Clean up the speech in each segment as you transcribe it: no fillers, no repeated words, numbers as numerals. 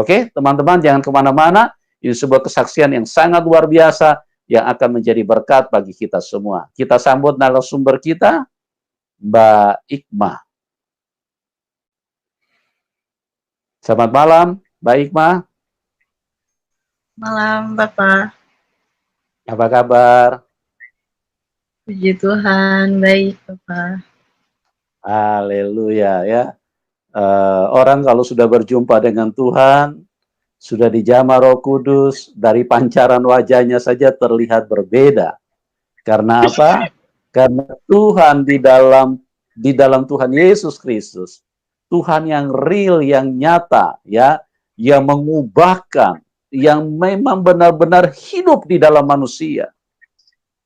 Oke, teman-teman jangan kemana-mana. Ini sebuah kesaksian yang sangat luar biasa yang akan menjadi berkat bagi kita semua. Kita sambut narasumber kita, Mbak Ikma. Selamat malam, Mbak Ikma. Malam, Bapak. Apa kabar? Puji Tuhan, baik, Bapak. Haleluya ya. Orang kalau sudah berjumpa dengan Tuhan, sudah dijamah Roh Kudus, dari pancaran wajahnya saja terlihat berbeda. Karena apa? Karena Tuhan di dalam Tuhan Yesus Kristus, Tuhan yang real, yang nyata, ya, yang mengubahkan, yang memang benar-benar hidup di dalam manusia.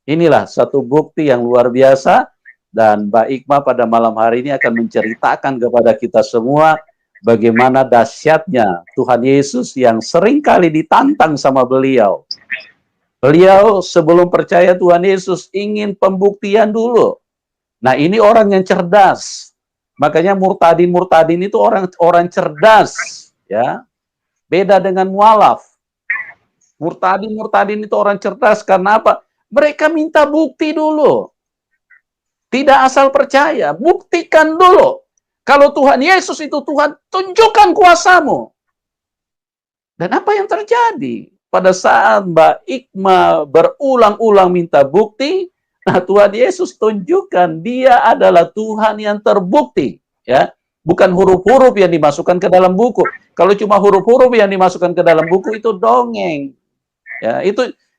Inilah satu bukti yang luar biasa, dan Mbak Ikma pada malam hari ini akan menceritakan kepada kita semua bagaimana dahsyatnya Tuhan Yesus yang seringkali ditantang sama beliau. Beliau sebelum percaya Tuhan Yesus ingin pembuktian dulu. Nah, ini orang yang cerdas. Makanya murtadin itu orang cerdas, ya. Beda dengan mualaf. Murtadin itu orang cerdas karena apa? Mereka minta bukti dulu. Tidak asal percaya, buktikan dulu. Kalau Tuhan Yesus itu Tuhan, tunjukkan kuasamu. Dan apa yang terjadi? Pada saat Mbak Ikma berulang-ulang minta bukti, nah Tuhan Yesus tunjukkan dia adalah Tuhan yang terbukti, ya. Bukan huruf-huruf yang dimasukkan ke dalam buku. Kalau cuma huruf-huruf yang dimasukkan ke dalam buku itu dongeng. Ya,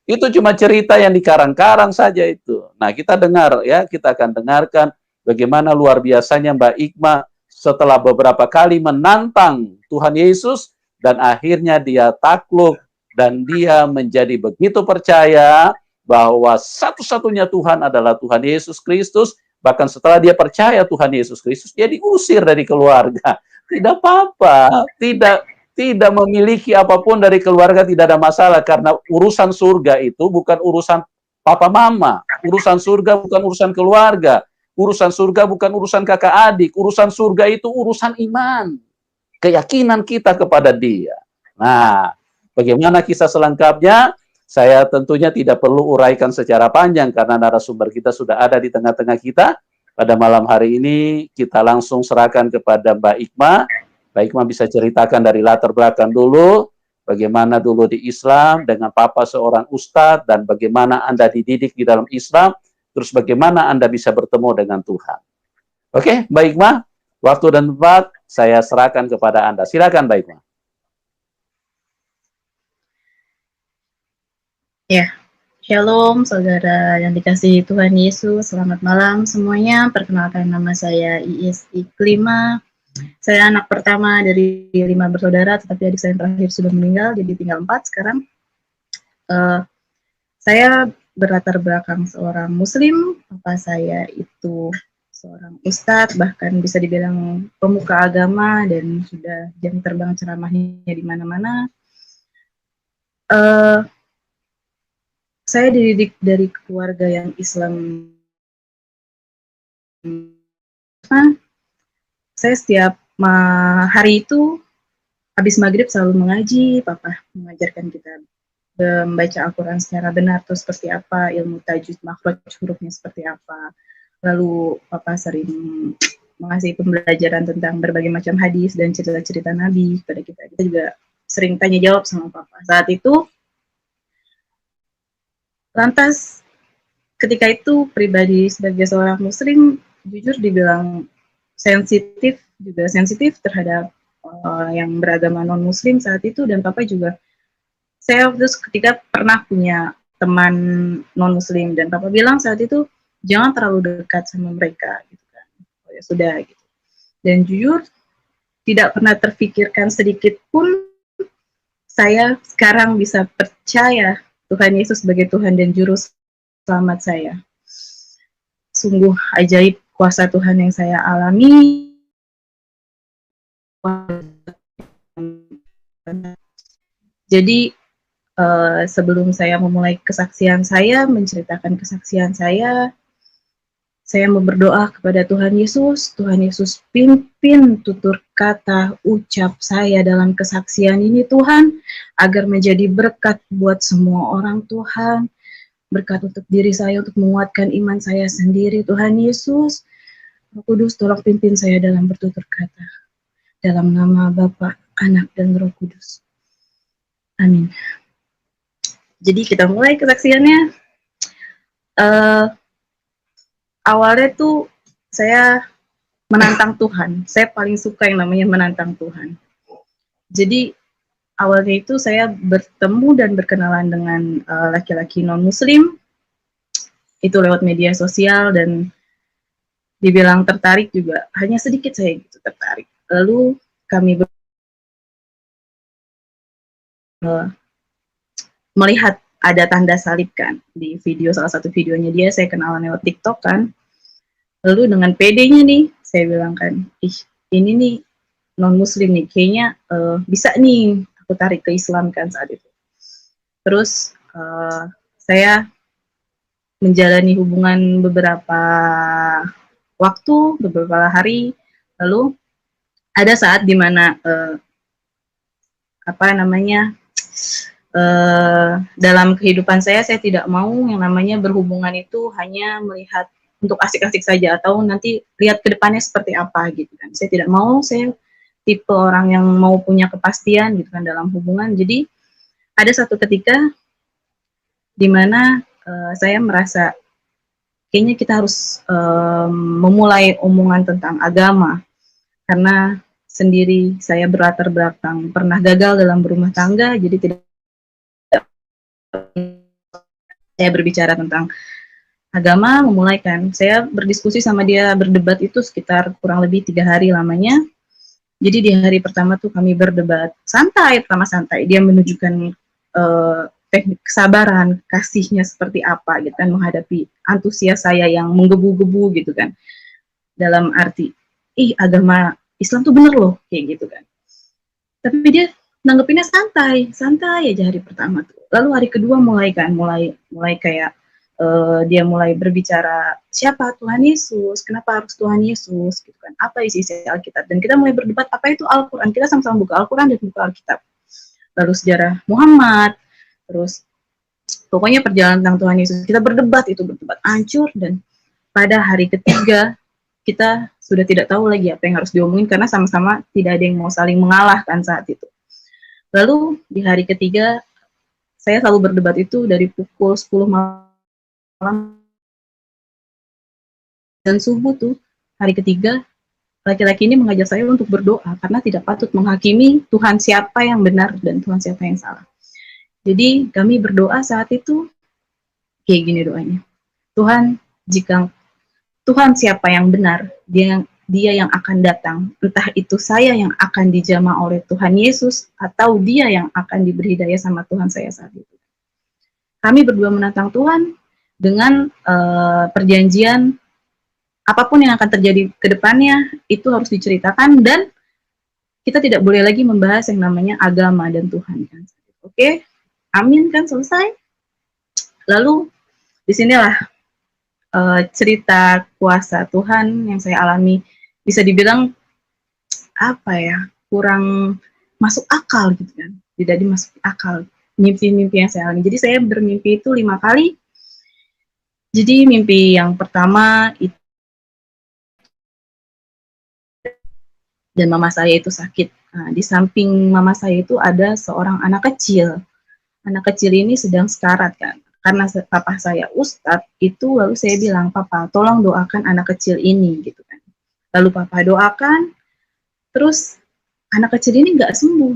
itu cuma cerita yang dikarang-karang saja itu. Nah, kita dengar ya, kita akan dengarkan bagaimana luar biasanya Mbak Ikma setelah beberapa kali menantang Tuhan Yesus dan akhirnya dia takluk dan dia menjadi begitu percaya bahwa satu-satunya Tuhan adalah Tuhan Yesus Kristus. Bahkan setelah dia percaya Tuhan Yesus Kristus, dia diusir dari keluarga. Tidak apa-apa, tidak memiliki apapun dari keluarga tidak ada masalah, karena urusan surga itu bukan urusan papa mama, urusan surga bukan urusan keluarga, urusan surga bukan urusan kakak adik, urusan surga itu urusan iman, keyakinan kita kepada Dia. Nah, bagaimana kisah selengkapnya? Saya tentunya tidak perlu uraikan secara panjang karena narasumber kita sudah ada di tengah-tengah kita. Pada malam hari ini kita langsung serahkan kepada Mbak Ikma. Mbak Ikma bisa ceritakan dari latar belakang dulu, bagaimana dulu di Islam dengan papa seorang ustadz, dan bagaimana Anda dididik di dalam Islam, terus bagaimana Anda bisa bertemu dengan Tuhan. Oke, Mbak Ikma, waktu dan tempat saya serahkan kepada Anda. Silakan, Mbak Ikma. Ya, Shalom saudara yang dikasihi Tuhan Yesus. Selamat malam semuanya. Perkenalkan, nama saya Iis Iklima. Saya anak pertama dari 5 bersaudara, tetapi adik saya yang terakhir sudah meninggal, jadi tinggal 4 sekarang. Saya berlatar belakang seorang Muslim. Papa saya itu seorang ustadz, bahkan bisa dibilang pemuka agama, dan sudah jam terbang ceramahnya di mana-mana. Saya dididik dari keluarga yang Islam. Saya setiap hari itu habis maghrib selalu mengaji. Papa mengajarkan kita membaca Al-Quran secara benar, terus seperti apa, ilmu tajwid, makhraj hurufnya seperti apa. Lalu Papa sering mengasih pembelajaran tentang berbagai macam hadis dan cerita-cerita Nabi kepada kita. Kita juga sering tanya jawab sama Papa. Saat itu, lantas ketika itu pribadi sebagai seorang Muslim, jujur dibilang sensitif terhadap yang beragama non-Muslim saat itu. Dan Papa juga, saya terus ketika pernah punya teman non-Muslim, dan Papa bilang saat itu jangan terlalu dekat sama mereka gitu kan. Oh ya sudah gitu. Dan jujur tidak pernah terfikirkan sedikit pun saya sekarang bisa percaya Tuhan Yesus sebagai Tuhan dan Juru Selamat saya. Sungguh ajaib kuasa Tuhan yang saya alami. Jadi sebelum saya memulai kesaksian saya, menceritakan kesaksian saya Saya mau berdoa kepada Tuhan Yesus pimpin tutur kata ucap saya dalam kesaksian ini Tuhan, agar menjadi berkat buat semua orang Tuhan, berkat untuk diri saya, untuk menguatkan iman saya sendiri Tuhan Yesus. Roh Kudus tolong pimpin saya dalam bertutur kata, dalam nama Bapa, Anak, dan Roh Kudus. Amin. Jadi kita mulai kesaksiannya. Awalnya tuh saya menantang Tuhan. Saya paling suka yang namanya menantang Tuhan. Jadi awalnya itu saya bertemu dan berkenalan dengan laki-laki non-muslim. Itu lewat media sosial dan dibilang tertarik juga. Hanya sedikit saya gitu tertarik. Lalu kami melihat ada tanda salib kan di video, salah satu videonya dia, saya kenalan lewat TikTok kan. Lalu dengan PD-nya nih, saya bilang kan, ini nih non-muslim nih, kayaknya bisa nih aku tarik ke Islam kan saat itu. Terus saya menjalani hubungan beberapa waktu, beberapa hari, lalu ada saat dimana dalam kehidupan saya tidak mau yang namanya berhubungan itu hanya melihat untuk asik-asik saja atau nanti lihat ke depannya seperti apa gitu kan. Saya tidak mau, saya tipe orang yang mau punya kepastian gitu kan dalam hubungan. Jadi ada satu ketika di mana saya merasa kayaknya kita harus memulai omongan tentang agama, karena sendiri saya berlatar belakang pernah gagal dalam berumah tangga, jadi tidak saya berbicara tentang agama, memulaikan. Saya berdiskusi sama dia, berdebat itu sekitar kurang lebih 3 hari lamanya. Jadi di hari pertama tuh kami berdebat santai, pertama santai. Dia menunjukkan teknik kesabaran, kasihnya seperti apa gitu kan, menghadapi antusias saya yang menggebu-gebu gitu kan. Dalam arti, agama Islam tuh bener loh, kayak gitu kan. Tapi dia nanggepinnya santai aja hari pertama tuh. Lalu hari kedua mulai kayak dia mulai berbicara siapa Tuhan Yesus, kenapa harus Tuhan Yesus, gitu kan, apa isi Alkitab, dan kita mulai berdebat apa itu Al-Quran. Kita sama-sama buka Al-Quran dan buka Alkitab, lalu sejarah Muhammad, terus pokoknya perjalanan tentang Tuhan Yesus. Kita berdebat hancur, dan pada hari ketiga kita sudah tidak tahu lagi apa yang harus diomongin karena sama-sama tidak ada yang mau saling mengalahkan saat itu. Lalu di hari ketiga saya selalu berdebat itu dari pukul 10 malam dan subuh tuh hari ketiga, laki-laki ini mengajak saya untuk berdoa karena tidak patut menghakimi Tuhan siapa yang benar dan Tuhan siapa yang salah. Jadi kami berdoa saat itu kayak gini doanya. Tuhan siapa yang benar, dia yang akan datang, entah itu saya yang akan dijamah oleh Tuhan Yesus atau dia yang akan diberi hidayah sama Tuhan saya saat itu. Kami berdua menantang Tuhan dengan perjanjian apapun yang akan terjadi ke depannya itu harus diceritakan, dan kita tidak boleh lagi membahas yang namanya agama dan Tuhan kan. Oke, amin kan, selesai. Lalu disinilah cerita kuasa Tuhan yang saya alami, bisa dibilang kurang masuk akal gitu kan, tidak dimasuk akal mimpi-mimpi yang saya alami. Jadi saya bermimpi itu 5 kali. Jadi mimpi yang pertama itu dan mama saya itu sakit. Nah, di samping mama saya itu ada seorang anak kecil. Anak kecil ini sedang sekarat kan. Karena papa saya ustadz itu, lalu saya bilang, "Papa, tolong doakan anak kecil ini," gitu kan. Lalu papa doakan, terus anak kecil ini nggak sembuh.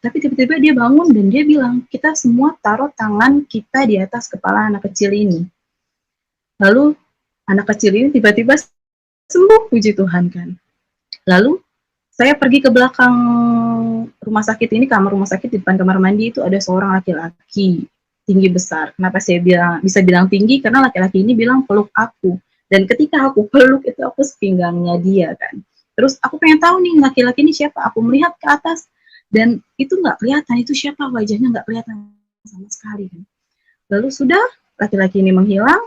Tapi tiba-tiba dia bangun dan dia bilang, "Kita semua taruh tangan kita di atas kepala anak kecil ini." Lalu anak kecil ini tiba-tiba sembuh, puji Tuhan kan. Lalu saya pergi ke belakang rumah sakit ini, kamar rumah sakit, di depan kamar mandi itu ada seorang laki-laki tinggi besar. Kenapa saya bisa bilang tinggi? Karena laki-laki ini bilang peluk aku. Dan ketika aku peluk itu aku sepinggangnya dia kan. Terus aku pengen tahu nih laki-laki ini siapa. Aku melihat ke atas dan itu nggak kelihatan itu siapa, wajahnya nggak kelihatan sama sekali kan. Lalu sudah laki-laki ini menghilang.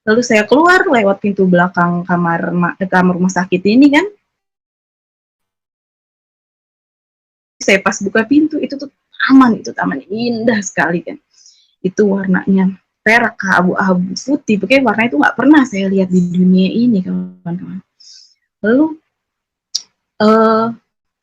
Lalu saya keluar lewat pintu belakang kamar rumah sakit ini kan. Saya pas buka pintu itu tuh taman indah sekali kan. Itu warnanya perak, abu-abu, putih, pokoknya warna itu nggak pernah saya lihat di dunia ini kawan-kawan. Lalu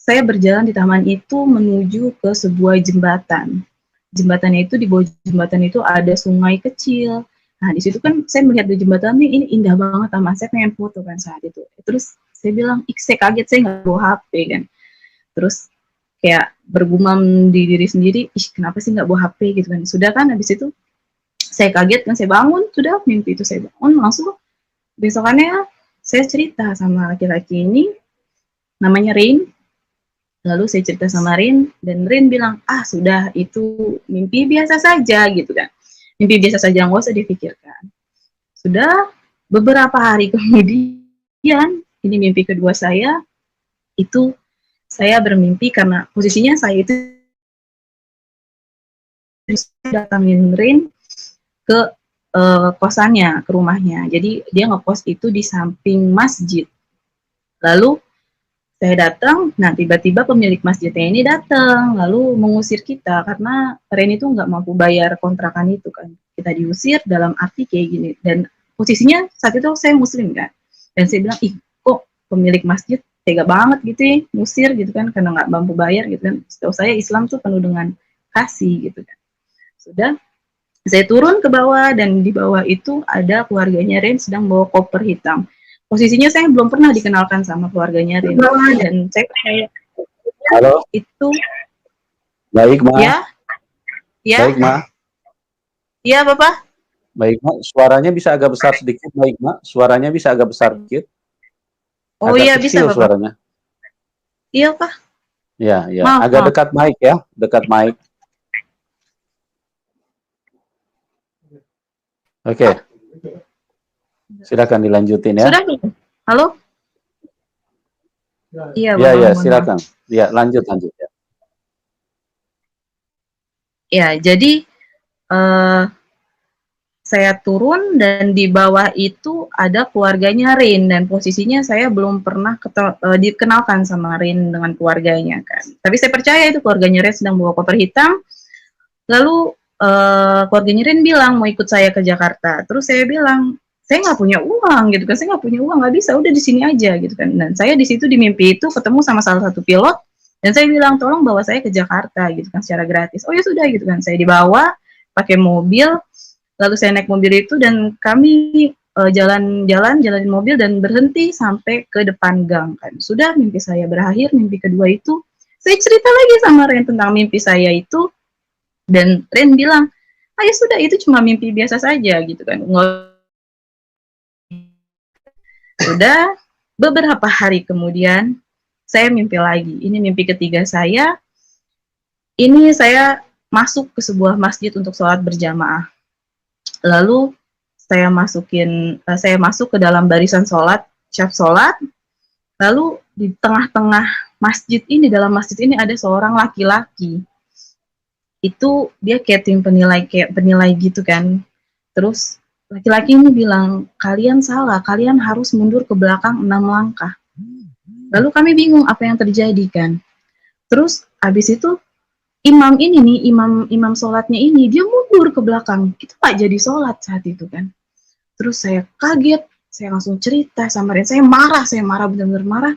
saya berjalan di taman itu menuju ke sebuah jembatan. Jembatannya itu, di bawah jembatan itu ada sungai kecil. Nah di situ kan saya melihat di jembatan ini indah banget taman, saya pengen foto kan saat itu. Terus saya bilang, saya kaget, saya nggak bawa HP kan. Terus kayak bergumam di diri sendiri, ih kenapa sih nggak bawa HP gitu kan. Sudah kan habis itu saya kaget kan, saya bangun, sudah mimpi itu saya bangun, langsung besokannya saya cerita sama laki-laki ini, namanya Rain. Lalu saya cerita sama Rin, dan Rin bilang, ah sudah itu mimpi biasa saja gitu kan. Mimpi biasa saja, nggak usah dipikirkan. Sudah beberapa hari kemudian, ini mimpi kedua saya, itu saya bermimpi karena posisinya saya itu datangin Rin ke kosannya, ke rumahnya. Jadi dia ngekos itu di samping masjid. Lalu saya datang, nah tiba-tiba pemilik masjidnya ini datang, lalu mengusir kita karena Ren itu nggak mampu bayar kontrakan itu kan. Kita diusir dalam arti kayak gini. Dan posisinya saat itu saya muslim kan. Dan saya bilang, ih kok pemilik masjid tega banget gitu ya, ngusir gitu kan, karena nggak mampu bayar gitu kan. Setahu saya Islam tuh penuh dengan kasih gitu kan. Sudah, saya turun ke bawah dan di bawah itu ada keluarganya Ren sedang bawa koper hitam. Posisinya saya belum pernah dikenalkan sama keluarganya Rin, dan saya kayak Halo. Itu Baik, Ma. Ya. Baik, Ma. Iya, Bapak. Baik, Ma. Suaranya bisa agak besar sedikit, baik, Ma. Suaranya bisa agak besar sedikit. Oh agak iya, kecil bisa, Bapak. Suaranya. Iya, Pak. Ya, ya. Maaf, Agak maaf. dekat mic ya, dekat mic. Oke. Silakan dilanjutin ya. Sudah belum? Halo? Iya, Ya, Bapak. ya, silakan. Ya, lanjut ya. Ya, jadi saya turun dan di bawah itu ada keluarganya Rin, dan posisinya saya belum pernah dikenalkan sama Rin dengan keluarganya kan. Tapi saya percaya itu keluarganya Rin sedang bawa koper hitam. Lalu keluarganya Rin bilang mau ikut saya ke Jakarta. Terus saya bilang, saya nggak punya uang gitu kan, saya nggak punya uang, nggak bisa, udah di sini aja gitu kan. Dan saya di situ di mimpi itu ketemu sama salah satu pilot, dan saya bilang tolong bawa saya ke Jakarta gitu kan secara gratis. Oh ya sudah gitu kan, saya dibawa pakai mobil. Lalu saya naik mobil itu dan kami jalan mobil dan berhenti sampai ke depan gang kan. Sudah mimpi saya berakhir, mimpi kedua itu saya cerita lagi sama Ren tentang mimpi saya itu, dan Ren bilang, ah ya sudah itu cuma mimpi biasa saja gitu kan. Sudah beberapa hari kemudian saya mimpi lagi. Ini mimpi ketiga saya. Ini saya masuk ke sebuah masjid untuk sholat berjamaah. Lalu saya masuk ke dalam barisan sholat, syaf sholat. Lalu di tengah-tengah masjid ini, dalam masjid ini ada seorang laki-laki. Itu dia kayak tim penilai gitu kan. Terus laki-laki ini bilang, kalian salah, kalian harus mundur ke belakang 6 langkah. Lalu kami bingung apa yang terjadi kan. Terus habis itu imam ini nih, imam sholatnya ini, dia mundur ke belakang. Kita nggak jadi sholat saat itu kan. Terus saya kaget, saya langsung cerita sama Ren. Saya marah, benar-benar marah.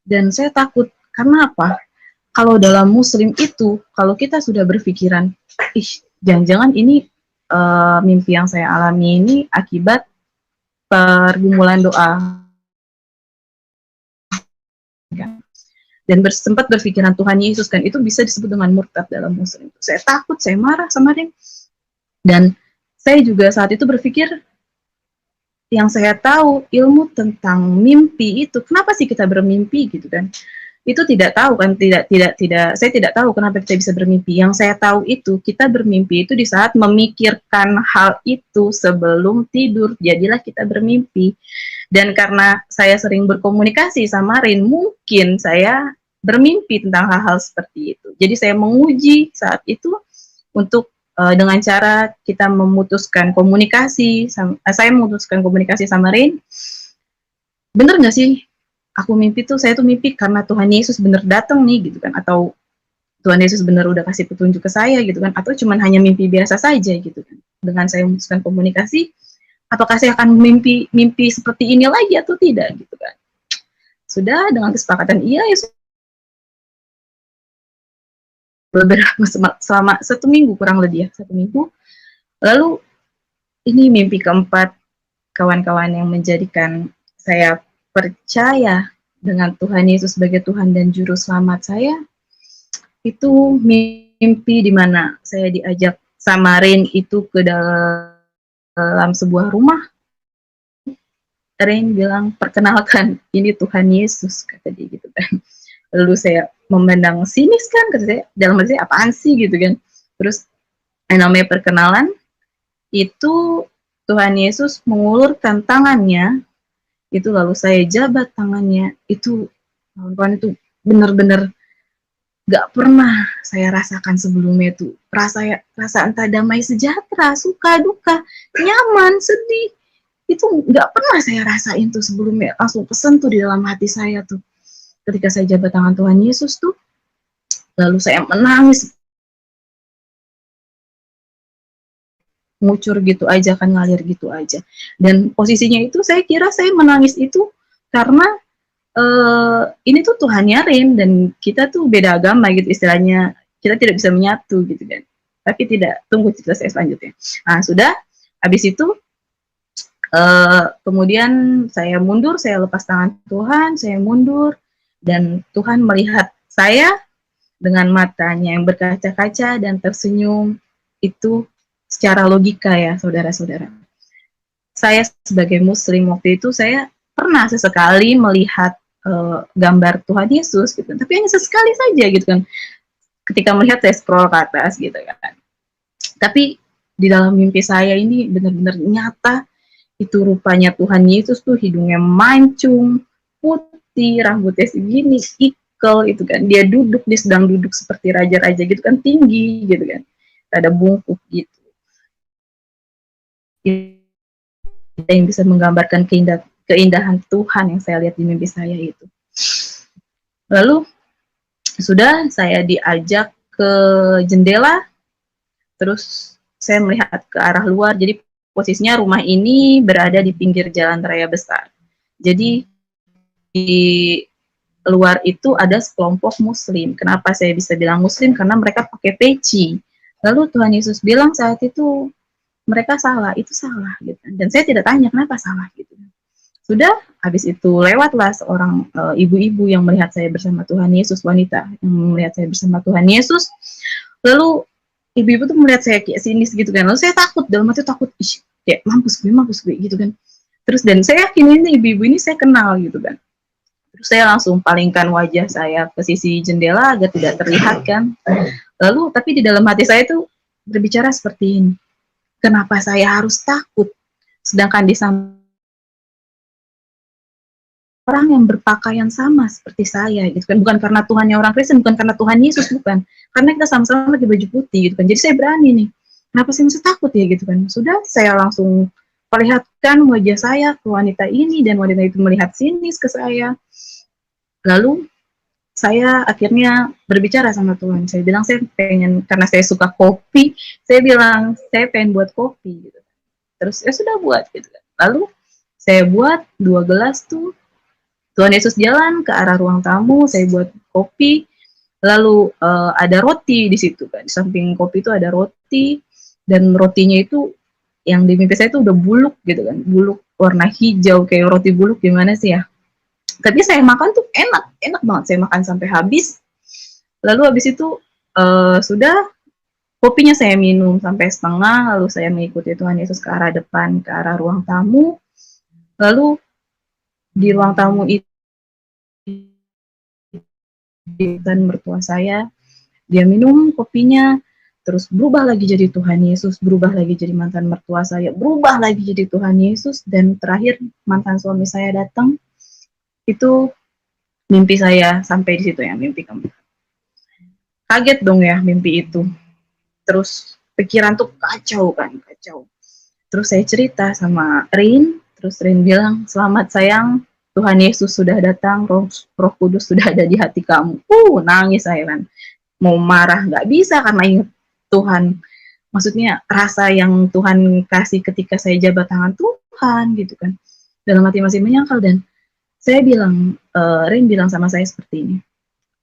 Dan saya takut, karena apa? Kalau dalam muslim itu, kalau kita sudah berpikiran, ih, jangan-jangan ini mimpi yang saya alami ini akibat pergumulan doa. Dan sempat berpikiran Tuhan Yesus kan, itu bisa disebut dengan murtad dalam muslim. Saya takut, saya marah sama dia. Dan saya juga saat itu berpikir, yang saya tahu ilmu tentang mimpi itu, kenapa sih kita bermimpi gitu kan? Itu tidak tahu kan, saya tidak tahu kenapa kita bisa bermimpi. Yang saya tahu itu kita bermimpi itu di saat memikirkan hal itu sebelum tidur, jadilah kita bermimpi. Dan karena saya sering berkomunikasi sama Rin, mungkin saya bermimpi tentang hal-hal seperti itu. Jadi saya menguji saat itu untuk dengan cara kita memutuskan komunikasi, saya memutuskan komunikasi sama Rain. Bener nggak sih aku mimpi tuh, saya tuh mimpi karena Tuhan Yesus bener datang nih gitu kan, atau Tuhan Yesus bener udah kasih petunjuk ke saya gitu kan, atau cuman hanya mimpi biasa saja gitu kan. Dengan saya memutuskan komunikasi, apakah saya akan mimpi seperti ini lagi atau tidak gitu kan. Sudah dengan kesepakatan iya ya, beberapa selama 1 minggu kurang lebih ya, 1 minggu. Lalu ini mimpi keempat, kawan-kawan, yang menjadikan saya percaya dengan Tuhan Yesus sebagai Tuhan dan Juru Selamat saya. Itu mimpi di mana saya diajak sama Rain itu ke dalam sebuah rumah. Rain bilang, perkenalkan, ini Tuhan Yesus, kata dia gitu kan. Lalu saya memandang sinis kan, kata saya, dalam hati saya, apaan sih gitu kan. Terus namanya perkenalan, itu Tuhan Yesus mengulurkan tangannya, itu lalu saya jabat tangannya, itu kawan-kawan, itu benar-benar gak pernah saya rasakan sebelumnya. Itu rasa entah damai sejahtera, suka duka, nyaman, sedih, itu nggak pernah saya rasain tuh sebelumnya. Langsung pesen tuh di dalam hati saya tuh ketika saya jabat tangan Tuhan Yesus tuh. Lalu saya menangis, ngucur gitu aja kan, ngalir gitu aja. Dan posisinya itu saya kira saya menangis itu karena ini tuh Tuhannya Rin, dan kita tuh beda agama gitu istilahnya, kita tidak bisa menyatu gitu kan. Tapi tidak, tunggu cerita saya selanjutnya. Nah sudah, habis itu kemudian saya mundur, saya lepas tangan Tuhan, saya mundur, dan Tuhan melihat saya dengan matanya yang berkaca-kaca dan tersenyum. Itu secara logika ya, saudara-saudara. Saya sebagai Muslim waktu itu, saya pernah sesekali melihat gambar Tuhan Yesus gitu, tapi hanya sesekali saja gitu kan. Ketika melihat saya scroll ke atas gitu kan. Tapi di dalam mimpi saya ini benar-benar nyata, itu rupanya Tuhan Yesus tuh hidungnya mancung, putih, rambutnya segini, ikel itu kan. Dia sedang duduk seperti raja-raja gitu kan, tinggi gitu kan. Ada bungkuk gitu. Itu yang bisa menggambarkan keindahan Tuhan yang saya lihat di mimpi saya itu. Lalu sudah, saya diajak ke jendela, terus saya melihat ke arah luar. Jadi posisinya rumah ini berada di pinggir jalan raya besar. Jadi di luar itu ada sekelompok Muslim. Kenapa saya bisa bilang Muslim? Karena mereka pakai peci. Lalu Tuhan Yesus bilang saat itu, mereka salah, itu salah gitu. Dan saya tidak tanya kenapa salah gitu. Sudah, habis itu lewatlah seorang ibu-ibu yang melihat saya bersama Tuhan Yesus, wanita yang melihat saya bersama Tuhan Yesus. Lalu ibu-ibu tuh melihat saya kayak sinis gitu kan. Lalu saya takut, dalam hati takut, kayak mampus gue gitu kan. Terus, dan saya yakin ini ibu-ibu ini saya kenal gitu kan. Terus saya langsung palingkan wajah saya ke sisi jendela agar tidak terlihat kan. Lalu tapi di dalam hati saya tuh berbicara seperti ini, kenapa saya harus takut, sedangkan di sana orang yang berpakaian sama seperti saya gitu kan. Bukan karena Tuhannya orang Kristen, bukan karena Tuhan Yesus, bukan, karena kita sama-sama pakai baju putih gitu kan. Jadi saya berani nih, kenapa sih mesti takut ya gitu kan. Sudah, saya langsung perlihatkan wajah saya ke wanita ini, dan wanita itu melihat sinis ke saya. Lalu saya akhirnya berbicara sama Tuhan. Saya bilang saya pengen, karena saya suka kopi, saya bilang saya pengen buat kopi gitu. Terus ya sudah buat gitu kan. Lalu saya buat 2 gelas tuh. Tuhan Yesus jalan ke arah ruang tamu, saya buat kopi, lalu ada roti di situ kan, di samping kopi itu ada roti, dan rotinya itu yang di mimpi saya itu udah buluk gitu kan, buluk warna hijau kayak roti buluk, gimana sih ya. Tapi saya makan tuh enak banget, saya makan sampai habis. Lalu habis itu sudah, kopinya saya minum sampai setengah, lalu saya mengikuti Tuhan Yesus ke arah depan, ke arah ruang tamu. Lalu di ruang tamu itu, dan mertua saya, dia minum kopinya, terus berubah lagi jadi Tuhan Yesus, berubah lagi jadi mantan mertua saya, berubah lagi jadi Tuhan Yesus, dan terakhir mantan suami saya datang. Itu mimpi saya sampai di situ ya, mimpi keempat. Kaget dong ya mimpi itu. Terus pikiran tuh kacau kan, kacau. Terus saya cerita sama Rin, terus Rin bilang, selamat sayang, Tuhan Yesus sudah datang, Roh Kudus sudah ada di hati kamu. Nangis saya kan. Mau marah nggak bisa karena ingat Tuhan. Maksudnya rasa yang Tuhan kasih ketika saya jabat tangan Tuhan gitu kan. Dalam hati masih menyangkal, dan saya bilang, Rin bilang sama saya seperti ini.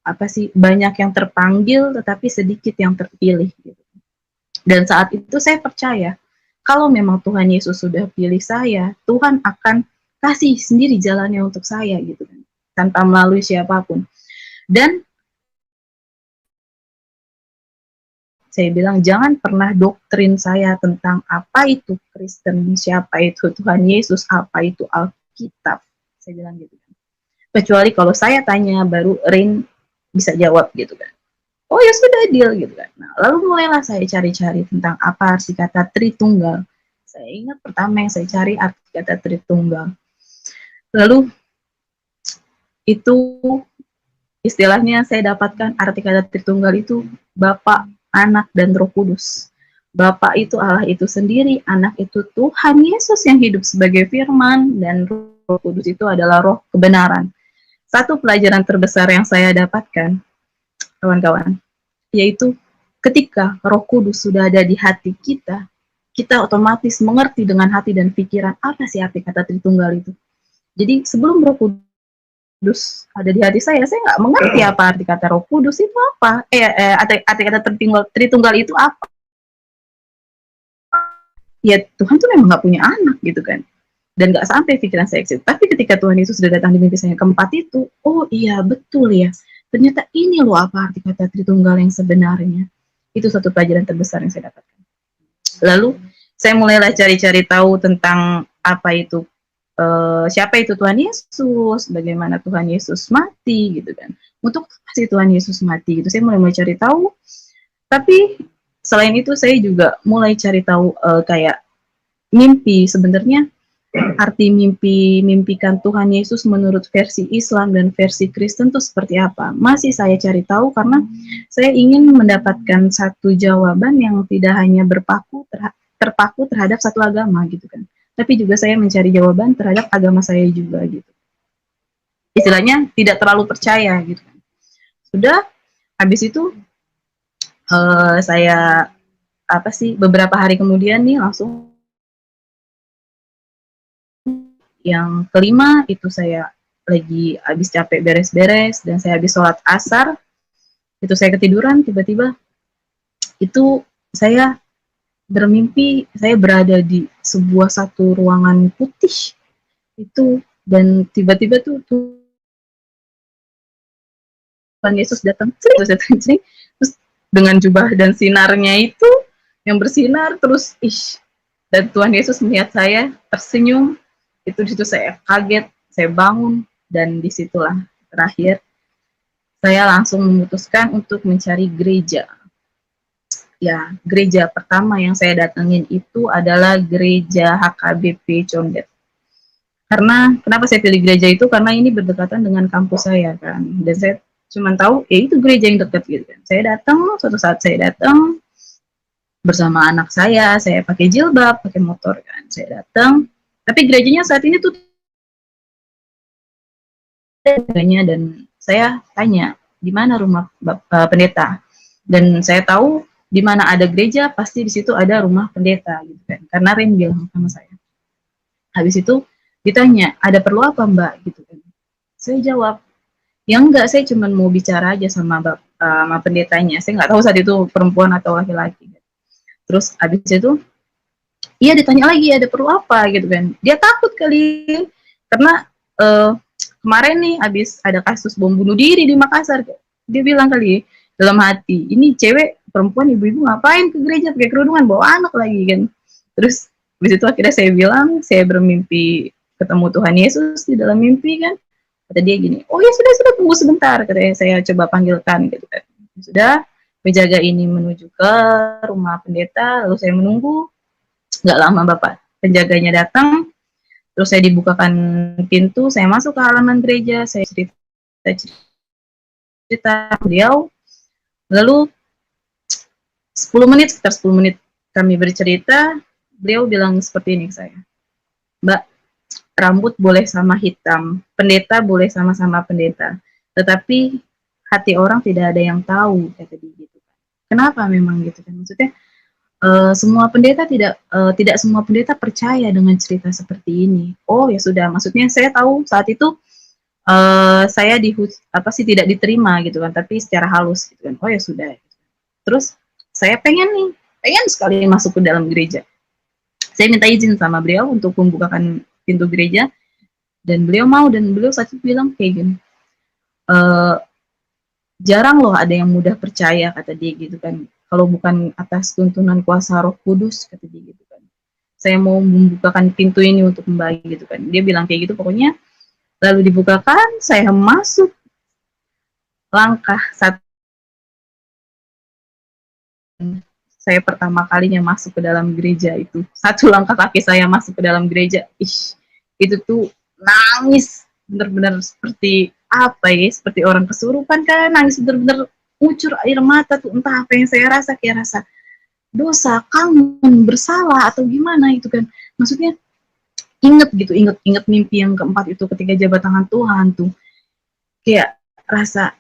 Apa sih, banyak yang terpanggil tetapi sedikit yang terpilih gitu. Dan saat itu saya percaya kalau memang Tuhan Yesus sudah pilih saya, Tuhan akan kasih sendiri jalannya untuk saya gitu kan, tanpa melalui siapapun. Dan saya bilang, jangan pernah doktrin saya tentang apa itu Kristen, siapa itu Tuhan Yesus, apa itu Alkitab. Saya bilang gitu kan. Kecuali kalau saya tanya, baru Rin bisa jawab gitu kan. Oh ya sudah, deal gitu kan. Nah, lalu mulailah saya cari-cari tentang apa arti kata Tritunggal. Saya ingat pertama yang saya cari arti kata Tritunggal. Lalu itu istilahnya saya dapatkan arti kata Tritunggal itu Bapa, Anak, dan Roh Kudus. Bapa itu Allah itu sendiri, Anak itu Tuhan Yesus yang hidup sebagai firman, dan Roh Kudus itu adalah roh kebenaran. Satu pelajaran terbesar yang saya dapatkan, kawan-kawan, yaitu ketika Roh Kudus sudah ada di hati kita, kita otomatis mengerti dengan hati dan pikiran apa sih arti kata Tritunggal itu. Jadi sebelum Roh Kudus ada di hati saya nggak mengerti apa arti kata Roh Kudus itu apa, arti kata Tritunggal itu apa. Ya Tuhan tuh memang nggak punya anak gitu kan, dan nggak sampai pikiran saya eksit. Tapi ketika Tuhan Yesus sudah datang di mimpi saya keempat itu, oh iya betul ya, ternyata ini loh apa arti kata Tritunggal yang sebenarnya. Itu satu pelajaran terbesar yang saya dapatkan. Lalu saya mulailah cari-cari tahu tentang apa itu, siapa itu Tuhan Yesus, bagaimana Tuhan Yesus mati gitu kan. Untuk apa sih Tuhan Yesus mati gitu, saya mulai cari tahu. Tapi selain itu saya juga mulai cari tahu kayak mimpi, sebenarnya arti mimpikan Tuhan Yesus menurut versi Islam dan versi Kristen itu seperti apa. Masih saya cari tahu karena saya ingin mendapatkan satu jawaban yang tidak hanya terpaku terhadap satu agama gitu kan. Tapi juga saya mencari jawaban terhadap agama saya juga gitu. Istilahnya tidak terlalu percaya gitu kan. Sudah, habis itu saya beberapa hari kemudian nih langsung yang kelima itu saya lagi habis capek beres-beres dan saya habis sholat asar, itu saya ketiduran, tiba-tiba itu saya bermimpi saya berada di sebuah satu ruangan putih itu, dan tiba-tiba tuh Tuhan Yesus datang, terus dengan jubah dan sinarnya itu yang bersinar terus, dan Tuhan Yesus melihat saya tersenyum. Itu di situ saya kaget, saya bangun, dan disitulah terakhir saya langsung memutuskan untuk mencari gereja. Ya, gereja pertama yang saya datengin itu adalah gereja HKBP Condet. Karena kenapa saya pilih gereja itu, karena ini berdekatan dengan kampus saya kan, dan saya cuma tahu ya itu gereja yang dekat gitu kan. Saya datang, suatu saat saya datang bersama anak saya pakai jilbab, pakai motor kan, saya datang. Tapi gerejanya saat ini tuh dan saya tanya di mana rumah pendeta, dan saya tahu di mana ada gereja pasti di situ ada rumah pendeta gitu kan, karena Ren bilang sama saya. Habis itu ditanya ada perlu apa Mbak gitu kan, saya jawab ya enggak, saya cuma mau bicara aja sama pendetanya, saya nggak tahu saat itu perempuan atau laki-laki. Terus habis itu iya ditanya lagi ada perlu apa gitu kan, dia takut kali karena kemarin nih habis ada kasus bom bunuh diri di Makassar, dia bilang kali dalam hati, ini cewek perempuan ibu-ibu ngapain ke gereja pakai kerudungan bawa anak lagi kan. Terus habis itu akhirnya saya bilang saya bermimpi ketemu Tuhan Yesus di dalam mimpi kan, kata dia gini, oh ya sudah tunggu sebentar, katanya, saya coba panggilkan gitu kan. Sudah, penjaga ini menuju ke rumah pendeta, lalu saya menunggu. Nggak lama bapak penjaganya datang, terus saya dibukakan pintu, saya masuk ke halaman gereja, saya cerita beliau, lalu 10 menit, sekitar 10 menit kami bercerita, beliau bilang seperti ini ke saya, Mbak, rambut boleh sama hitam, pendeta boleh sama-sama pendeta, tetapi hati orang tidak ada yang tahu, kata dia gitu. Kenapa memang gitu kan? Maksudnya semua pendeta tidak semua pendeta percaya dengan cerita seperti ini. Oh ya sudah, maksudnya saya tahu saat itu saya tidak diterima gitu kan, tapi secara halus gitu kan. Oh ya sudah. Terus saya pengen sekali masuk ke dalam gereja. Saya minta izin sama beliau untuk membukakan pintu gereja, dan beliau mau, dan beliau saat itu bilang kayak gini, jarang loh ada yang mudah percaya, kata dia gitu kan, kalau bukan atas tuntunan kuasa Roh Kudus, kata dia gitu kan. Saya mau membukakan pintu ini untuk Mbak gitu kan. Dia bilang kayak gitu pokoknya. Lalu dibukakan, saya masuk, langkah satu, saya pertama kalinya masuk ke dalam gereja itu. Satu langkah kaki saya masuk ke dalam gereja. Itu tuh nangis benar-benar seperti apa ya? Seperti orang kesurupan kan, nangis benar-benar ngucur air mata tuh, entah apa yang saya rasa, kayak rasa dosa, kangen, bersalah atau gimana itu kan. Maksudnya inget mimpi yang keempat itu ketika jabat tangan Tuhan tuh. Kayak rasa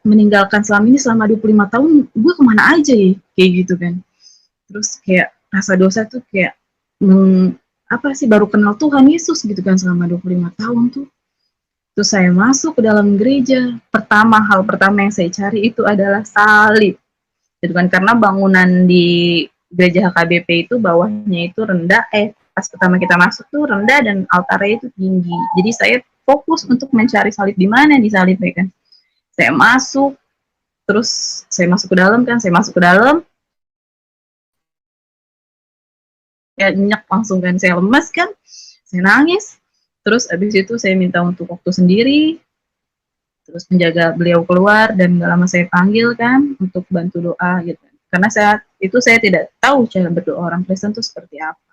meninggalkan selama 25 tahun gue kemana aja ya, kayak gitu kan. Terus kayak rasa dosa tuh kayak apa sih, baru kenal Tuhan Yesus gitu kan selama 25 tahun tuh. Terus saya masuk ke dalam gereja, hal pertama yang saya cari itu adalah salib gitu kan, karena bangunan di gereja HKBP itu bawahnya itu rendah, pas pertama kita masuk tuh rendah dan altarnya itu tinggi. Jadi saya fokus untuk mencari salib, di mana di salib ya kan. Saya masuk, terus saya masuk ke dalam, ya nyenyak langsung kan, saya lemas kan, saya nangis. Terus abis itu saya minta untuk waktu sendiri, terus menjaga beliau keluar, dan gak lama saya panggil kan untuk bantu doa gitu. Karena saat itu saya tidak tahu cara berdoa orang Kristen itu seperti apa.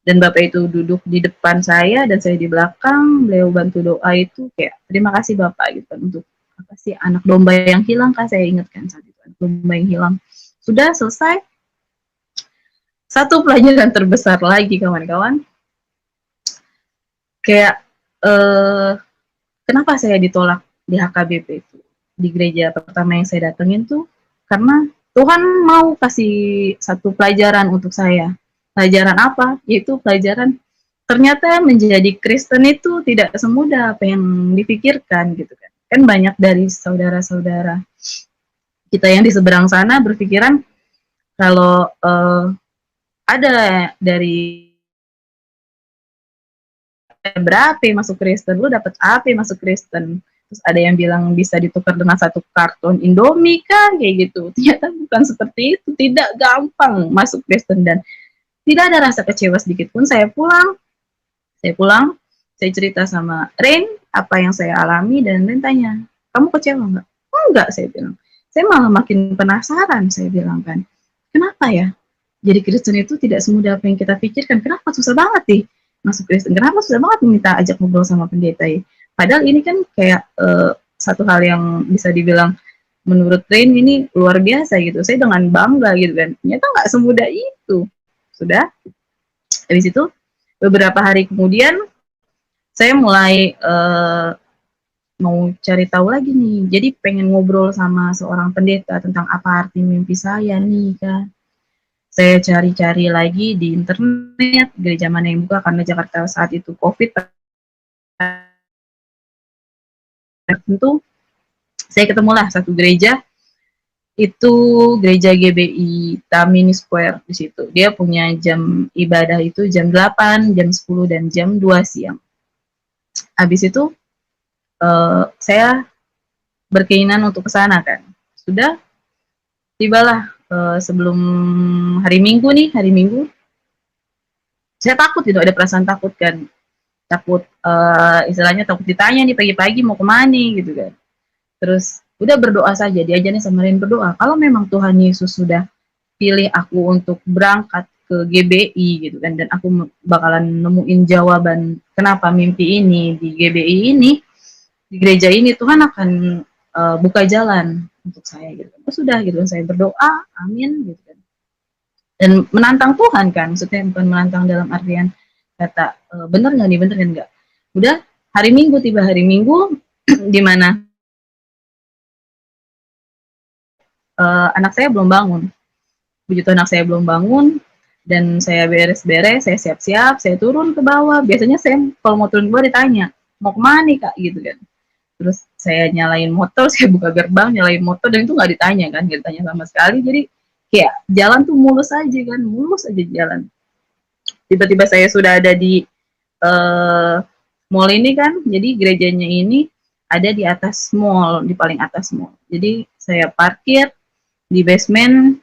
Dan Bapak itu duduk di depan saya dan saya di belakang, beliau bantu doa itu kayak, terima kasih Bapak gitu kan, untuk apa sih, anak domba yang hilang kan, saya ingatkan saat itu, anak domba yang hilang. Sudah selesai. Satu pelajaran terbesar lagi kawan-kawan, kayak kenapa saya ditolak di HKBP itu, di gereja pertama yang saya datengin tuh, karena Tuhan mau kasih satu pelajaran untuk saya. Pelajaran apa? Yaitu pelajaran ternyata menjadi Kristen itu tidak semudah apa yang dipikirkan gitu kan. Kan banyak dari saudara-saudara kita yang di seberang sana berpikiran kalau ada dari berapa masuk Kristen, lu dapat apa masuk Kristen. Terus ada yang bilang bisa ditukar dengan satu karton Indomie kan, kayak gitu. Ternyata bukan seperti itu, tidak gampang masuk Kristen, dan tidak ada rasa kecewa sedikit pun. Saya pulang, saya cerita sama Rain apa yang saya alami, dan Rain tanya, kamu kecewa nggak? Enggak, saya bilang. Saya malah makin penasaran, saya bilang kan. Kenapa ya? Jadi Kristen itu tidak semudah apa yang kita pikirkan. Kenapa susah banget nih masuk Kristen? Kenapa susah banget minta ajak ngobrol sama pendeta ya? Padahal ini kan kayak satu hal yang bisa dibilang menurut Rain ini luar biasa gitu. Saya dengan bangga gitu kan. Ternyata nggak semudah itu. Sudah. Habis itu beberapa hari kemudian saya mulai mau cari tahu lagi nih. Jadi pengen ngobrol sama seorang pendeta tentang apa arti mimpi saya nih kan. Saya cari-cari lagi di internet gereja mana yang buka, karena Jakarta saat itu COVID. Tentu saya ketemulah satu gereja, itu gereja GBI Tamini Square di situ. Dia punya jam ibadah itu jam 8, jam 10, dan jam 2 siang. Habis itu saya berkeinginan untuk ke sana kan. Sudah tibalah sebelum hari Minggu, saya takut gitu, ada perasaan takut kan. Takut istilahnya takut ditanya nih pagi-pagi mau kemana gitu kan. Terus udah berdoa saja, diajarin sama Rin berdoa. Kalau memang Tuhan Yesus sudah pilih aku untuk berangkat ke GBI gitu kan, dan aku bakalan nemuin jawaban kenapa mimpi ini di GBI ini, di gereja ini, Tuhan akan buka jalan untuk saya gitu kan. Sudah gitu kan, saya berdoa, amin gitu kan. dan menantang Tuhan kan, maksudnya bukan menantang dalam artian kata bener nggak nih, bener kan nggak. Udah hari Minggu, tiba hari Minggu di mana anak saya belum bangun. Begitu anak saya belum bangun dan saya beres-beres, saya siap-siap, saya turun ke bawah. Biasanya saya kalau mau turun ke bawah ditanya, mau kemana nih kak gitu kan. Terus saya nyalain motor, saya buka gerbang, nyalain motor, dan itu nggak ditanya kan, nggak ditanya sama sekali. Jadi kayak jalan tuh mulus aja kan, mulus aja jalan. Tiba-tiba saya sudah ada di mall ini kan, jadi gerejanya ini ada di atas mall, di paling atas mall. Jadi saya parkir di basement,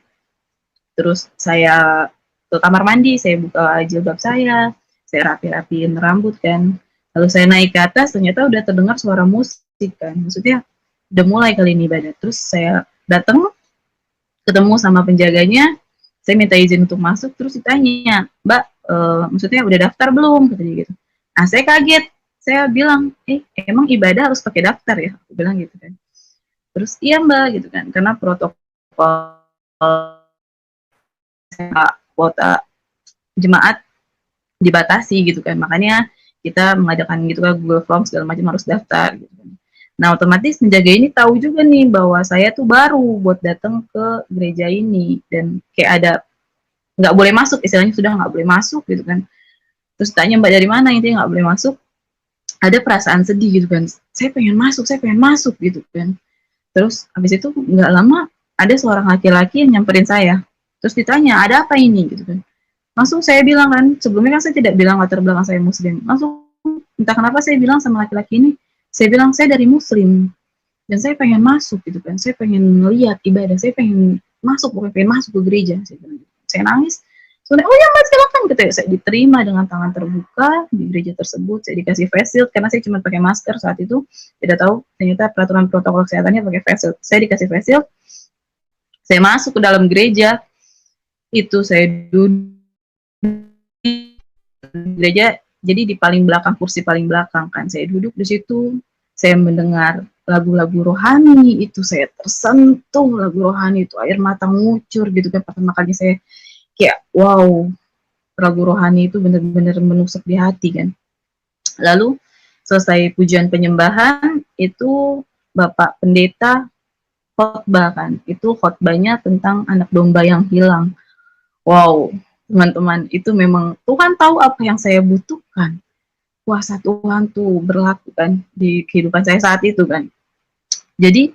terus saya ke kamar mandi, saya buka jilbab saya rapi-rapiin rambut kan. Lalu saya naik ke atas, ternyata udah terdengar suara musik kan. Maksudnya udah mulai kali ini ibadah. Terus saya datang, ketemu sama penjaganya, saya minta izin untuk masuk, terus ditanya, Mbak, maksudnya udah daftar belum? Katanya gitu. Nah, saya kaget. Saya bilang, emang ibadah harus pakai daftar ya? Aku bilang gitu kan. Terus, iya Mbak, gitu kan. Karena protokol kuota jemaat dibatasi gitu kan, makanya kita mengadakan gitu kan Google Form segala macam, harus daftar gitu kan. Nah otomatis penjaga ini tahu juga nih bahwa saya tuh baru buat datang ke gereja ini, dan kayak ada nggak boleh masuk, istilahnya sudah nggak boleh masuk gitu kan. Terus tanya Mbak dari mana, intinya nggak boleh masuk. Ada perasaan sedih gitu kan, saya pengen masuk gitu kan. Terus habis itu nggak lama ada seorang laki-laki yang nyamperin saya, terus ditanya ada apa ini gitu kan. Langsung saya bilang kan, sebelumnya kan saya tidak bilang latar belakang saya muslim. Langsung entah kenapa saya bilang sama laki-laki ini, saya bilang saya dari muslim dan saya pengen masuk gitu kan. Saya pengen lihat ibadah, saya pengen masuk, bukan pengen masuk ke gereja. Saya nangis. Soalnya, oh ya Mas silakan gitu ya. Saya diterima dengan tangan terbuka di gereja tersebut. Saya dikasih face shield karena saya cuma pakai masker saat itu. Tidak tahu ternyata peraturan protokol kesehatannya pakai face shield. Saya dikasih face shield. Saya masuk ke dalam gereja. Itu saya duduk gereja, jadi di paling belakang, kursi paling belakang kan. Saya duduk di situ, saya mendengar lagu-lagu rohani, itu saya tersentuh lagu rohani itu, air mata ngucur gitu kan. Pertama kali saya kayak wow, lagu rohani itu benar-benar menusuk di hati kan. Lalu selesai pujian penyembahan itu Bapak Pendeta khotbah kan, itu khotbahnya tentang anak domba yang hilang. Wow, teman-teman, itu memang Tuhan tahu apa yang saya butuhkan. Kuasa Tuhan tuh berlaku kan di kehidupan saya saat itu kan. Jadi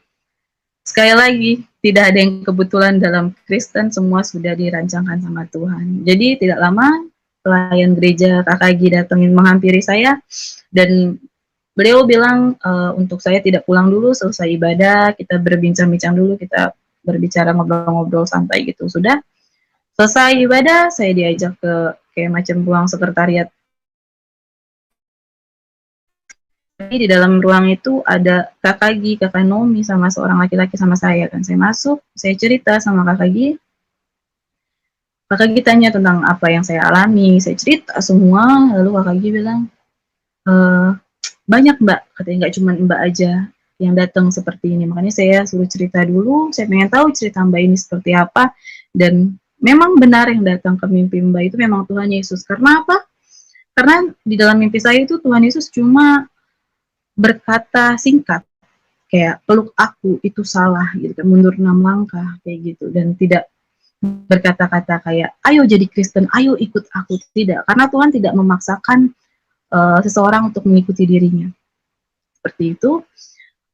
sekali lagi, tidak ada yang kebetulan dalam Kristen, semua sudah dirancangkan sama Tuhan. Jadi tidak lama pelayan gereja KKG datangin menghampiri saya, dan beliau bilang untuk saya tidak pulang dulu, selesai ibadah kita berbincang-bincang dulu, kita berbicara ngobrol-ngobrol santai gitu. Sudah selesai ibadah, saya diajak ke kayak macam ruang sekretariat. Di dalam ruang itu ada Kakak Gi, Kakak Nomi, sama seorang laki-laki sama saya kan. Saya masuk, saya cerita sama Kakak Gi. Kakak Gi tanya tentang apa yang saya alami, saya cerita semua. Lalu Kakak Gi bilang, banyak Mbak, katanya nggak cuma Mbak aja yang datang seperti ini. Makanya saya suruh cerita dulu, saya pengen tahu cerita Mbak ini seperti apa. Dan memang benar yang datang ke mimpi Mbak itu memang Tuhan Yesus. Karena apa? Karena di dalam mimpi saya itu Tuhan Yesus cuma berkata singkat, kayak peluk aku itu salah gitu kan, mundur 6 langkah kayak gitu, dan tidak berkata-kata kayak ayo jadi Kristen, ayo ikut aku, tidak, karena Tuhan tidak memaksakan seseorang untuk mengikuti dirinya seperti itu.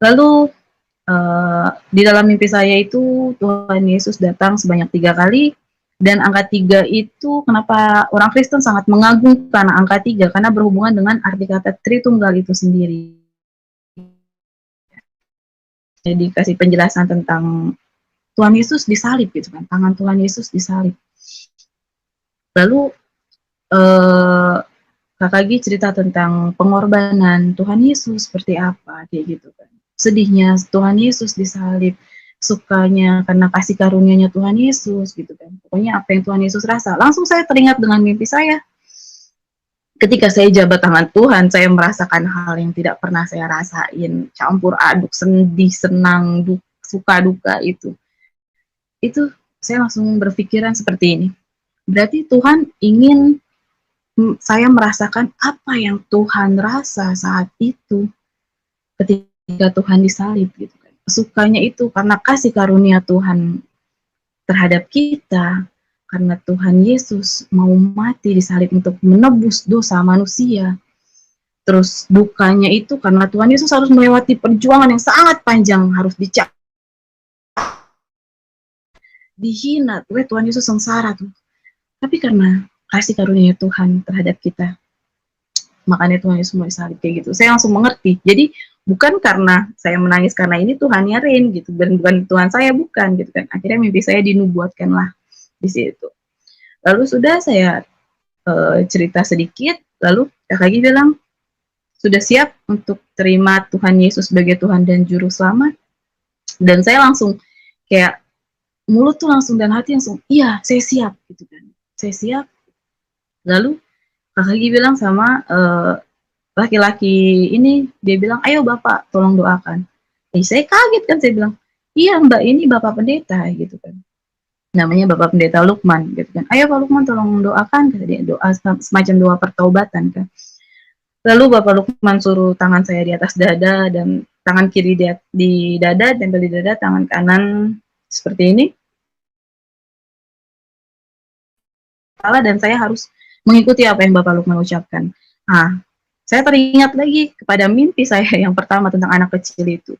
Lalu di dalam mimpi saya itu Tuhan Yesus datang sebanyak 3 kali, dan angka 3 itu kenapa orang Kristen sangat mengagungkan angka 3, karena berhubungan dengan arti kata Tritunggal itu sendiri. Jadi kasih penjelasan tentang Tuhan Yesus disalib gitu kan, tangan Tuhan Yesus disalib. Lalu Kakak Gi cerita tentang pengorbanan Tuhan Yesus seperti apa kayak gitu kan. Sedihnya Tuhan Yesus disalib, sukanya karena kasih karunia-Nya Tuhan Yesus gitu kan. Pokoknya apa yang Tuhan Yesus rasa. Langsung saya teringat dengan mimpi saya. Ketika saya jabat tangan Tuhan, saya merasakan hal yang tidak pernah saya rasain, campur aduk, sedih, senang, suka, duka itu. Itu saya langsung berpikiran seperti ini. berarti Tuhan ingin saya merasakan apa yang Tuhan rasa saat itu ketika Tuhan disalib gitu kan. Sukanya itu karena kasih karunia Tuhan terhadap kita, karena Tuhan Yesus mau mati disalib untuk menebus dosa manusia. Terus dukanya itu karena Tuhan Yesus harus melewati perjuangan yang sangat panjang, harus dicap, dihina, Tuhan Yesus sengsara tuh. Tapi karena kasih karunia Tuhan terhadap kita, makanya Tuhan Yesus mau disalib kayak gitu. Saya langsung mengerti. Jadi bukan karena saya menangis karena ini Tuhan nyarin gitu, dan bukan Tuhan saya, bukan gitu kan. Akhirnya mimpi saya dinubuatkan lah di situ. Lalu sudah saya cerita sedikit, lalu Kak Kagi bilang, sudah siap untuk terima Tuhan Yesus sebagai Tuhan dan Juru Selamat? Dan saya langsung kayak mulut tuh langsung dan hati langsung, iya saya siap gitu kan. Saya siap. Lalu Kak Kagi bilang sama laki-laki ini, dia bilang, ayo Bapak tolong doakan. Saya kaget kan, saya bilang, iya Mbak, ini Bapak Pendeta gitu kan. Namanya Bapak Pendeta Lukman gitu kan. Ayo Pak Lukman tolong doakan, kata dia, doa semacam doa pertaubatan kan. Lalu Bapak Lukman suruh tangan saya di atas dada dan tangan kiri di dada, tempel di dada, tangan kanan seperti ini. Dan saya harus mengikuti apa yang Bapak Lukman ucapkan. Nah, saya teringat lagi kepada mimpi saya yang pertama tentang anak kecil itu.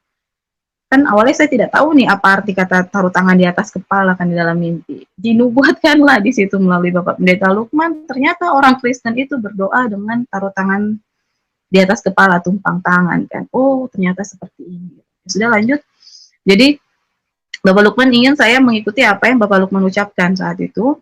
Kan awalnya saya tidak tahu nih apa arti kata taruh tangan di atas kepala kan di dalam mimpi. Dinubuatkanlah di situ melalui Bapak Pendeta Lukman, ternyata orang Kristen itu berdoa dengan taruh tangan di atas kepala, tumpang tangan kan. Oh, ternyata seperti ini. Sudah lanjut. Jadi Bapak Lukman ingin saya mengikuti apa yang Bapak Lukman ucapkan saat itu.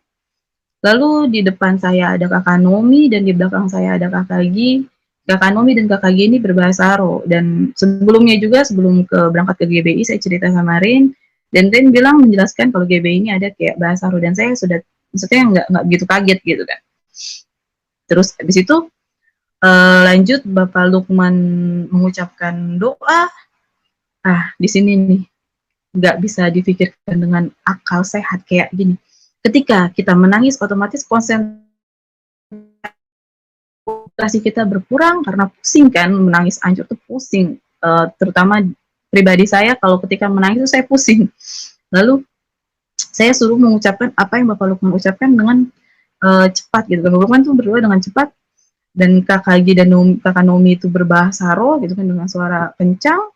Lalu di depan saya ada Kakak Nomi dan di belakang saya ada Kakak Gi. Kakak Nomi dan Kakak Gi ini berbahasa Ro, dan sebelumnya juga sebelum berangkat ke GBI saya cerita sama Rin, dan Rin bilang menjelaskan kalau GBI ini ada kayak bahasa Ro, dan saya sudah maksudnya nggak gitu kaget gitu kan. Terus habis itu lanjut Bapak Lukman mengucapkan doa. Di sini nih nggak bisa difikirkan dengan akal sehat kayak gini. Ketika kita menangis otomatis konsentrasi kita berkurang karena pusing kan, menangis ancur tuh pusing, terutama pribadi saya kalau ketika menangis itu saya pusing. Lalu saya suruh mengucapkan apa yang Bapak Lukman ucapkan dengan cepat gitu. Bapak Lukman tuh berdoa dengan cepat, dan Kakak Gi dan Kakak Nomi itu berbahasa Roh gitu kan dengan suara kencang.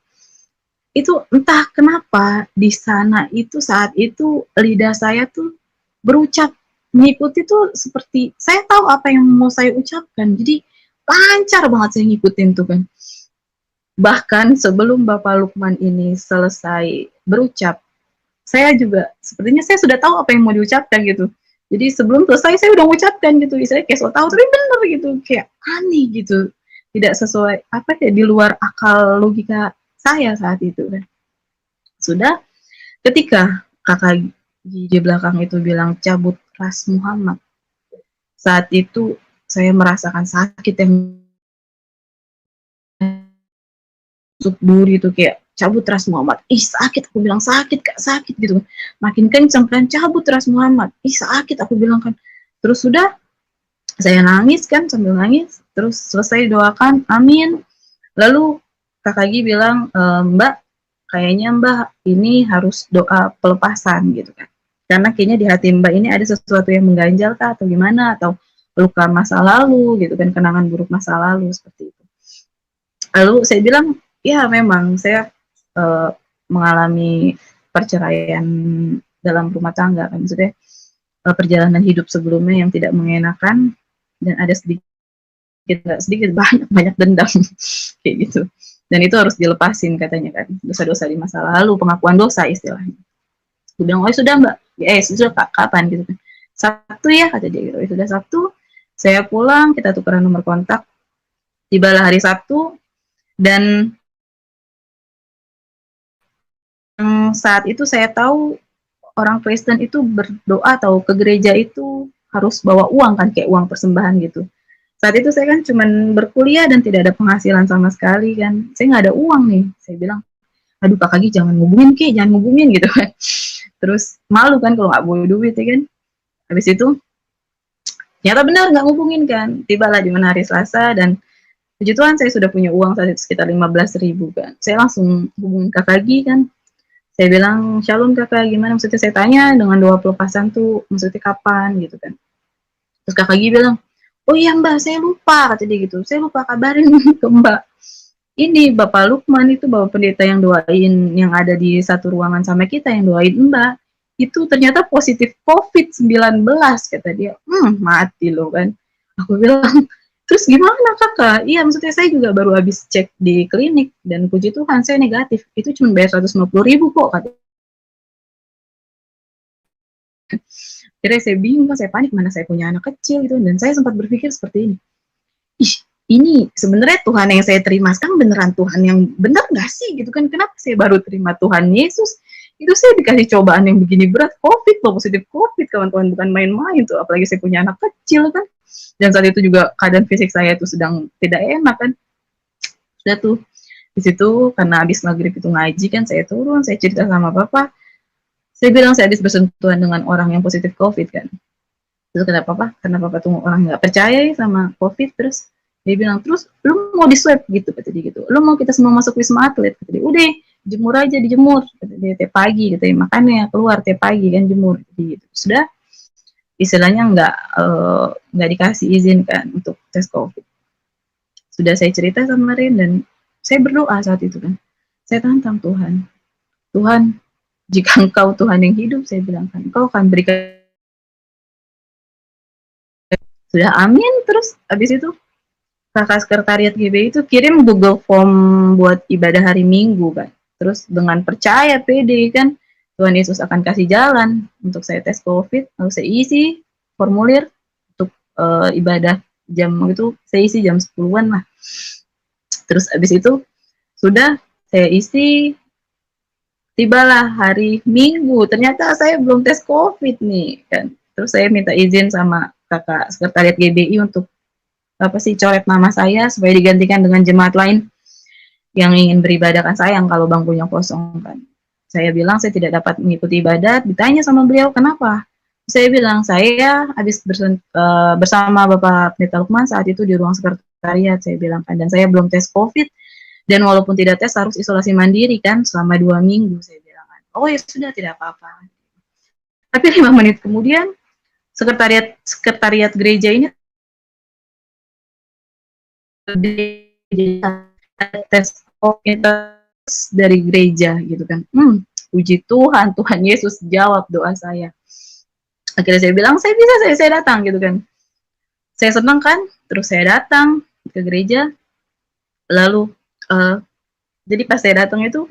Itu entah kenapa di sana itu saat itu lidah saya tuh berucap, mengikuti tuh seperti saya tahu apa yang mau saya ucapkan, jadi lancar banget saya ngikutin tuh kan. Bahkan sebelum Bapak Lukman ini selesai berucap, saya juga sepertinya saya sudah tahu apa yang mau diucapkan gitu. Jadi sebelum selesai saya udah mengucapkan gitu, saya kayak so tahu tapi bener gitu, kayak aneh gitu, tidak sesuai apa ya, di luar akal logika saya saat itu kan. Sudah ketika Kakak di belakang itu bilang cabut ras Muhammad, saat itu saya merasakan sakit yang masuk duri itu, kayak cabut ras Muhammad. Ih sakit, aku bilang sakit kak, sakit gitu. Makin kencang kan, cabut ras Muhammad. Ih sakit, aku bilang kan. Terus sudah saya nangis kan, sambil nangis. Terus selesai doakan, amin. Lalu Kakak Gi bilang, Mbak, kayaknya Mbak ini harus doa pelepasan gitu kan. Karena kayaknya di hati Mbak ini ada sesuatu yang mengganjal kah atau gimana, atau luka masa lalu gitu kan, kenangan buruk masa lalu seperti itu. Lalu saya bilang, ya memang saya mengalami perceraian dalam rumah tangga kan, maksudnya perjalanan hidup sebelumnya yang tidak mengenakan, dan ada sedikit banyak dendam kayak gitu, dan itu harus dilepasin katanya kan, dosa-dosa di masa lalu, pengakuan dosa istilahnya. Aku bilang, oh sudah Mbak, sudah kapan gitu kan, Sabtu ya kata dia gitu. Sudah Sabtu saya pulang, kita tukeran nomor kontak, tibalah hari Sabtu, dan saat itu saya tahu orang Kristen itu berdoa atau ke gereja itu harus bawa uang kan, kayak uang persembahan gitu. Saat itu saya kan cuman berkuliah dan tidak ada penghasilan sama sekali kan, saya nggak ada uang nih. Saya bilang, aduh Kak Gi jangan ngubungin gitu kan. Terus malu kan kalau nggak bawa duit ya kan. Habis itu Ternyata benar nggak ngubungin kan. Tibalah di mana hari Selasa dan puji Tuhan saya sudah punya uang saat itu sekitar 15.000 kan. Saya langsung hubungin Kak Agi kan. Saya bilang, "Shalom Kakak, gimana?" Maksudnya saya tanya dengan doa pelepasan tuh maksudnya kapan gitu kan. Terus Kak Agi bilang, "Oh iya Mbak, saya lupa," kata dia gitu. "Saya lupa kabarin ke Mbak. Ini Bapak Lukman itu Bapak pendeta yang doain yang ada di satu ruangan sama kita yang doain Mbak. Itu ternyata positif COVID-19," kata dia. Mati loh kan. Aku bilang, "Terus gimana Kakak?" "Iya, maksudnya saya juga baru habis cek di klinik dan puji Tuhan saya negatif. Itu cuma bayar 150.000 kok," kata. Akhirnya saya bingung, saya panik, mana saya punya anak kecil gitu, dan saya sempat berpikir seperti ini, ih, ini sebenarnya Tuhan yang saya terima sekarang beneran Tuhan yang benar nggak sih gitu kan, kenapa saya baru terima Tuhan Yesus, itu saya dikasih cobaan yang begini berat, COVID loh, positif COVID kawan-kawan, bukan main-main tuh, apalagi saya punya anak kecil kan, dan saat itu juga keadaan fisik saya itu sedang tidak enak kan, sudah tuh, di situ karena habis maghrib itu ngaji kan, saya turun, saya cerita sama Bapak, saya bilang saya habis bersentuhan dengan orang yang positif COVID kan. Terus kata papa, karena papa tuh orang nggak percaya ya sama COVID, terus dia bilang, "Terus lu mau di swab gitu," kata dia gitu. "Lu mau kita semua masuk Wisma Atlet," kata dia. "Udah, jemur aja, dijemur," kata dia, "tiap pagi," kata dia, "makanya keluar tiap pagi kan jemur," kata dia gitu. Sudah, istilahnya nggak dikasih izin kan untuk tes COVID. Sudah saya cerita sama Rin dan saya berdoa saat itu kan. Saya tantang Tuhan. "Tuhan, jika Engkau Tuhan yang hidup," saya bilang kan, "Engkau akan berikan." Sudah amin, terus habis itu kakak sekretariat GB itu kirim Google Form buat ibadah hari Minggu kan. Terus dengan percaya pede kan Tuhan Yesus akan kasih jalan untuk saya tes COVID, lalu saya isi formulir untuk ibadah jam itu saya isi jam 10-an lah. Terus habis itu sudah saya isi, tibalah hari Minggu. Ternyata saya belum tes COVID nih kan. Terus saya minta izin sama kakak sekretariat GBI untuk apa sih coret nama saya supaya digantikan dengan jemaat lain yang ingin beribadahkan, sayang kalau bangkunya kosong kan. Saya bilang saya tidak dapat mengikuti ibadat, ditanya sama beliau kenapa. Saya bilang saya habis bersama Bapak Pendeta Lukman saat itu di ruang sekretariat, saya bilang kan, dan saya belum tes COVID dan walaupun tidak tes harus isolasi mandiri kan selama 2 minggu, saya bilang kan. "Oh ya sudah, tidak apa-apa." Tapi 5 menit kemudian sekretariat gereja ini tes COVID dari gereja gitu kan. Puji Tuhan, Tuhan Yesus jawab doa saya. Akhirnya saya bilang, saya bisa, saya datang gitu kan. Saya senang kan, terus saya datang ke gereja, lalu jadi pas saya datang itu,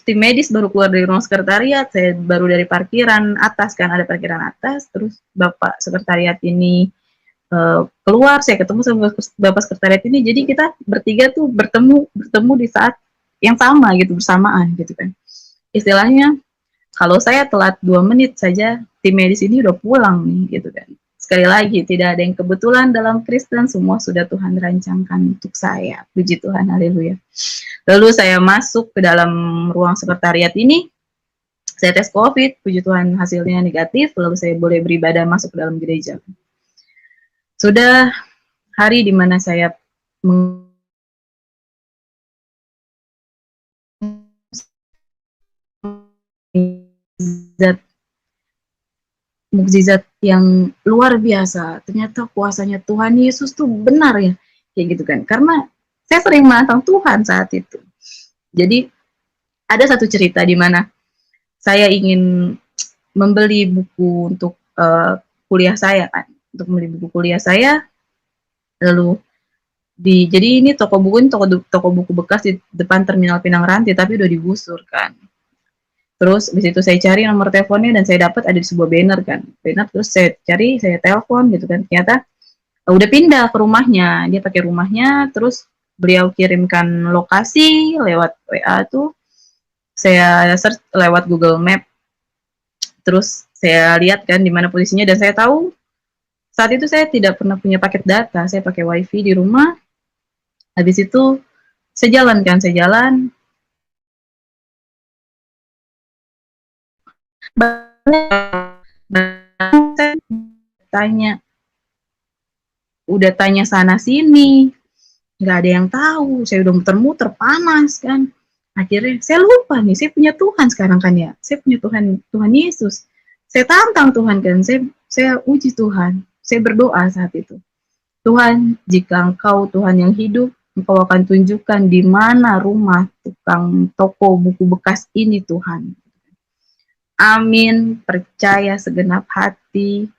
tim medis baru keluar dari ruang sekretariat, saya baru dari parkiran atas kan, ada parkiran atas, terus Bapak sekretariat ini keluar, saya ketemu sama Bapak sekretariat ini, jadi kita bertiga tuh bertemu di saat yang sama gitu, bersamaan gitu kan. Istilahnya kalau saya telat 2 menit saja, tim medis ini udah pulang nih gitu kan. Sekali lagi, tidak ada yang kebetulan dalam Kristen, semua sudah Tuhan rancangkan untuk saya. Puji Tuhan, haleluya. Lalu saya masuk ke dalam ruang sekretariat ini, saya tes COVID, puji Tuhan hasilnya negatif, lalu saya boleh beribadah masuk ke dalam gereja. Sudah hari di mana saya mukjizat yang luar biasa. Ternyata kuasanya Tuhan Yesus tuh benar ya, kayak gitu kan. Karena saya sering menantang Tuhan saat itu. Jadi ada satu cerita di mana saya ingin membeli buku untuk kuliah saya kan, untuk membeli buku kuliah saya. Lalu jadi ini toko buku ini toko buku bekas di depan Terminal Pinang Ranti, tapi udah digusur kan. Terus di situ saya cari nomor teleponnya dan saya dapat ada di sebuah banner kan. Banner, terus saya cari, saya telepon gitu kan. Ternyata udah pindah ke rumahnya. Dia pakai rumahnya, terus beliau kirimkan lokasi lewat WA tuh. Saya search lewat Google Map. Terus saya lihat kan di mana posisinya dan saya tahu saat itu saya tidak pernah punya paket data. Saya pakai WiFi di rumah. Habis itu saya jalan. Saya tanya, udah tanya sana sini, nggak ada yang tahu. Saya udah muter-muter, panas kan. Akhirnya saya lupa nih, saya punya Tuhan sekarang kan ya. Saya punya Tuhan, Tuhan Yesus. Saya tantang Tuhan kan, saya uji Tuhan. Saya berdoa saat itu. Tuhan, jika Engkau Tuhan yang hidup, Engkau akan tunjukkan di mana rumah tukang toko buku bekas ini Tuhan. Amin, percaya segenap hati.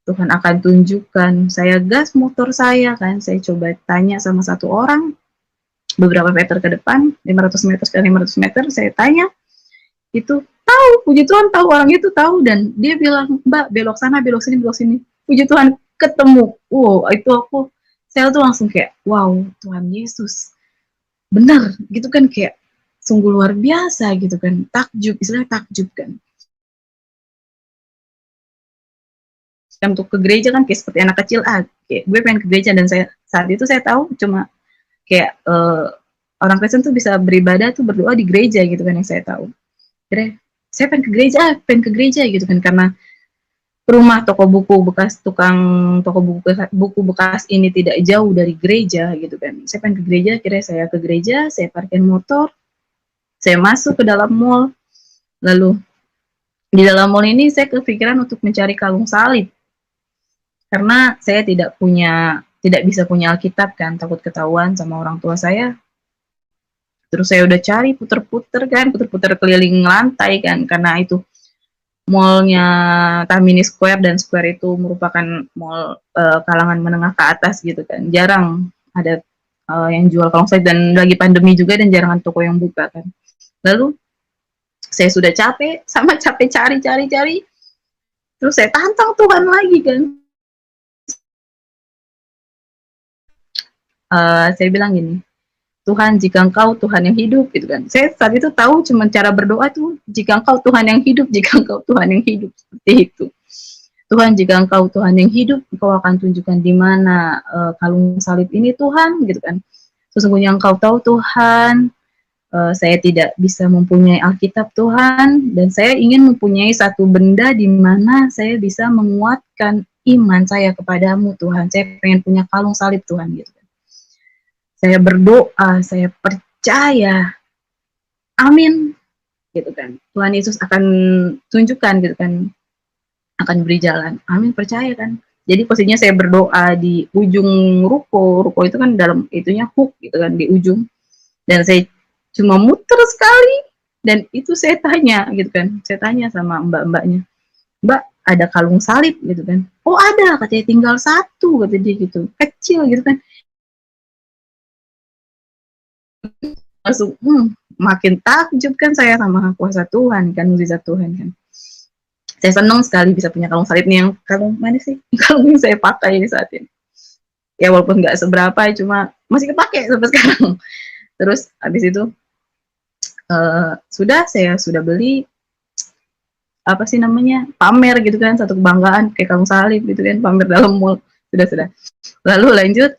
Tuhan akan tunjukkan. Saya gas motor saya kan, saya coba tanya sama satu orang, beberapa meter ke depan, 500 meter ke 500 meter, saya tanya, itu tahu, puji Tuhan tahu, orang itu tahu, dan dia bilang, Mbak, belok sana, belok sini, belok sini. Puji Tuhan, ketemu. Wow, itu saya tuh langsung kayak, wow, Tuhan Yesus, benar, gitu kan, kayak sungguh luar biasa gitu kan, takjub, istilahnya takjub kan. Untuk ke gereja kan kayak seperti anak kecil, kayak gue pengen ke gereja, dan saat itu saya tahu cuma kayak orang Kristen tuh bisa beribadah tuh berdoa di gereja gitu kan, yang saya tahu. Kira saya pengen ke gereja gitu kan, karena rumah toko buku bekas, tukang toko buku bekas ini tidak jauh dari gereja gitu kan. Saya pengen ke gereja, kira saya ke gereja, saya parkir motor, saya masuk ke dalam mall, lalu di dalam mall ini saya kepikiran untuk mencari kalung salib. Karena saya tidak bisa punya Alkitab kan, takut ketahuan sama orang tua saya. Terus saya udah cari, puter-puter keliling lantai kan, karena itu mallnya Tamini Square, dan Square itu merupakan mall kalangan menengah ke atas gitu kan. Jarang ada yang jual kalung salib, dan lagi pandemi juga, dan jarang toko yang buka kan. Lalu saya sudah capek cari, terus saya tantang Tuhan lagi kan. Saya bilang gini, Tuhan, jika Engkau Tuhan yang hidup gitu kan. Saya saat itu tahu cuma cara berdoa tuh, jika Engkau Tuhan yang hidup, jika Engkau Tuhan yang hidup, seperti itu. Tuhan, jika Engkau Tuhan yang hidup, Engkau akan tunjukkan di mana kalung salib ini Tuhan gitu kan. Sesungguhnya Engkau tahu Tuhan, saya tidak bisa mempunyai Alkitab Tuhan, dan saya ingin mempunyai satu benda di mana saya bisa menguatkan iman saya kepadamu Tuhan. Saya pengen punya kalung salib Tuhan gitu kan. Saya berdoa, saya percaya, amin, gitu kan. Tuhan Yesus akan tunjukkan gitu kan, akan beri jalan, amin, percaya kan. Jadi posisinya saya berdoa di ujung ruko itu kan dalam itunya hook gitu kan, di ujung, dan saya cuma muter sekali, dan itu saya tanya gitu kan, saya tanya sama mbak-mbaknya, Mbak, ada kalung salib gitu kan. Oh ada, katanya tinggal satu, kata dia gitu, kecil gitu kan. Langsung makin takjub kan saya sama kuasa Tuhan kan, mukjizat Tuhan kan. Saya senang sekali bisa punya kalung salib nih, yang kalung mana sih, kalung yang saya pakai di saat ini. Ya walaupun nggak seberapa, cuma masih kepake sampai sekarang. Terus habis itu saya sudah beli, apa sih namanya, pamer gitu kan, satu kebanggaan kayak kalung salib gitu kan, pamer dalam mall, sudah. Lalu lanjut,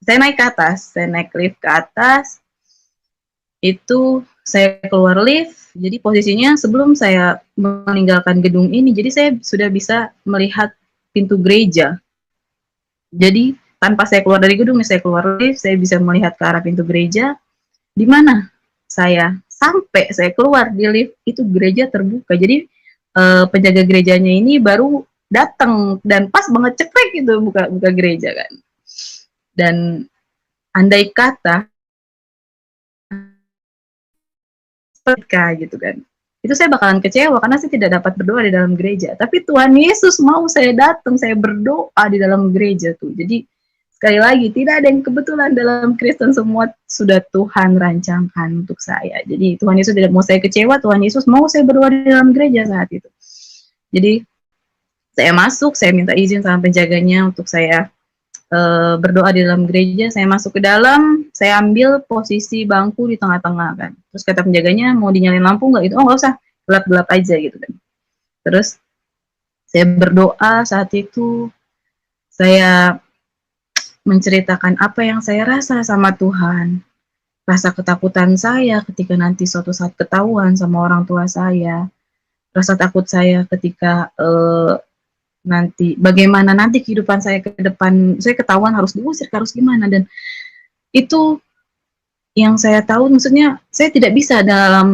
saya naik ke atas, saya naik lift ke atas, itu saya keluar lift, jadi posisinya sebelum saya meninggalkan gedung ini, jadi saya sudah bisa melihat pintu gereja. Jadi tanpa saya keluar dari gedung, saya keluar lift, saya bisa melihat ke arah pintu gereja, di mana sampai saya keluar di lift, itu gereja terbuka. Jadi penjaga gerejanya ini baru datang, dan pas banget cekrek gitu buka gereja kan. Dan andai kata gitu kan, itu saya bakalan kecewa karena saya tidak dapat berdoa di dalam gereja. Tapi Tuhan Yesus mau saya datang, saya berdoa di dalam gereja tuh. Jadi sekali lagi, tidak ada yang kebetulan dalam Kristen, semua sudah Tuhan rancangkan untuk saya. Jadi Tuhan Yesus tidak mau saya kecewa, Tuhan Yesus mau saya berdoa di dalam gereja saat itu. Jadi saya masuk, saya minta izin sama penjaganya untuk saya berdoa di dalam gereja. Saya masuk ke dalam, saya ambil posisi bangku di tengah-tengah kan. Terus kata penjaganya, mau dinyalain lampu nggak? Itu, oh nggak usah, gelap-gelap aja gitu kan. Terus saya berdoa saat itu, saya menceritakan apa yang saya rasa sama Tuhan. Rasa ketakutan saya ketika nanti suatu saat ketahuan sama orang tua saya. Rasa takut saya ketika nanti bagaimana nanti kehidupan saya ke depan, saya ketahuan harus diusir, harus gimana, dan itu yang saya tahu, maksudnya saya tidak bisa dalam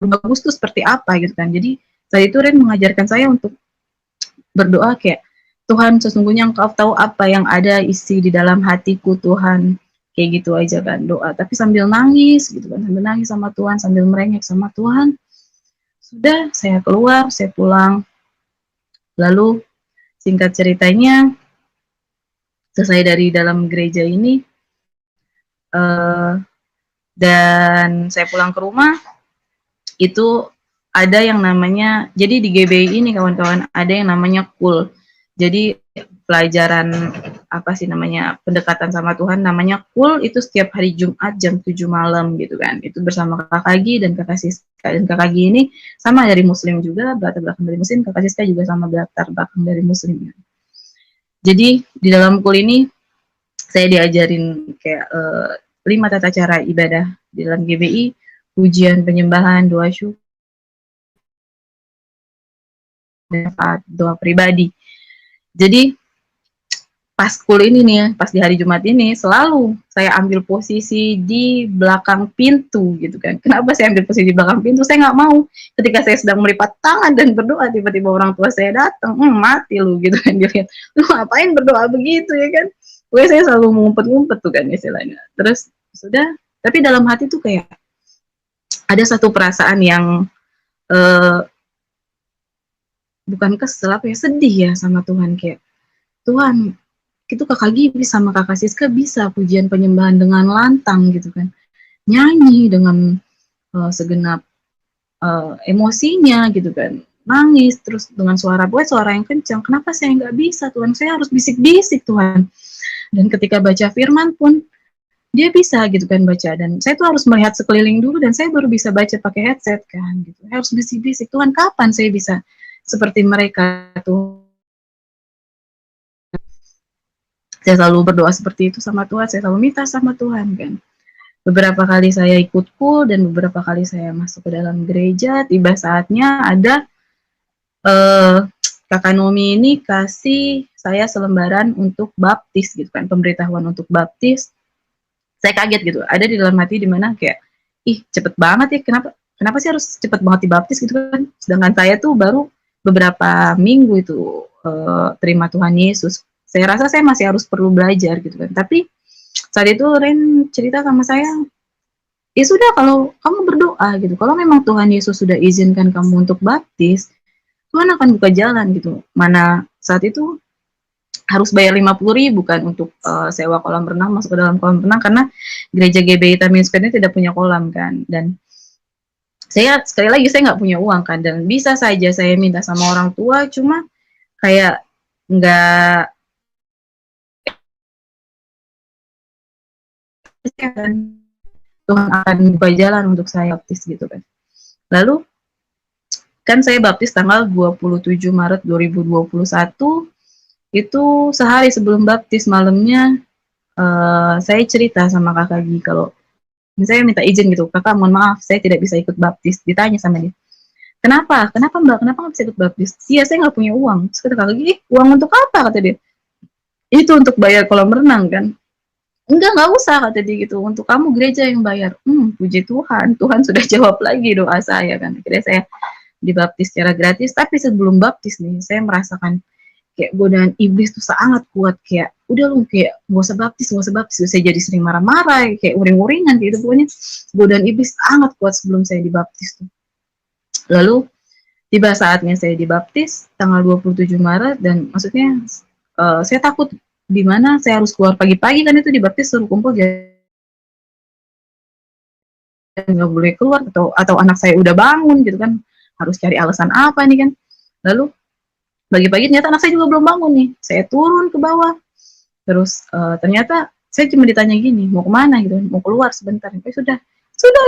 bagus tuh seperti apa gitu kan. Jadi saat itu Ren mengajarkan saya untuk berdoa kayak, Tuhan sesungguhnya Engkau tahu apa yang ada isi di dalam hatiku Tuhan, kayak gitu aja kan doa, tapi sambil nangis gitu kan, sambil nangis sama Tuhan, sambil merengek sama Tuhan. Sudah, saya keluar, saya pulang. Lalu singkat ceritanya, selesai dari dalam gereja ini, dan saya pulang ke rumah, itu ada yang namanya, jadi di GBI ini kawan-kawan, ada yang namanya KUL. Jadi pelajaran apa sih namanya, pendekatan sama Tuhan, namanya KUL, itu setiap hari Jumat jam 7 malam gitu kan. Itu bersama Kakak Gi dan Kakak Siska. Dan Kakak Gi ini sama dari Muslim juga, latar belakang dari Muslim. Kakak Siska juga sama latar belakang dari Muslim. Jadi di dalam KUL ini saya diajarin kayak 5 tata cara ibadah di dalam GBI, pujian, penyembahan, doa syukur, doa pribadi. Jadi pas KUL ini nih, pas di hari Jumat ini, selalu saya ambil posisi di belakang pintu gitu kan. Kenapa saya ambil posisi di belakang pintu? Saya nggak mau ketika saya sedang melipat tangan dan berdoa, tiba-tiba orang tua saya datang, mati lu gitu kan, dilihat, lu ngapain berdoa begitu ya kan? Pokoknya saya selalu ngumpet-ngumpet tuh kan istilahnya. Terus sudah, tapi dalam hati tuh kayak ada satu perasaan yang bukan kesel, apa ya, sedih ya sama Tuhan, kayak, Tuhan, itu Kakak Gibi sama Kakak Siska bisa pujian penyembahan dengan lantang gitu kan, nyanyi dengan segenap emosinya gitu kan, nangis terus dengan suara yang kencang. Kenapa saya nggak bisa Tuhan? Saya harus bisik-bisik Tuhan. Dan ketika baca firman pun dia bisa gitu kan baca, dan saya tuh harus melihat sekeliling dulu dan saya baru bisa baca pakai headset kan gitu. Saya harus bisik-bisik, Tuhan kapan saya bisa seperti mereka tuh. Saya selalu berdoa seperti itu sama Tuhan, saya selalu minta sama Tuhan kan. Beberapa kali saya ikut KUL dan beberapa kali saya masuk ke dalam gereja. Tiba saatnya ada Kakak Nomi ini kasih saya selembaran untuk baptis gitu kan, pemberitahuan untuk baptis. Saya kaget gitu, ada di dalam hati dimana kayak, ih cepet banget ya, kenapa sih harus cepet banget dibaptis gitu kan, sedangkan saya tuh baru beberapa minggu itu terima Tuhan Yesus. Saya rasa saya masih harus perlu belajar gitu kan. Tapi saat itu Ren cerita sama saya, ya sudah, kalau kamu berdoa gitu, kalau memang Tuhan Yesus sudah izinkan kamu untuk baptis, Tuhan akan buka jalan gitu. Mana saat itu harus bayar 50.000 kan untuk sewa kolam renang, masuk ke dalam kolam renang, karena gereja GBI Tamin Square ini tidak punya kolam kan. Dan saya sekali lagi saya nggak punya uang kan, dan bisa saja saya minta sama orang tua, cuma kayak nggak, Tuhan akan buka jalan untuk saya baptis gitu kan. Lalu kan saya baptis tanggal 27 Maret 2021, itu sehari sebelum baptis malamnya saya cerita sama Kakak Gi kalau saya minta izin gitu, Kakak mohon maaf saya tidak bisa ikut baptis. Ditanya sama dia, kenapa Mbak, kenapa nggak bisa ikut baptis? Iya saya nggak punya uang. Terus kata Kakak Gi, uang untuk apa, kata dia. Itu untuk bayar kolam renang kan. Enggak usah, kata dia gitu, untuk kamu gereja yang bayar. Puji Tuhan, Tuhan sudah jawab lagi doa saya kan. Akhirnya saya dibaptis secara gratis. Tapi sebelum baptis nih, saya merasakan kayak godaan iblis tuh sangat kuat, kayak udah lu kayak gak usah baptis. Saya jadi sering marah-marah, kayak uring-uringan gitu. Pokoknya godaan iblis sangat kuat sebelum saya dibaptis tuh. Lalu tiba saatnya saya dibaptis tanggal 27 Maret, dan maksudnya saya takut di mana saya harus keluar pagi-pagi kan, itu dibaptis suruh kumpul, jadi nggak boleh keluar, atau anak saya udah bangun gitu kan, harus cari alasan apa nih kan. Lalu pagi-pagi ternyata anak saya juga belum bangun nih, saya turun ke bawah, terus ternyata saya cuma ditanya gini, mau kemana gitu, mau keluar sebentar. Sudah,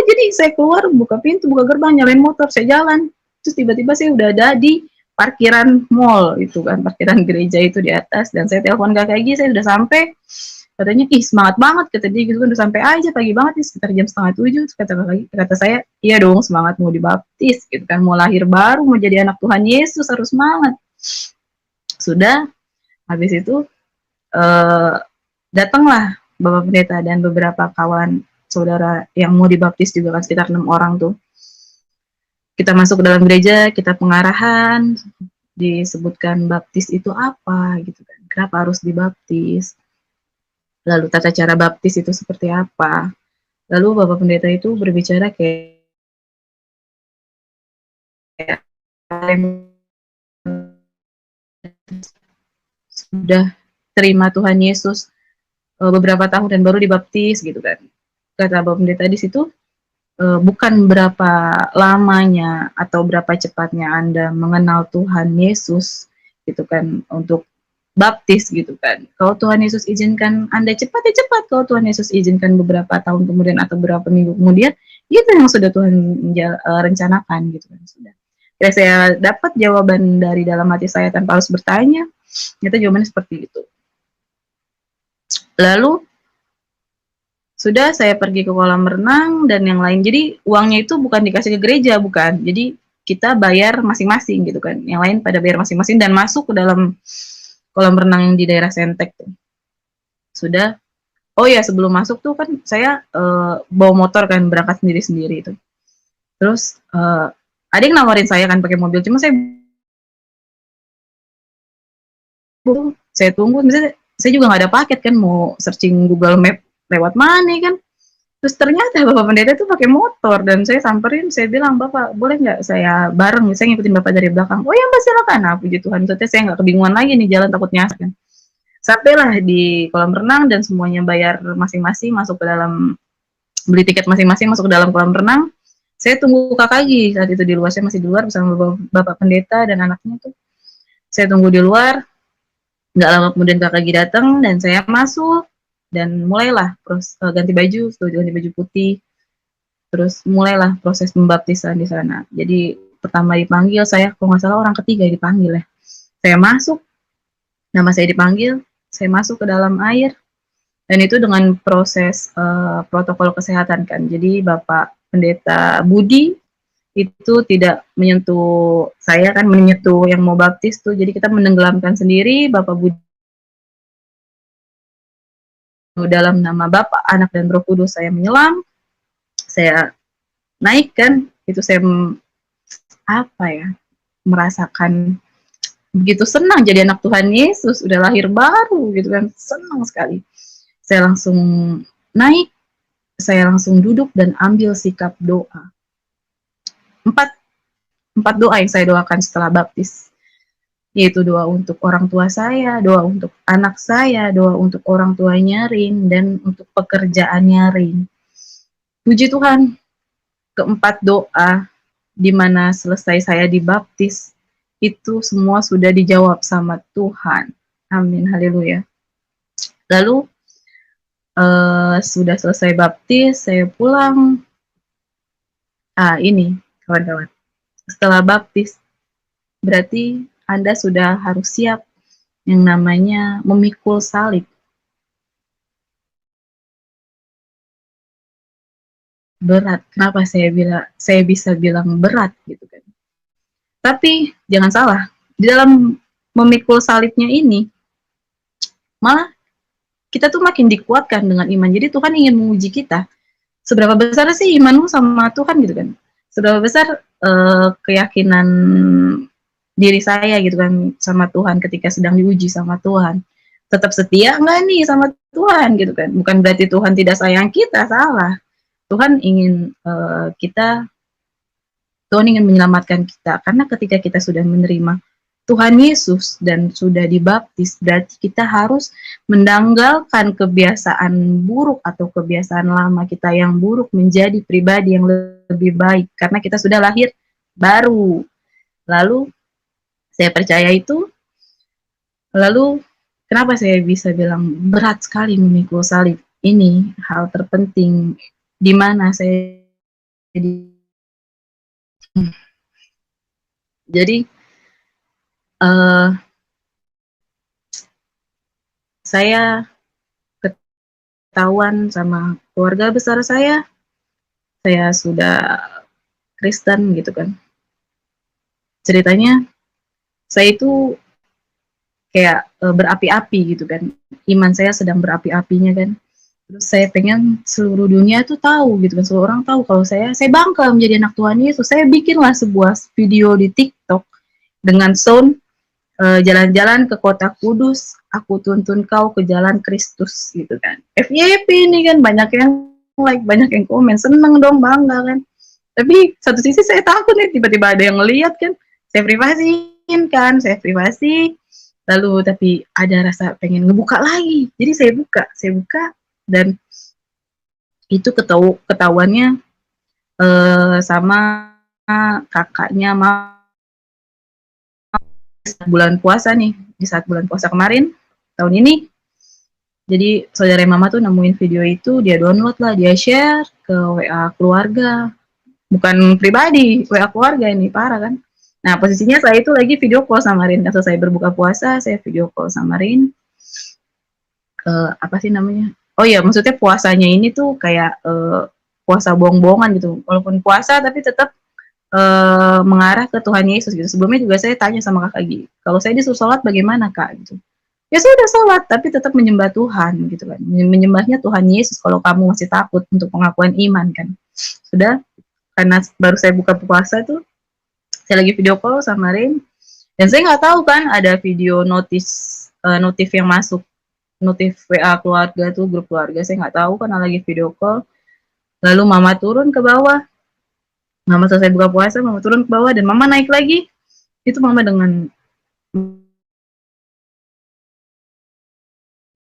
jadi saya keluar, buka pintu, buka gerbang, nyalain motor, saya jalan, terus tiba-tiba saya udah ada di parkiran mall itu kan, parkiran gereja itu di atas, dan saya telepon Kakak Gi, saya udah sampai. katanya, ih semangat banget kata dia gitu kan, udah sampai aja pagi banget nih sekitar jam setengah 7, kata saya, iya dong semangat mau dibaptis gitu kan, mau lahir baru, mau jadi anak Tuhan Yesus harus semangat. Sudah, habis itu datanglah Bapak Pendeta dan beberapa kawan saudara yang mau dibaptis juga kan, sekitar 6 orang tuh. Kita masuk ke dalam gereja, kita pengarahan, disebutkan baptis itu apa gitu kan, kenapa harus dibaptis, lalu tata cara baptis itu seperti apa. Lalu Bapak Pendeta itu berbicara kayak sudah terima Tuhan Yesus beberapa tahun dan baru dibaptis gitu kan. Kata Bapak Pendeta di situ, bukan berapa lamanya atau berapa cepatnya Anda mengenal Tuhan Yesus gitu kan untuk baptis gitu kan. Kalau Tuhan Yesus izinkan Anda cepat ya cepat, kalau Tuhan Yesus izinkan beberapa tahun kemudian atau beberapa minggu kemudian, itu yang sudah Tuhan rencanakan gitu kan. Sudah. Ya saya dapat jawaban dari dalam hati saya tanpa harus bertanya. Ternyata jawabannya seperti itu. Lalu sudah saya pergi ke kolam renang dan yang lain. Jadi uangnya itu bukan dikasih ke gereja, bukan. Jadi kita bayar masing-masing gitu kan. Yang lain pada bayar masing-masing dan masuk ke dalam kolam renang yang di daerah Sentek tuh. Sudah. Oh ya, sebelum masuk tuh kan saya bawa motor kan, berangkat sendiri-sendiri itu. Terus ada yang nawarin saya kan pakai mobil, cuma saya tunggu, misalnya saya juga nggak ada paket kan, mau searching Google Map lewat mana kan. Terus ternyata Bapak Pendeta itu pakai motor dan saya samperin, saya bilang, Bapak boleh nggak saya bareng, saya ngikutin Bapak dari belakang. Oh ya Mbak silakan. Nah puji Tuhan, maksudnya saya nggak kebingungan lagi nih jalan takutnya kan. Sampailah di kolam renang dan semuanya bayar masing-masing, masuk ke dalam, beli tiket masing-masing, masuk ke dalam kolam renang. Saya tunggu Kak Kagi saat itu di luar, saya masih di luar bersama Bapak Pendeta dan anaknya tuh. Saya tunggu di luar, nggak lama kemudian Kak Kagi datang dan saya masuk dan mulailah ganti baju, ganti baju putih. Terus mulailah proses pembaptisan di sana. Jadi pertama dipanggil, saya kalau nggak salah orang ketiga dipanggil ya. Saya masuk, nama saya dipanggil, saya masuk ke dalam air, dan itu dengan proses protokol kesehatan kan. Jadi Bapak Pendeta Budi itu tidak menyentuh saya kan, menyentuh yang mau baptis tuh. Jadi kita menenggelamkan sendiri, Bapak Budi dalam nama Bapa, Anak dan Roh Kudus saya menyelam, saya naik kan, itu saya apa ya, merasakan begitu senang jadi anak Tuhan Yesus, udah lahir baru gitu kan, senang sekali. Saya langsung naik, saya langsung duduk dan ambil sikap doa. Empat doa yang saya doakan setelah baptis, yaitu doa untuk orang tua saya, doa untuk anak saya, doa untuk orang tuanya Ring, dan untuk pekerjaannya Ring. Puji Tuhan, keempat doa di mana selesai saya dibaptis, itu semua sudah dijawab sama Tuhan. Amin, haleluya. Lalu sudah selesai baptis, saya pulang. Ini kawan-kawan, setelah baptis berarti Anda sudah harus siap yang namanya memikul salib. Berat. Kenapa saya bisa bilang berat gitu kan? Tapi jangan salah, di dalam memikul salibnya ini malah kita tuh makin dikuatkan dengan iman. Jadi Tuhan ingin menguji kita. Seberapa besar sih imanmu sama Tuhan gitu kan? Seberapa besar keyakinan diri saya gitu kan sama Tuhan ketika sedang diuji sama Tuhan. Tetap setia nggak nih sama Tuhan gitu kan? Bukan berarti Tuhan tidak sayang kita, salah. Tuhan ingin Tuhan ingin menyelamatkan kita, karena ketika kita sudah menerima Tuhan Yesus dan sudah dibaptis, berarti kita harus menanggalkan kebiasaan buruk atau kebiasaan lama kita yang buruk menjadi pribadi yang lebih baik, karena kita sudah lahir baru. Lalu saya percaya itu. Lalu kenapa saya bisa bilang berat sekali memikul salib? Ini hal terpenting di mana jadi saya ketahuan sama keluarga besar saya sudah Kristen gitu kan. Ceritanya saya itu kayak berapi-api gitu kan. Iman saya sedang berapi-apinya kan. Terus saya pengen seluruh dunia tuh tahu gitu kan, seluruh orang tahu kalau saya bangga menjadi anak Tuhan Yesus. Saya bikinlah sebuah video di TikTok dengan sound jalan-jalan ke kota Kudus, aku tuntun kau ke jalan Kristus gitu kan. FYP ini kan banyak yang like, banyak yang komen, seneng dong, bangga kan. Tapi satu sisi saya takut nih tiba-tiba ada yang ngeliat kan, saya privasiin kan, saya privasi. Lalu tapi ada rasa pengen ngebuka lagi, jadi saya buka dan itu ketahuannya sama kakaknya bulan puasa nih, di saat bulan puasa kemarin tahun ini. Jadi saudara mama tuh nemuin video itu, dia download lah, dia share ke WA keluarga, bukan pribadi, WA keluarga, ini parah kan. Nah posisinya saya itu lagi video call sama Rin, kalau saya berbuka puasa saya video call sama Rin. Apa sih namanya, oh iya, maksudnya puasanya ini tuh kayak puasa bohong-bohongan gitu, walaupun puasa tapi tetap mengarah ke Tuhan Yesus gitu. Sebelumnya juga saya tanya sama kakak Gi, kalau saya disuruh sholat bagaimana kak gitu. Ya sudah sholat, tapi tetap menyembah Tuhan gitu kan, menyembahnya Tuhan Yesus kalau kamu masih takut untuk pengakuan iman kan. Sudah, karena baru saya buka puasa tuh, saya lagi video call sama Rin, dan saya nggak tahu kan ada video notif yang masuk, notif WA keluarga tuh, grup keluarga, saya nggak tahu karena lagi video call. Lalu mama turun ke bawah, mama selesai buka puasa, mama turun ke bawah dan mama naik lagi. Itu mama dengan,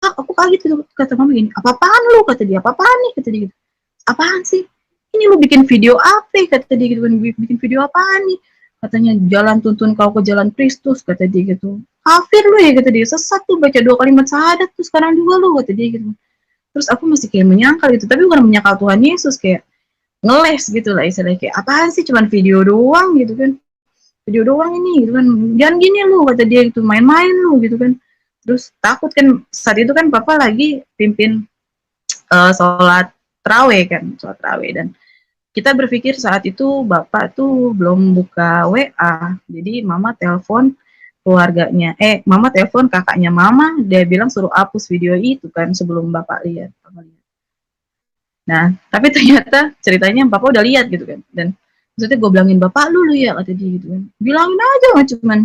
aku kaget gitu, kata mama gini, apa-apaan lu, kata dia, apa-apaan nih, kata dia gitu. Apaan sih, ini lu bikin video apa, kata dia gitu kan, bikin video apaan nih, katanya jalan tuntun kau ke jalan Kristus, kata dia gitu. Kafir lu ya, kata dia, sesat tuh, baca 2 kalimat syahadat tuh sekarang juga lu, kata dia gitu. Terus aku masih kayak menyangkal gitu, tapi bukan menyangkal Tuhan Yesus, kayak ngeles gitu lah istilahnya, kayak apaan sih, cuman video doang gitu kan, video doang ini gitu kan, jangan gini lu, kata dia gitu, main-main lu gitu kan. Terus takut kan, saat itu kan papa lagi pimpin sholat tarawih kan, sholat tarawih, dan kita berpikir saat itu bapak tuh belum buka WA, jadi mama telepon keluarganya, mama telepon kakaknya mama, dia bilang suruh hapus video itu kan sebelum bapak lihat. Nah, tapi ternyata ceritanya bapak udah lihat gitu kan, dan maksudnya gue bilangin, bapak lu ya, kata dia gitu kan, bilangin aja, nggak cuman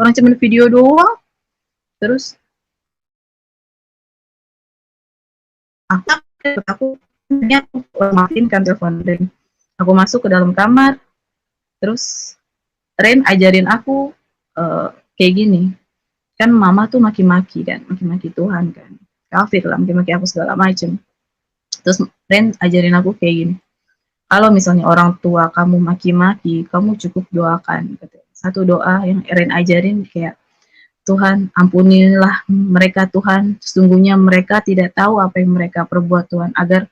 orang cuman video doang. Terus aku matiin kan telepon Ren, aku masuk ke dalam kamar, terus Ren ajarin aku kayak gini kan, mama tuh maki-maki kan, maki-maki Tuhan kan, kafir lah, maki-maki aku segala macem. Terus Ren ajarin aku kayak gini, kalau misalnya orang tua kamu maki-maki, kamu cukup doakan. Satu doa yang Ren ajarin kayak, Tuhan ampunilah mereka Tuhan, sesungguhnya mereka tidak tahu apa yang mereka perbuat Tuhan, agar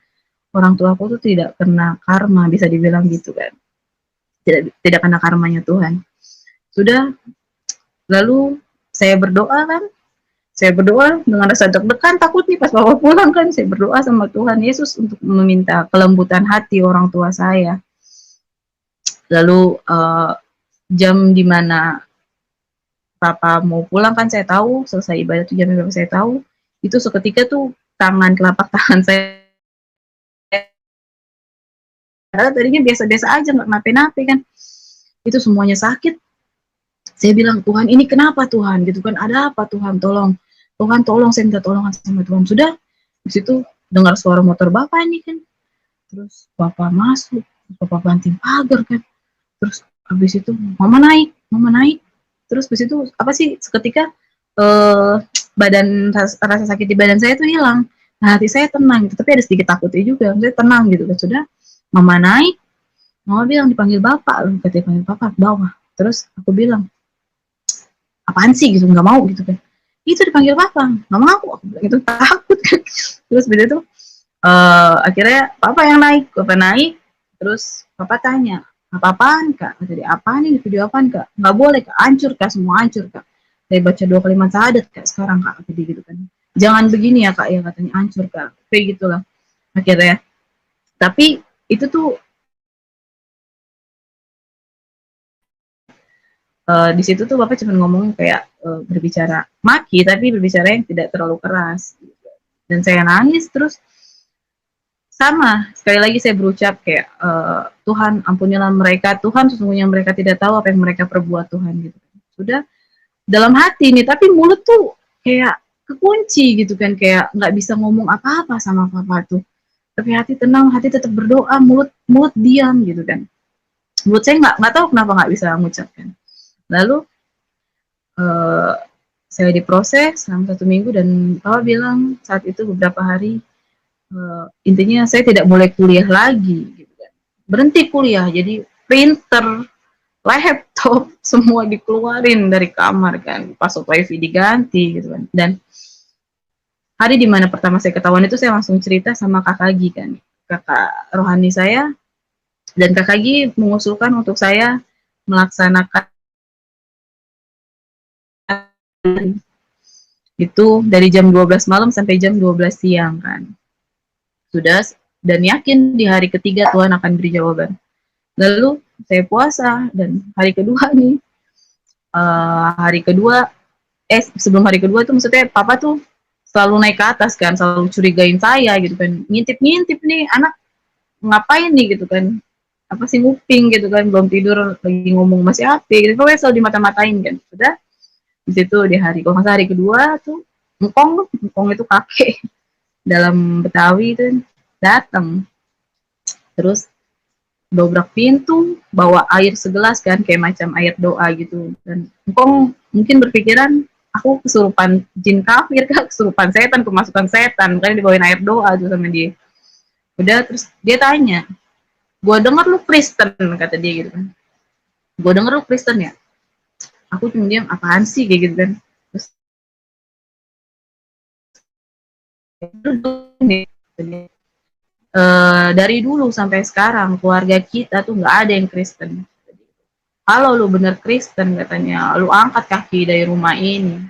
orang tuaku tuh tidak kena karma, bisa dibilang gitu kan, tidak kena karmanya Tuhan. Sudah, lalu saya berdoa kan, saya berdoa dengan rasa deg-degan, takut nih pas bawa pulang kan, saya berdoa sama Tuhan Yesus untuk meminta kelembutan hati orang tua saya. Lalu jam dimana papa mau pulang kan, saya tahu selesai ibadah tuh jam berapa, saya tahu itu seketika tuh telapak tangan saya tadinya biasa-biasa aja, nggak nape-nape kan, itu semuanya sakit. Saya bilang, Tuhan ini kenapa Tuhan gitu kan, ada apa Tuhan, tolong Tuhan, tolong, saya minta tolong sama Tuhan. Sudah, di situ dengar suara motor bapak ini kan, terus bapak masuk, bapak banting pagar kan, terus habis itu mama naik, terus habis itu apa sih, seketika badan, rasa sakit di badan saya tuh hilang. Nah hati saya tenang gitu, tapi ada sedikit takutnya juga, saya tenang gitu kan. Sudah, mama naik, mama bilang dipanggil bapak, katanya panggil bapak ke bawah. Terus aku bilang, apaan sih gitu, nggak mau gitu kan, itu dipanggil bapak, nggak mau, aku bilang itu, takut kan. Terus begitu akhirnya papa yang naik, terus papa tanya, apa-apaan kak, kata dia, apaan ini, video apaan kak, nggak boleh kak, hancur kak, semua hancur kak, saya baca 2 kalimat syahadat kak sekarang kak, kata dia gitu kan. jangan begini ya kak, ya katanya hancur kak, kayak gitulah akhirnya. Tapi itu tuh di situ tuh bapak cuma ngomong kayak berbicara maki, tapi berbicara yang tidak terlalu keras. Dan saya nangis terus. Sama sekali lagi saya berucap kayak Tuhan ampunilah mereka, Tuhan sesungguhnya mereka tidak tahu apa yang mereka perbuat Tuhan gitu. Sudah dalam hati nih, tapi mulut tuh kayak kekunci gitu kan, kayak nggak bisa ngomong apa-apa sama papa tuh. Tapi hati tenang, hati tetap berdoa, mulut mulut diam gitu kan. Mulut saya nggak tahu kenapa nggak bisa mengucapkan. Lalu saya diproses selama 1 minggu dan papa bilang saat itu beberapa hari intinya saya tidak boleh kuliah lagi gitu kan. Berhenti kuliah, jadi printer, laptop semua dikeluarin dari kamar kan, password wifi diganti gitu kan. Dan hari dimana pertama saya ketahuan itu saya langsung cerita sama kakak Gi kan, kakak rohani saya, dan kakak Gi mengusulkan untuk saya melaksanakan itu dari jam 12 malam sampai jam 12 siang kan. Sudah, dan yakin di hari ketiga Tuhan akan beri jawaban. Lalu saya puasa dan hari kedua nih, sebelum hari kedua tuh maksudnya papa tuh selalu naik ke atas kan, selalu curigain saya gitu kan, ngintip-ngintip nih anak ngapain nih gitu kan, apa sih nguping gitu kan, belum tidur lagi ngomong masih HP gitu, pokoknya selalu dimata-matain kan. Sudah di situ di hari, kalau nggak hari kedua tuh engkong itu kakek dalam Betawi itu datang, terus dobrak pintu, bawa air segelas kan, kayak macam air doa gitu. Dan engkong mungkin berpikiran aku kesurupan jin kafir, kesurupan setan, kemasukan setan, makanya dibawain air doa tuh sama dia. Udah, terus dia tanya, gua dengar lu Kristen, kata dia gitu kan. Gua dengar lu Kristen ya. Aku cuma diam, apaan sih kayak gitu kan. Terus dari dulu sampai sekarang keluarga kita tuh nggak ada yang Kristen. Kalau lu bener Kristen katanya, lu angkat kaki dari rumah ini.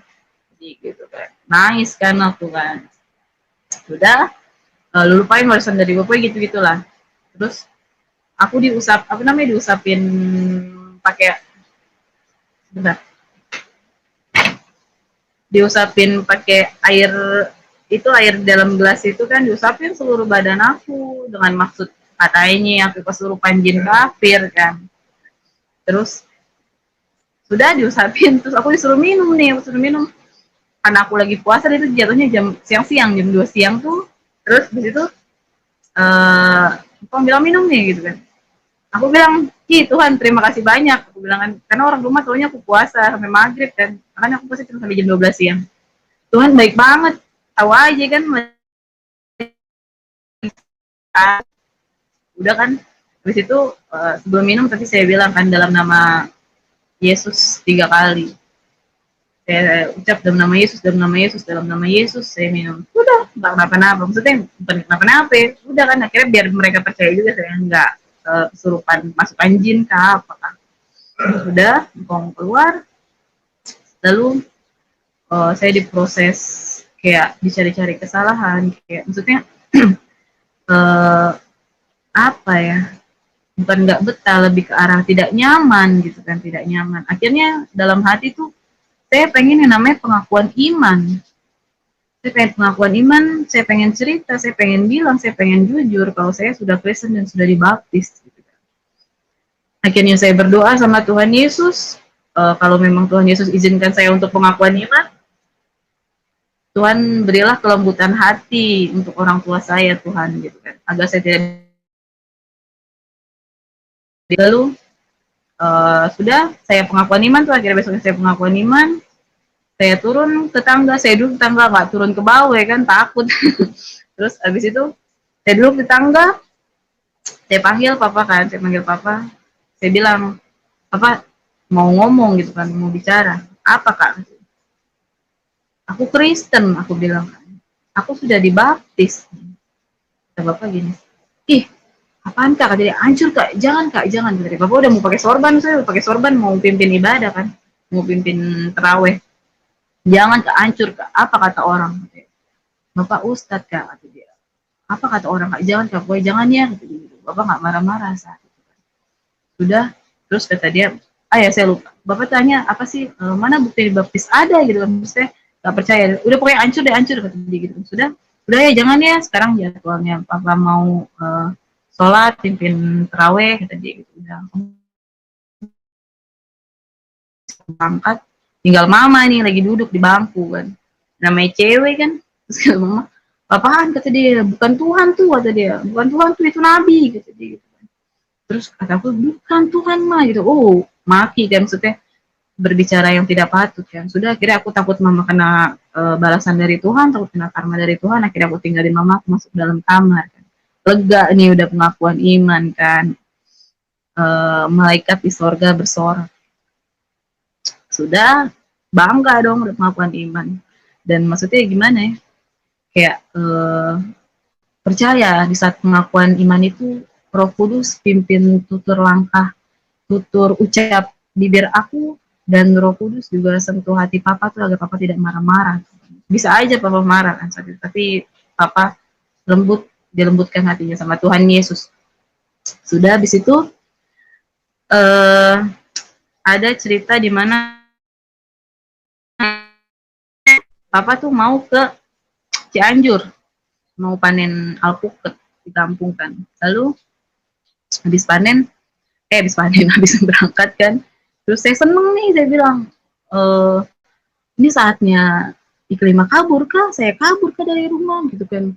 Jadi gitu kan. Nangis kan aku kan. Sudah, lu lupain warisan dari bapak gitu-gitulah. Terus aku diusapin pakai, bentar. Diusapin pakai air, itu air dalam gelas itu kan, diusapin seluruh badan aku dengan maksud katanya aku kesurupan jin kafir kan. Terus sudah diusapin, terus aku disuruh minum karena aku lagi puasa, itu jatuhnya jam siang-siang, jam 2 siang tuh. Terus di situ aku bilang minum nih gitu kan. Aku bilang, Tuhan terima kasih banyak, aku bilang kan, karena orang rumah taunya aku puasa sampai maghrib kan, makanya aku puasa cuma sampai jam 12 siang. Tuhan baik banget, tahu aja kan. Udah kan, habis itu sebelum minum tapi saya bilang kan dalam nama Yesus 3 kali. Saya ucap dalam nama Yesus, dalam nama Yesus, dalam nama Yesus, saya minum. Udah, nggak kenapa-napa. Maksudnya bukan kenapa-napa. Udah kan, akhirnya biar mereka percaya juga saya nggak kesurupan masukan jin kah apa kan. Sudah, ngomong keluar. Lalu saya diproses kayak dicari-cari kesalahan, kayak maksudnya apa ya, bukan nggak betah, lebih ke arah tidak nyaman gitu kan, tidak nyaman. Akhirnya dalam hati tuh saya pengen yang namanya pengakuan iman. Saya pengen pengakuan iman, saya pengen cerita, saya pengen bilang, saya pengen jujur kalau saya sudah Kristen dan sudah dibaptis. Gitu kan. Akhirnya saya berdoa sama Tuhan Yesus, kalau memang Tuhan Yesus izinkan saya untuk pengakuan iman, Tuhan berilah kelembutan hati untuk orang tua saya Tuhan gitu kan, agar saya tidak. Lalu sudah saya pengakuan iman tuh, akhirnya besoknya saya pengakuan iman, saya turun ke tangga, saya duduk di tangga, nggak turun ke bawah ya kan, takut. Terus abis itu saya duduk di tangga, saya panggil papa kan, saya bilang, papa mau ngomong gitu kan, mau bicara, apa kak? Aku Kristen, aku bilang, aku sudah dibaptis. Kata bapak gini, ih apaan kak? Jadi hancur kak, jangan. Jadi bapak udah mau pakai sorban, saya udah pakai sorban mau pimpin ibadah kan, mau pimpin terawih. Jangan kak, hancur kak. Apa kata orang? Bapak Ustadz Kak, kata dia. Apa kata orang Kak? Jangan Kak, boy, jangan ya, kata dia gitu. Bapak nggak marah-marah saat itu. Sudah, terus kata dia, ya saya lupa. Bapak tanya apa sih, mana bukti dibaptis, ada gitu kan. Saya nggak percaya. Udah pokoknya hancur deh, hancur, kata dia gitu. Udah ya jangan ya, sekarang jadwalnya Papa mau sholat, pimpin terawih, kata dia gitu. Udah berangkat, tinggal mama nih lagi duduk di bangku kan, namanya cewek kan. Terus kata mama, apaan, kata dia, bukan Tuhan tuh, kata dia, bukan Tuhan tuh, itu nabi, kata dia gitu. Terus kata aku, bukan Tuhan mah gitu. Oh, maki kan, maksudnya berbicara yang tidak patut kan. Sudah, akhirnya aku takut mama kena balasan dari Tuhan, takut kena karma dari Tuhan. Akhirnya aku tinggalin mama, aku masuk dalam kamar kan. Lega nih udah pengakuan iman kan. Malaikat di sorga bersorak. Sudah, bangga dong udah pengakuan iman. Dan maksudnya gimana ya, kayak percaya di saat pengakuan iman itu Roh Kudus pimpin tutur langkah, tutur ucap bibir aku, dan Roh Kudus juga sentuh hati Papa tuh agar Papa tidak marah-marah. Bisa aja Papa marah kan, tapi Papa dilembutkan hatinya sama Tuhan Yesus. Sudah, habis itu ada cerita di mana Papa tuh mau ke Cianjur, mau panen alpukat di kampung kan. Lalu habis habis berangkat kan, terus saya seneng nih, saya bilang, ini saatnya Iklima kabur kah, saya kabur kah dari rumah gitu kan.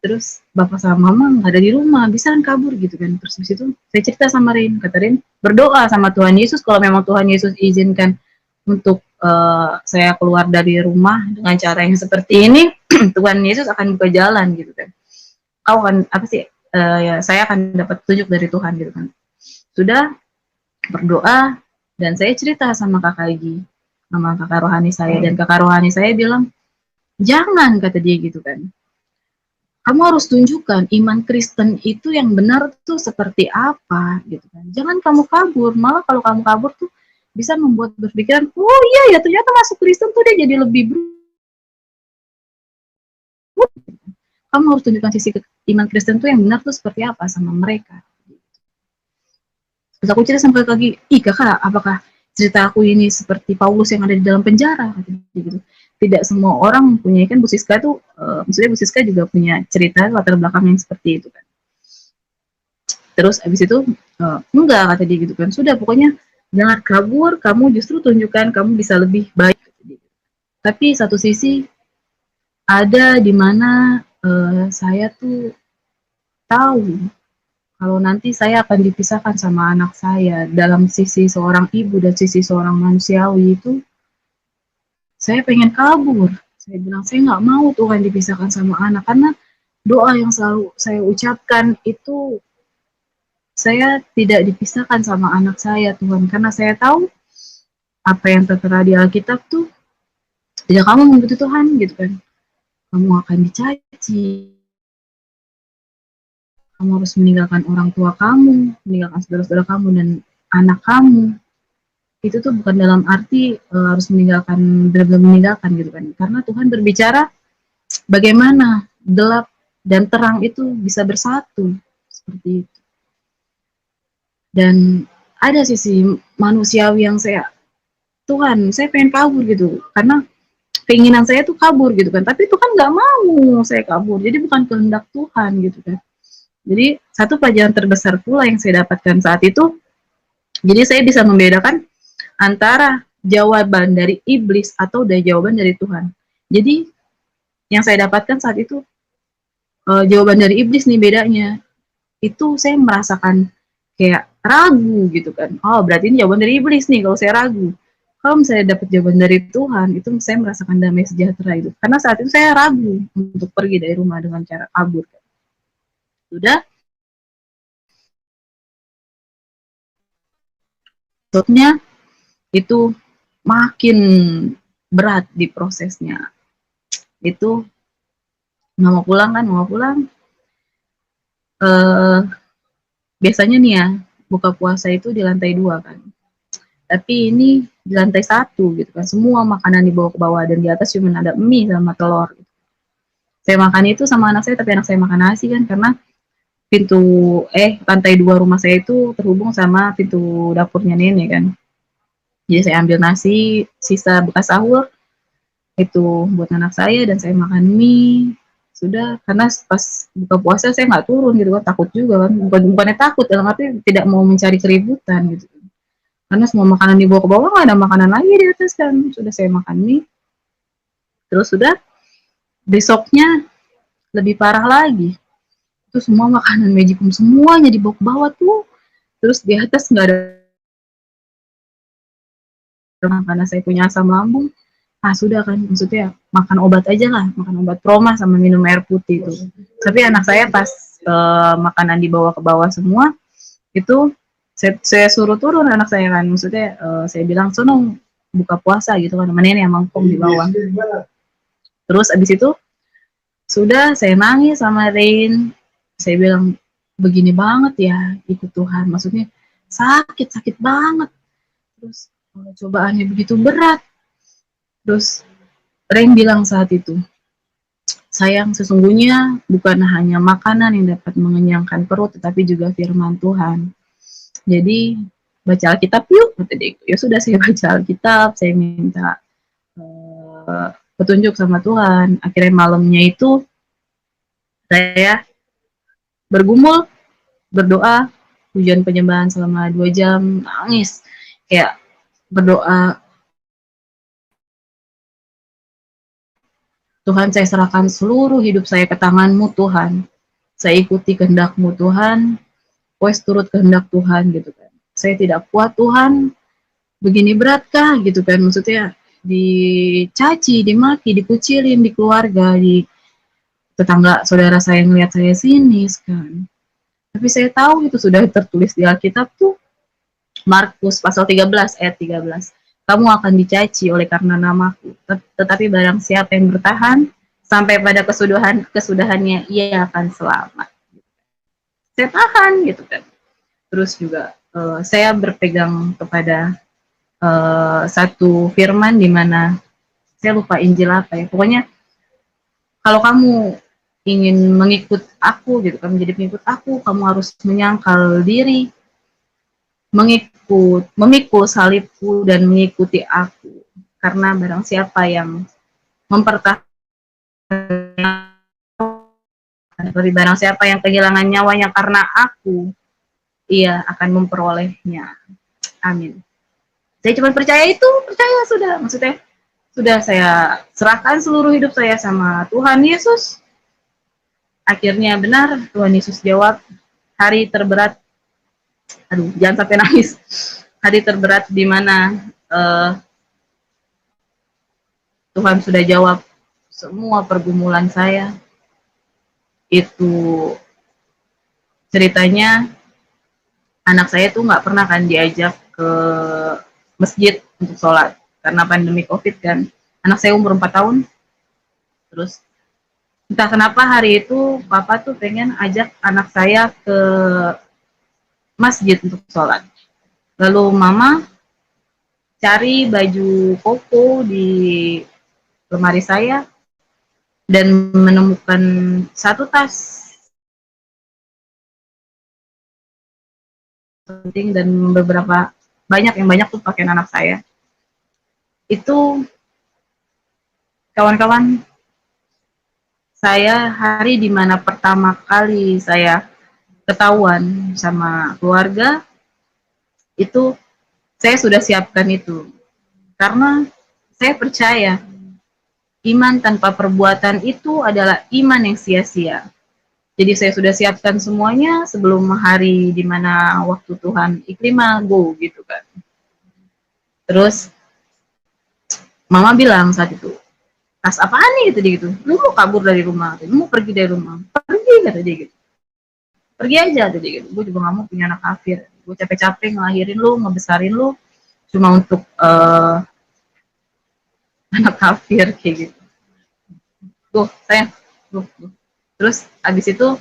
Terus bapak sama mama nggak ada di rumah, bisa kan kabur gitu kan. Terus habis itu saya cerita sama Rin, kata Rin, berdoa sama Tuhan Yesus, kalau memang Tuhan Yesus izinkan untuk saya keluar dari rumah dengan cara yang seperti ini, Tuhan Yesus akan buka jalan gitu kan. Kau akan apa sih, ya saya akan dapat petunjuk dari Tuhan gitu kan. Sudah berdoa, dan saya cerita sama kakak Egi, sama kakak rohani saya, dan kakak rohani saya bilang, jangan, kata dia gitu kan. Kamu harus tunjukkan iman Kristen itu yang benar tuh seperti apa gitu kan. Jangan kamu kabur, malah kalau kamu kabur tuh bisa membuat berpikiran, oh iya ya ternyata masuk Kristen tuh dia jadi lebih buruk. Kamu harus tunjukkan sisi iman Kristen tuh yang benar tuh seperti apa sama mereka. Terus aku cerita sama kakak, kakak, apakah cerita aku ini seperti Paulus yang ada di dalam penjara? Gitu. Tidak semua orang mempunyai, kan Bu Siska tuh, maksudnya Bu Siska juga punya cerita latar belakang yang seperti itu kan. Terus abis itu, enggak, kata dia gitu kan. Sudah, pokoknya jangan kabur, kamu justru tunjukkan kamu bisa lebih baik. Tapi satu sisi, ada di mana saya tuh tahu kalau nanti saya akan dipisahkan sama anak saya. Dalam sisi seorang ibu dan sisi seorang manusiawi itu, saya pengen kabur. Saya bilang, saya nggak mau Tuhan dipisahkan sama anak, karena doa yang selalu saya ucapkan itu, saya tidak dipisahkan sama anak saya, Tuhan. Karena saya tahu apa yang tertera di Alkitab tuh, tidak kamu mengikuti Tuhan, gitu kan. Kamu akan dicaci. Kamu harus meninggalkan orang tua kamu, meninggalkan saudara-saudara kamu, dan anak kamu. Itu tuh bukan dalam arti harus meninggalkan, benar-benar meninggalkan gitu kan. Karena Tuhan berbicara bagaimana gelap dan terang itu bisa bersatu, seperti itu. Dan ada sisi manusiawi yang Tuhan, saya pengen kabur gitu, karena keinginan saya tuh kabur gitu kan. Tapi Tuhan nggak mau saya kabur, jadi bukan kehendak Tuhan gitu kan. Jadi satu pelajaran terbesar pula yang saya dapatkan saat itu, jadi saya bisa membedakan antara jawaban dari iblis atau dari jawaban dari Tuhan. Jadi yang saya dapatkan saat itu, jawaban dari iblis nih bedanya. Itu saya merasakan kayak ragu gitu kan. Oh berarti ini jawaban dari iblis nih kalau saya ragu. Kalau misalnya dapat jawaban dari Tuhan, itu saya merasakan damai sejahtera itu. Karena saat itu saya ragu untuk pergi dari rumah dengan cara kabur. Sudah, maksudnya itu makin berat di prosesnya. Itu nggak mau pulang. Biasanya nih ya, buka puasa itu di lantai 2 kan. Tapi ini di lantai 1 gitu kan. Semua makanan dibawa ke bawah, dan di atas cuma ada mie sama telur. Gitu. Saya makan itu sama anak saya, tapi anak saya makan nasi kan, karena pintu lantai 2 rumah saya itu terhubung sama pintu dapurnya nenek kan. Jadi saya ambil nasi sisa bekas sahur itu buat anak saya dan saya makan mie. Sudah, karena pas buka puasa saya nggak turun gitu kan, takut juga kan. Bukannya takut, dalam arti tidak mau mencari keributan gitu. Karena semua makanan dibawa ke bawah, nggak ada makanan lagi di atas kan. Sudah saya makan mie. Terus sudah, besoknya lebih parah lagi. Itu semua makanan Magicom semuanya dibawa ke bawah tuh. Terus di atas nggak ada, karena saya punya asam lambung. Sudah kan, maksudnya makan obat aja lah, makan obat proma sama minum air putih itu. Tapi anak saya pas makanan dibawa ke bawah semua, itu saya suruh turun anak saya kan, maksudnya saya bilang sono buka puasa gitu kan, mana yang mangkong di bawah. Terus abis itu sudah saya nangis sama Rain, saya bilang begini banget ya ikut Tuhan, maksudnya sakit banget, terus cobaannya begitu berat. Terus Rain bilang saat itu, sayang, sesungguhnya bukan hanya makanan yang dapat mengenyangkan perut, tetapi juga firman Tuhan. Jadi baca Alkitab yuk, kata dia. Ya sudah, saya baca Alkitab, saya minta petunjuk sama Tuhan. Akhirnya malamnya itu saya bergumul, berdoa, pujian penyembahan selama 2 jam, nangis, kayak berdoa, Tuhan, saya serahkan seluruh hidup saya ke tangan-Mu Tuhan. Saya ikuti kehendak-Mu Tuhan, wes turut kehendak Tuhan gitu kan. Saya tidak kuat Tuhan, begini beratkah gitu kan, maksudnya dicaci, dimaki, dikucilin di keluarga, di tetangga, saudara saya ngelihat saya sinis kan. Tapi saya tahu itu sudah tertulis di Alkitab tuh, Markus pasal 13 ayat 13. Kamu akan dicaci oleh karena namaku, tetapi barang siapa yang bertahan sampai pada kesudahannya, ia akan selamat. Saya tahan gitu kan. Terus juga saya berpegang kepada satu firman di mana saya lupa Injil apa ya. Pokoknya kalau kamu ingin mengikut aku gitu kan, menjadi pengikut aku, kamu harus menyangkal diri, memikul salibku dan mengikuti aku. Karena barang siapa yang mempertahankan, barang siapa yang kehilangan nyawanya karena aku, ia akan memperolehnya. Amin. Saya cuma percaya itu, percaya sudah. Maksudnya sudah saya serahkan seluruh hidup saya sama Tuhan Yesus. Akhirnya benar, Tuhan Yesus jawab, hari terberat, aduh jangan sampai nangis, hari terberat di mana Tuhan sudah jawab semua pergumulan saya. Itu ceritanya, anak saya tuh nggak pernah kan diajak ke masjid untuk sholat, karena pandemi COVID kan. Anak saya umur 4 tahun, terus entah kenapa hari itu papa tuh pengen ajak anak saya ke masjid untuk sholat. Lalu mama cari baju koko di lemari saya dan menemukan satu tas penting dan beberapa yang banyak tuh pakaian anak saya. Itu kawan-kawan, saya hari dimana pertama kali saya ketahuan sama keluarga, itu saya sudah siapkan itu. Karena saya percaya iman tanpa perbuatan itu adalah iman yang sia-sia. Jadi saya sudah siapkan semuanya sebelum hari dimana waktu Tuhan iklima go gitu kan. Terus mama bilang saat itu, tas apaan nih gitu dia gitu. Lu mau kabur dari rumah, lu mau pergi dari rumah, pergi kata dia gitu. Pergi aja kata dia gitu. Gue juga gak mau punya anak kafir. Gue capek-capek ngelahirin lu, ngebesarin lu, cuma untuk anak kafir kayak gitu. Tuh sayang, tuh. Terus abis itu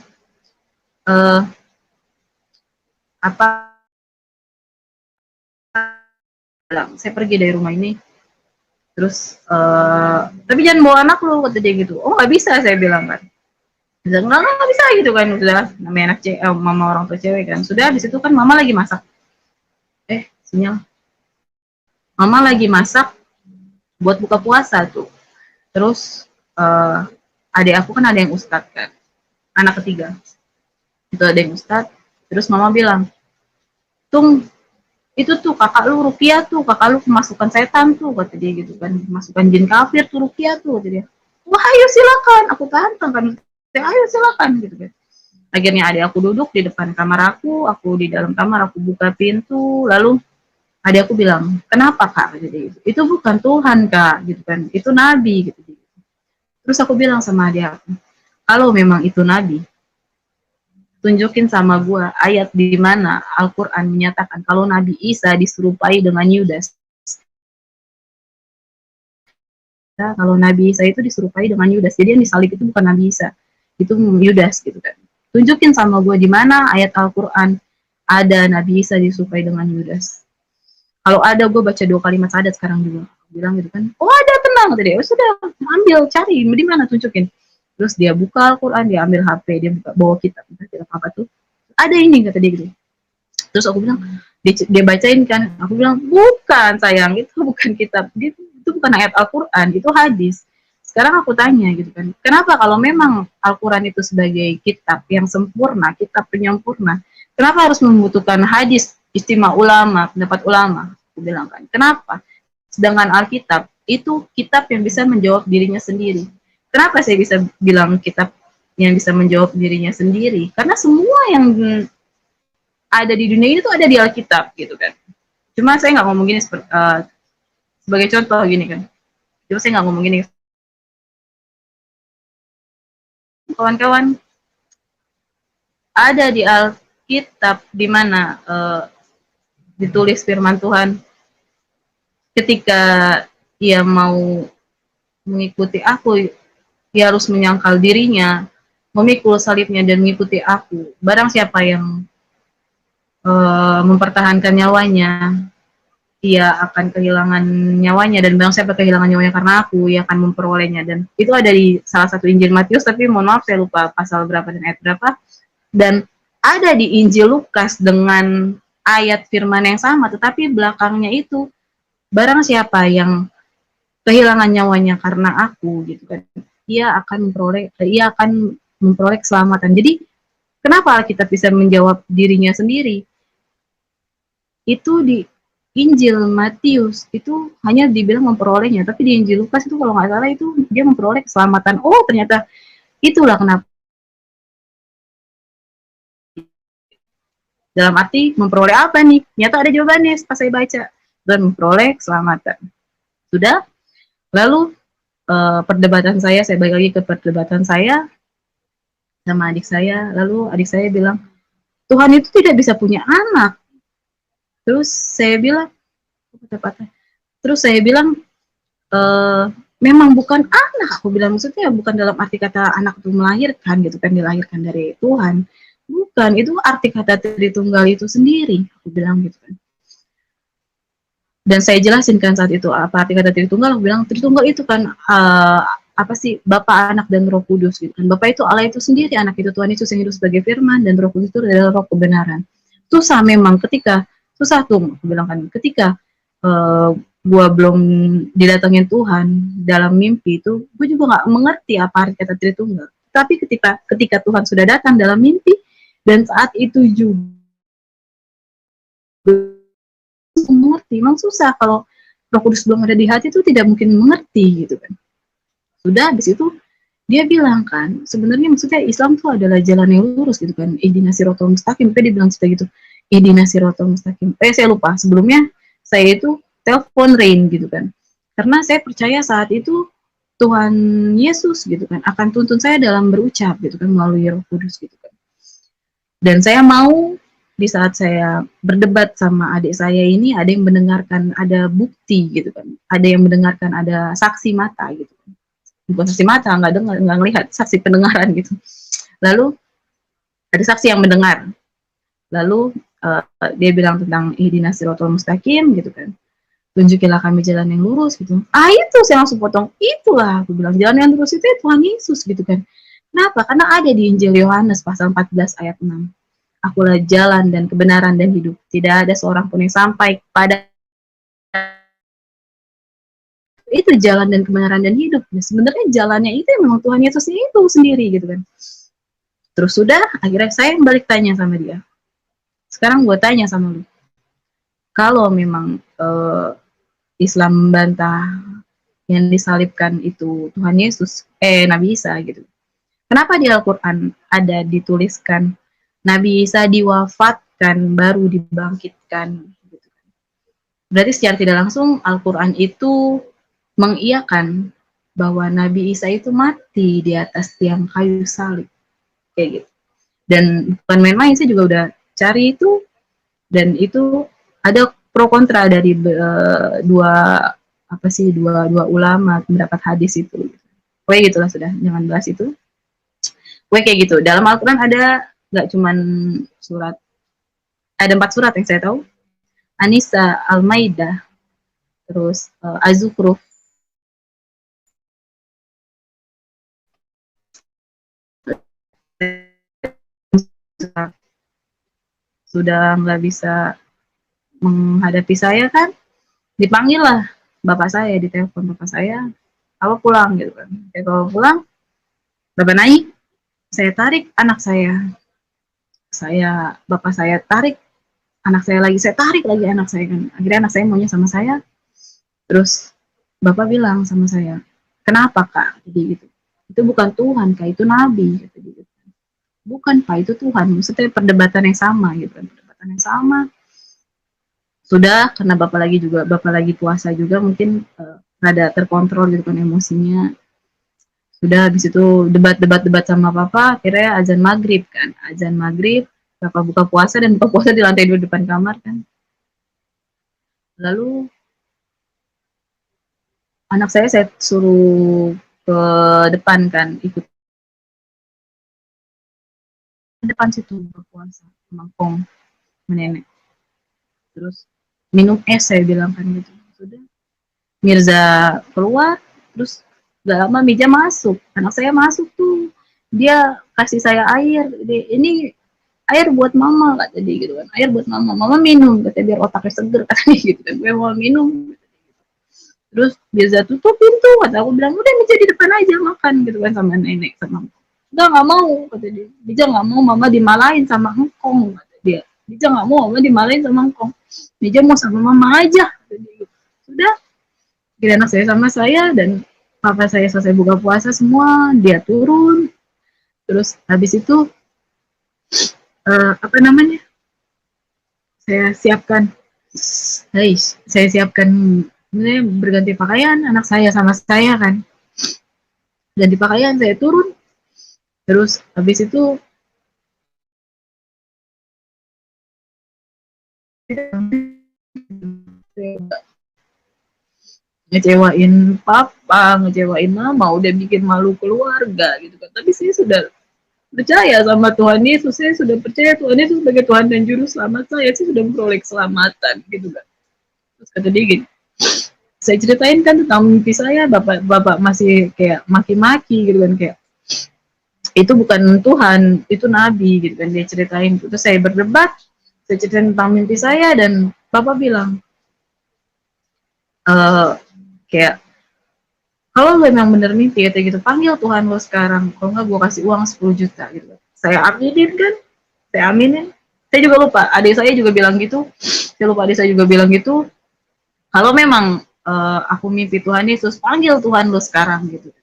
saya pergi dari rumah ini Terus tapi jangan bawa anak lu, kata dia gitu. Oh nggak bisa, saya bilang kan. Nggak bisa gitu kan, udah namanya anak cewek, mama orang tua cewek kan. Sudah di situ kan mama lagi masak, sinyal, mama lagi masak buat buka puasa tuh. Terus adik aku kan ada yang ustadz kan, anak ketiga itu ada yang ustadz. Terus mama bilang, Tung, itu tuh kakak lu Rukiah tuh, kakak lu kemasukan setan tuh, kata dia gitu kan, kemasukan jin kafir tuh Rukiah tuh, kata dia. Wah ayo silakan, aku tantang kan, ayo silakan gitu kan. Akhirnya adik aku duduk di depan kamar aku di dalam kamar, aku buka pintu, lalu adik aku bilang, kenapa kak? Gitu. Itu bukan Tuhan kak, gitu kan, itu nabi gitu. Terus aku bilang sama adik aku, kalau memang itu nabi, tunjukin sama gue ayat di mana Al-Quran menyatakan kalau Nabi Isa diserupai dengan Yudas. Nah, kalau Nabi Isa itu diserupai dengan Yudas, jadi yang disalib itu bukan Nabi Isa, itu Yudas gitu kan. Tunjukin sama gue di mana ayat Al-Quran ada Nabi Isa diserupai dengan Yudas. Kalau ada, gue baca 2 kalimat syahadat sekarang juga. Bilang gitu kan, oh ada, tenang, kata dia. Sudah, ambil, cari, di mana, tunjukin. Terus dia buka Al-Quran, dia ambil HP, dia buka, bawa kitab, apa tuh. Ada ini, kata dia gitu. Terus aku bilang, dia bacain kan, aku bilang, bukan sayang, itu bukan kitab, itu bukan ayat Al-Quran, itu hadis. Sekarang aku tanya gitu kan, kenapa kalau memang Al-Quran itu sebagai kitab yang sempurna, kitab penyempurna, kenapa harus membutuhkan hadis, istimewa ulama, pendapat ulama? Aku bilang kan, kenapa? Sedangkan Alkitab itu kitab yang bisa menjawab dirinya sendiri. Kenapa saya bisa bilang kitab yang bisa menjawab dirinya sendiri? Karena semua yang ada di dunia ini tuh ada di Alkitab gitu kan. Cuma saya nggak ngomong gini sebagai contoh gini kan. Cuma saya nggak ngomong gini. Kawan-kawan, ada di Alkitab di mana ditulis firman Tuhan, ketika ia mau mengikuti aku, ia harus menyangkal dirinya, memikul salibnya dan mengikuti aku. Barang siapa yang mempertahankan nyawanya, ia akan kehilangan nyawanya, dan barang siapa kehilangan nyawanya karena aku, ia akan memperolehnya. Dan itu ada di salah satu Injil Matius, tapi mohon maaf saya lupa pasal berapa dan ayat berapa. Dan ada di Injil Lukas dengan ayat firman yang sama, tetapi belakangnya itu, barang siapa yang kehilangan nyawanya karena aku, gitu kan, ia akan memperoleh keselamatan. Jadi kenapa Alkitab bisa menjawab dirinya sendiri? Itu di Injil Matius itu hanya dibilang memperolehnya, tapi di Injil Lukas itu kalau nggak salah itu dia memperoleh keselamatan. Oh ternyata itulah kenapa. Dalam arti memperoleh apa nih? Ternyata ada jawabannya pas saya baca, dan memperoleh keselamatan. Sudah. Lalu perdebatan saya balik lagi ke perdebatan saya sama adik saya. Lalu adik saya bilang, Tuhan itu tidak bisa punya anak. Terus saya bilang, memang bukan anak. Aku bilang, maksudnya bukan dalam arti kata anak itu melahirkan gitu kan, dilahirkan dari Tuhan. Bukan, itu arti kata Tritunggal itu sendiri. Aku bilang gitu kan. Dan saya jelasin kan saat itu apa arti kata Tritunggal. Aku bilang Tritunggal itu kan apa sih, Bapa, Anak, dan Roh Kudus gitu kan. Bapa itu Allah itu sendiri, Anak itu Tuhan Yesus yang hidup sebagai firman, dan Roh Kudus itu adalah roh kebenaran. Susah memang susah tuh, aku bilang kan, ketika gue belum didatengin Tuhan dalam mimpi itu, gue juga nggak mengerti apa arti kata Tritunggal. Tapi ketika Tuhan sudah datang dalam mimpi, dan saat itu juga mengerti, memang susah kalau Roh Kudus belum ada di hati itu tidak mungkin mengerti gitu kan. Sudah habis itu dia bilang kan, sebenarnya maksudnya Islam itu adalah jalan yang lurus gitu kan, ihdinas siratal mustaqim, dia bilang seperti gitu, ihdinas siratal mustaqim. Saya lupa, sebelumnya saya itu telepon Rain gitu kan, karena saya percaya saat itu Tuhan Yesus gitu kan akan tuntun saya dalam berucap gitu kan melalui Roh Kudus gitu kan. Dan saya mau di saat saya berdebat sama adik saya ini, ada yang mendengarkan, ada bukti gitu kan, ada yang mendengarkan, ada saksi mata gitu kan. Bukan saksi mata, nggak dengar, nggak ngelihat, saksi pendengaran gitu. Lalu ada saksi yang mendengar. Lalu dia bilang tentang ihdinas siratal mustaqim gitu kan. tunjukilah kami jalan yang lurus gitu. Itu saya langsung potong, itulah aku bilang jalan yang lurus itu ya Tuhan Yesus gitu kan. Kenapa? Karena ada di Injil Yohanes pasal 14 ayat 6. Akulah jalan dan kebenaran dan hidup. Tidak ada seorang pun yang sampai pada itu jalan dan kebenaran dan hidup. Nah, sebenarnya jalannya itu memang Tuhan Yesus itu sendiri gitu kan. Terus sudah, akhirnya saya balik tanya sama dia. Sekarang gue tanya sama lu. Kalau memang Islam membantah yang disalibkan itu Tuhan Yesus, Nabi Isa gitu. Kenapa di Al-Quran ada dituliskan Nabi Isa diwafatkan baru dibangkitkan? Gitu. Berarti secara tidak langsung Al-Quran itu mengiyakan bahwa Nabi Isa itu mati di atas tiang kayu salib, kayak gitu. Dan bukan main-main, saya juga udah cari itu, dan itu ada pro kontra dari dua ulama pendapat hadis itu. Oke gitulah, sudah jangan bahas itu. Oke kayak gitu. Dalam Al-Quran ada nggak cuman surat, ada 4 surat yang saya tahu. An-Nisa, Al-Maidah, terus Az-Zukhruf, sudah nggak bisa menghadapi saya kan, dipanggil lah bapak saya, ditelepon bapak saya, kalau pulang gitu kan. Kalau pulang, bapak naik, saya tarik anak bapak saya tarik anak saya lagi, saya tarik lagi anak saya kan. Akhirnya anak saya maunya sama saya. Terus bapak bilang sama saya, kenapa kak? Jadi gitu. Itu bukan Tuhan kak, itu nabi. Gitu. Bukan pak, itu Tuhan. Maksudnya perdebatan yang sama gitu kan, perdebatan yang sama. Sudah, karena bapak lagi puasa juga, mungkin rada terkontrol gitu kan emosinya. Sudah, habis itu debat sama papa, akhirnya azan maghrib kan. Azan maghrib, bapak buka puasa, dan buka puasa di lantai 2 depan kamar kan. Lalu anak saya suruh ke depan kan, ikut depan situ berpuasa, mangkong nenek. Terus minum es, saya bilang kan gitu. Sudah, Mirza keluar, terus gak lama Mija masuk. Anak saya masuk tuh, dia kasih saya air. Ini air buat mama, kata dia gitu kan. Air buat mama, mama minum, kata biar otaknya seger, katanya gitu kan. Gue mau minum. Terus Mirza tutup pintu, kata aku bilang, udah Mija di depan aja makan gitu kan sama nenek sama. Udah nggak mau, kata dia. Mija nggak mau mama dimalain sama engkong, kata dia. Mija nggak mau mama dimalain sama engkong. Mija mau sama mama aja, kata dia gitu. Sudah, kira anak saya sama saya, dan papa saya selesai buka puasa semua, dia turun. Terus habis itu saya siapkan berganti pakaian, anak saya sama saya kan, ganti pakaian, saya turun. Terus habis itu ngecewain papa, ngecewain mama, udah bikin malu keluarga gitu kan. Tapi saya sudah percaya sama Tuhan Yesus, saya sudah percaya Tuhan Yesus sebagai Tuhan dan Juru Selamat saya sudah memperoleh keselamatan gitu kan. Terus kata dia gini, saya ceritain kan tentang mimpi saya, bapak masih kayak maki-maki gitu kan, kayak itu bukan Tuhan, itu nabi gitu kan, dia ceritain. Terus saya berdebat, saya ceritain tentang mimpi saya, dan bapak bilang kayak, kalau lo emang bener mimpi kayak gitu, panggil Tuhan lo sekarang, kalau nggak gue kasih uang 10 juta gitu. Saya aminin kan, saya aminin. Saya juga lupa, adik saya juga bilang gitu, kalau memang aku mimpi Tuhan Yesus, panggil Tuhan lo sekarang gitu.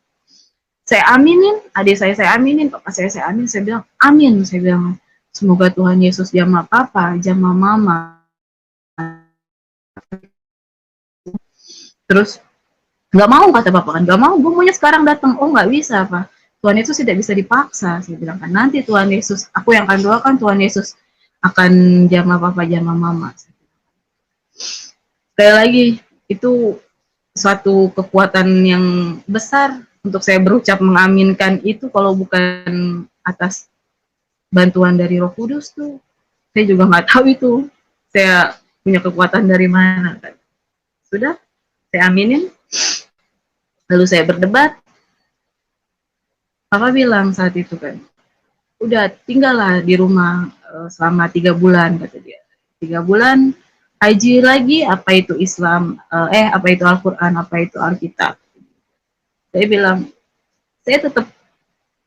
Saya aminin, adik saya aminin, papa saya amin, saya bilang amin, saya bilang semoga Tuhan Yesus jamah papa, jamah mama. Terus nggak mau, kata bapak kan, nggak mau, gue maunya sekarang datang. Oh nggak bisa pak, Tuhan Yesus tidak bisa dipaksa. Saya bilang kan, nanti Tuhan Yesus, aku yang akan doakan, Tuhan Yesus akan jamah papa, jamah mama. Sekali lagi, itu suatu kekuatan yang besar untuk saya berucap mengaminkan itu. Kalau bukan atas bantuan dari Roh Kudus tuh, saya juga nggak tahu itu saya punya kekuatan dari mana kan. Sudah, saya aminin. Lalu saya berdebat. Papa bilang saat itu kan, udah tinggallah di rumah selama 3 bulan, kata dia. 3 bulan, kaji lagi apa itu Islam, apa itu Al-Quran, apa itu Alkitab. Saya bilang, saya tetap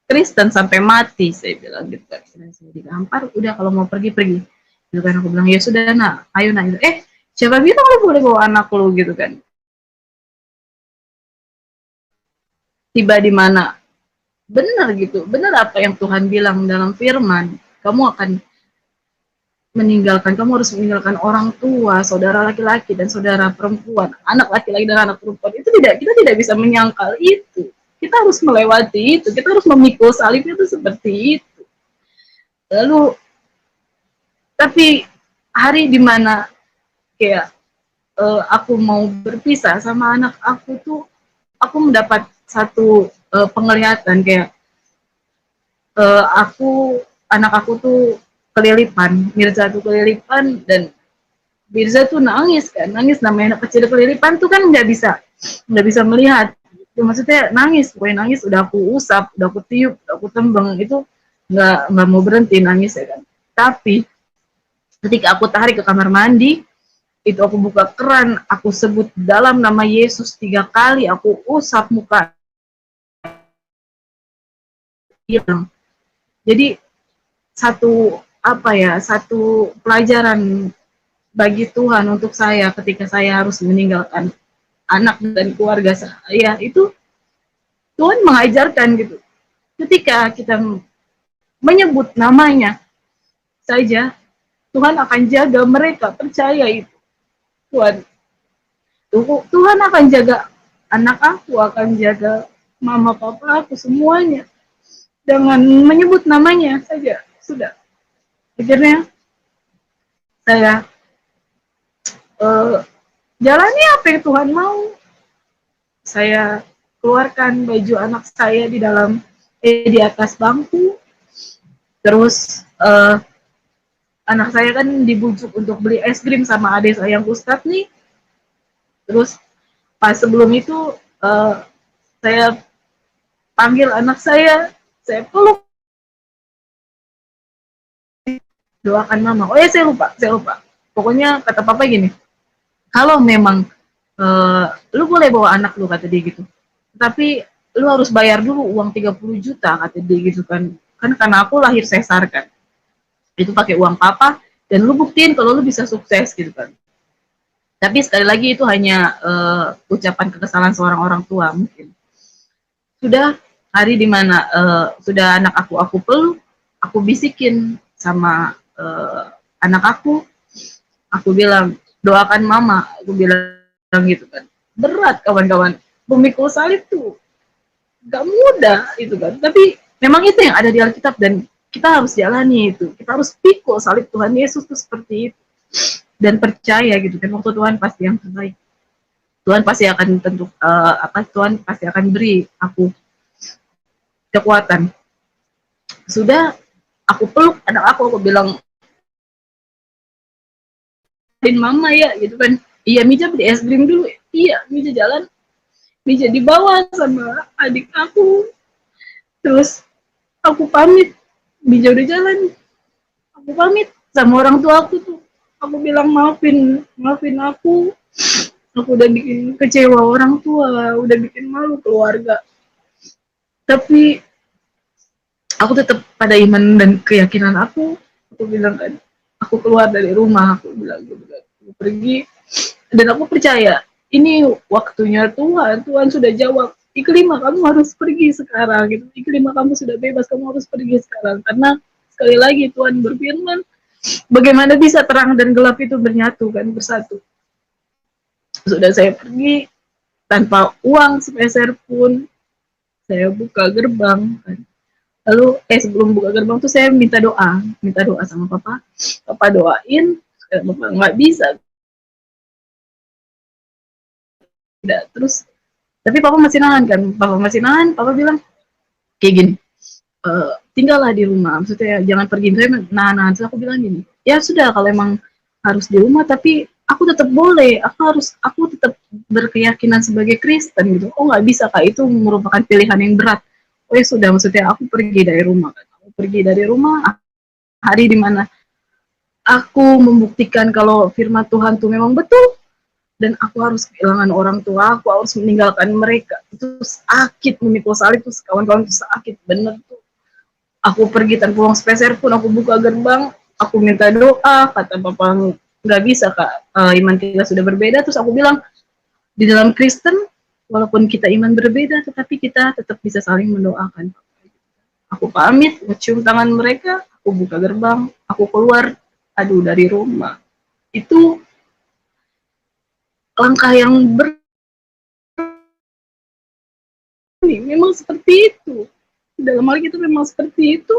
Kristen sampai mati, saya bilang gitu kan. Saya digampar, udah kalau mau pergi. Gitu kan, aku bilang, ya sudah nak, ayo nak. Siapa bilang lu boleh bawa anak lu gitu kan. Tiba di mana? Benar gitu, benar apa yang Tuhan bilang dalam firman. Kamu akan meninggalkan, kamu harus meninggalkan orang tua, saudara laki-laki dan saudara perempuan, anak laki-laki dan anak perempuan. Itu kita tidak bisa menyangkal itu. Kita harus melewati itu, kita harus memikul salib itu seperti itu. Lalu, tapi hari dimana kayak aku mau berpisah sama anak aku tuh, aku mendapat satu penglihatan kayak anak aku tuh kelilipan, Mirza tuh kelilipan, dan Mirza tuh nangis kan, nangis, namanya anak kecil kelilipan tuh kan nggak bisa melihat. Ya, maksudnya nangis, pokoknya nangis, udah aku usap, udah aku tiup, udah aku tembang, itu nggak mau berhenti nangis ya kan. Tapi ketika aku tarik ke kamar mandi, itu aku buka keran, aku sebut dalam nama Yesus 3 kali, aku usap muka, hilang. Jadi satu pelajaran bagi Tuhan untuk saya ketika saya harus meninggalkan anak dan keluarga saya, itu Tuhan mengajarkan gitu. Ketika kita menyebut namanya saja, Tuhan akan jaga mereka, percaya itu. Tuhan akan jaga anak aku, akan jaga mama papa aku, semuanya. Dengan menyebut namanya saja, sudah. Akhirnya saya jalani apa yang Tuhan mau. Saya keluarkan baju anak saya di atas bangku. Terus anak saya kan dibujuk untuk beli es krim sama adik saya yang Ustadz nih. Terus pas sebelum itu saya panggil anak saya peluk, doakan mama. Oh ya, saya lupa. Pokoknya kata papa gini, kalau memang lu boleh bawa anak lu, kata dia gitu, tapi lu harus bayar dulu uang 30 juta, kata dia gitu kan karena aku lahir sesar kan, itu pakai uang papa, dan lu buktiin kalau lu bisa sukses gitu kan. Tapi sekali lagi itu hanya ucapan kekesalan seorang orang tua mungkin. Sudah hari dimana sudah anak aku peluk, aku bisikin sama anak aku bilang, doakan mama, aku bilang gitu kan. Berat kawan-kawan, memikul salib tuh gak mudah itu kan, tapi memang itu yang ada di Alkitab dan kita harus jalani itu, kita harus pikul salib Tuhan Yesus tuh seperti itu, dan percaya gitu kan, waktu Tuhan pasti yang terbaik. Tuhan pasti akan Tuhan pasti akan beri aku kekuatan. Sudah aku peluk anak aku bilang, mama ya gitu kan. Iya, Mija beli es krim dulu. Iya, Mija jalan. Mija dibawa sama adik aku. Terus aku pamit. Mija udah jalan. Aku pamit sama orang tua aku tuh. Aku bilang maafin aku. Aku udah bikin kecewa orang tua, udah bikin malu keluarga. Tapi aku tetap pada iman dan keyakinan aku. Aku bilang kan, aku keluar dari rumah, aku bilang gitu, aku pergi, dan aku percaya ini waktunya Tuhan sudah jawab. Iklima, kamu harus pergi sekarang gitu. Iklima, kamu sudah bebas, kamu harus pergi sekarang. Karena sekali lagi Tuhan berfirman, bagaimana bisa terang dan gelap itu bersatu kan, bersatu. Sudah saya pergi tanpa uang sepeser pun, saya buka gerbang kan. Lalu sebelum buka gerbang tuh saya minta doa sama papa doain, papa nggak bisa, tidak. Terus tapi papa masih nahan, papa bilang kayak gini, tinggallah di rumah, maksudnya jangan pergi. Saya nahan. Terus aku bilang gini, ya sudah kalau emang harus di rumah, tapi aku tetap boleh, aku tetap berkeyakinan sebagai Kristen gitu. Oh nggak bisa Kak, itu merupakan pilihan yang berat. Oh ya sudah, maksudnya aku pergi dari rumah kan. Aku pergi dari rumah hari dimana aku membuktikan kalau firman Tuhan itu memang betul, dan aku harus kehilangan orang tua, aku harus meninggalkan mereka. Itu sakit, memikul salib itu kawan-kawan, itu sakit bener tuh. Aku pergi tanpa uang sepeser pun, aku buka gerbang, aku minta doa, kata papa nggak bisa Kak, iman kita sudah berbeda. Terus aku bilang, di dalam Kristen, walaupun kita iman berbeda, tetapi kita tetap bisa saling mendoakan. Aku pamit, mencium tangan mereka, aku buka gerbang, aku keluar, aduh dari rumah. Itu langkah yang memang seperti itu. Dalam hal itu memang seperti itu.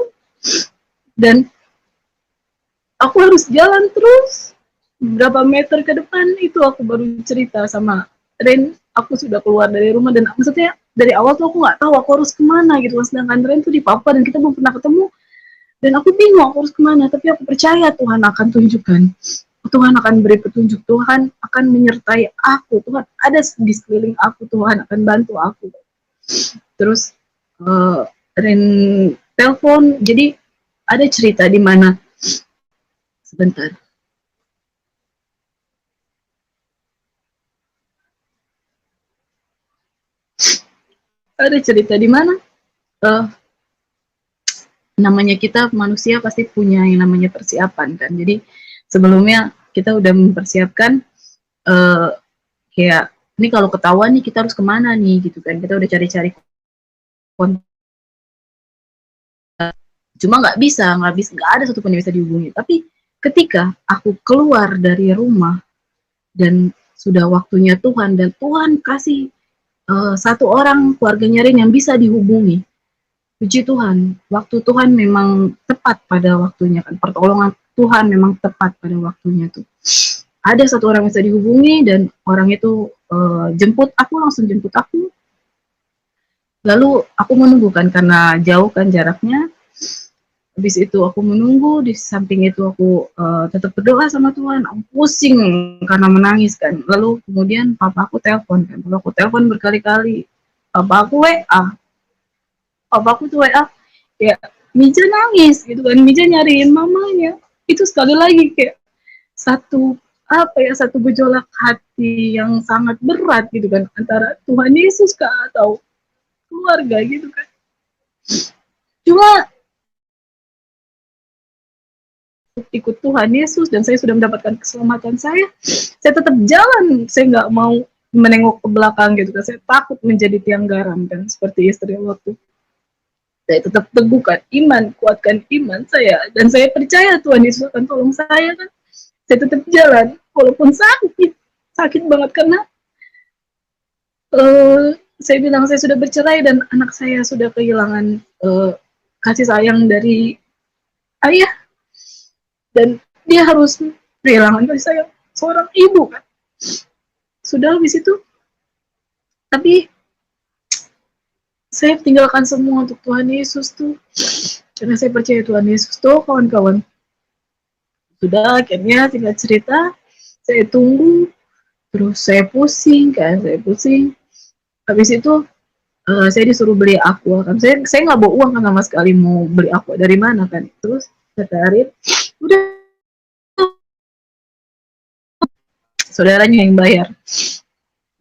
Dan aku harus jalan terus. Berapa meter ke depan itu aku baru cerita sama Ren, aku sudah keluar dari rumah. Dan maksudnya dari awal tuh aku nggak tahu aku harus kemana gitu. Sedangkan Ren tuh di Papua dan kita belum pernah ketemu. Dan aku bingung aku harus kemana. Tapi aku percaya Tuhan akan tunjukkan. Tuhan akan beri petunjuk. Tuhan akan menyertai aku. Tuhan ada di sekeliling aku. Tuhan akan bantu aku. Terus Ren telepon, jadi ada cerita di mana, sebentar, ada cerita di mana namanya kita manusia pasti punya yang namanya persiapan kan. Jadi sebelumnya kita udah mempersiapkan kayak ini kalau ketahuan nih kita harus kemana nih gitu kan. Kita udah cari-cari kontak, cuma nggak ada satupun yang bisa dihubungi. Tapi ketika aku keluar dari rumah dan sudah waktunya Tuhan, dan Tuhan kasih satu orang keluarganya Rin yang bisa dihubungi. Puji Tuhan, waktu Tuhan memang tepat pada waktunya kan. Pertolongan Tuhan memang tepat pada waktunya tuh. Ada satu orang bisa dihubungi dan orang itu jemput aku, langsung jemput aku. Lalu aku menunggu kan karena jauh kan jaraknya. Habis itu aku menunggu, di samping itu aku tetap berdoa sama Tuhan. Aku pusing karena menangis kan. Lalu kemudian papa aku telepon kan. Papa aku telepon berkali-kali. Papa aku WA. Papa aku tuh WA. Ya, Mija nangis gitu kan. Mija nyariin mamanya. Itu sekali lagi kayak satu gejolak hati yang sangat berat gitu kan, antara Tuhan Yesus kah atau keluarga gitu kan. Cuma ikut Tuhan Yesus dan saya sudah mendapatkan keselamatan, saya tetap jalan. Saya nggak mau menengok ke belakang gitu kan. Saya takut menjadi tiang garam kan, seperti istri waktu. Saya tetap teguhkan iman, kuatkan iman saya, dan saya percaya Tuhan Yesus akan tolong saya kan. Saya tetap jalan walaupun sakit banget karena saya bilang saya sudah bercerai dan anak saya sudah kehilangan kasih sayang dari ayah, dan dia harus kehilangan kasih sayang seorang ibu kan. Sudah habis itu, tapi saya tinggalkan semua untuk Tuhan Yesus tuh, karena saya percaya Tuhan Yesus tuh kawan-kawan. Sudah akhirnya tinggal cerita, saya tunggu, terus saya pusing kan, saya pusing. Habis itu saya disuruh beli aqua kan. Saya nggak bawa uang kan sama sekali, mau beli aqua dari mana kan. Terus kata Arif, udah saudaranya yang bayar.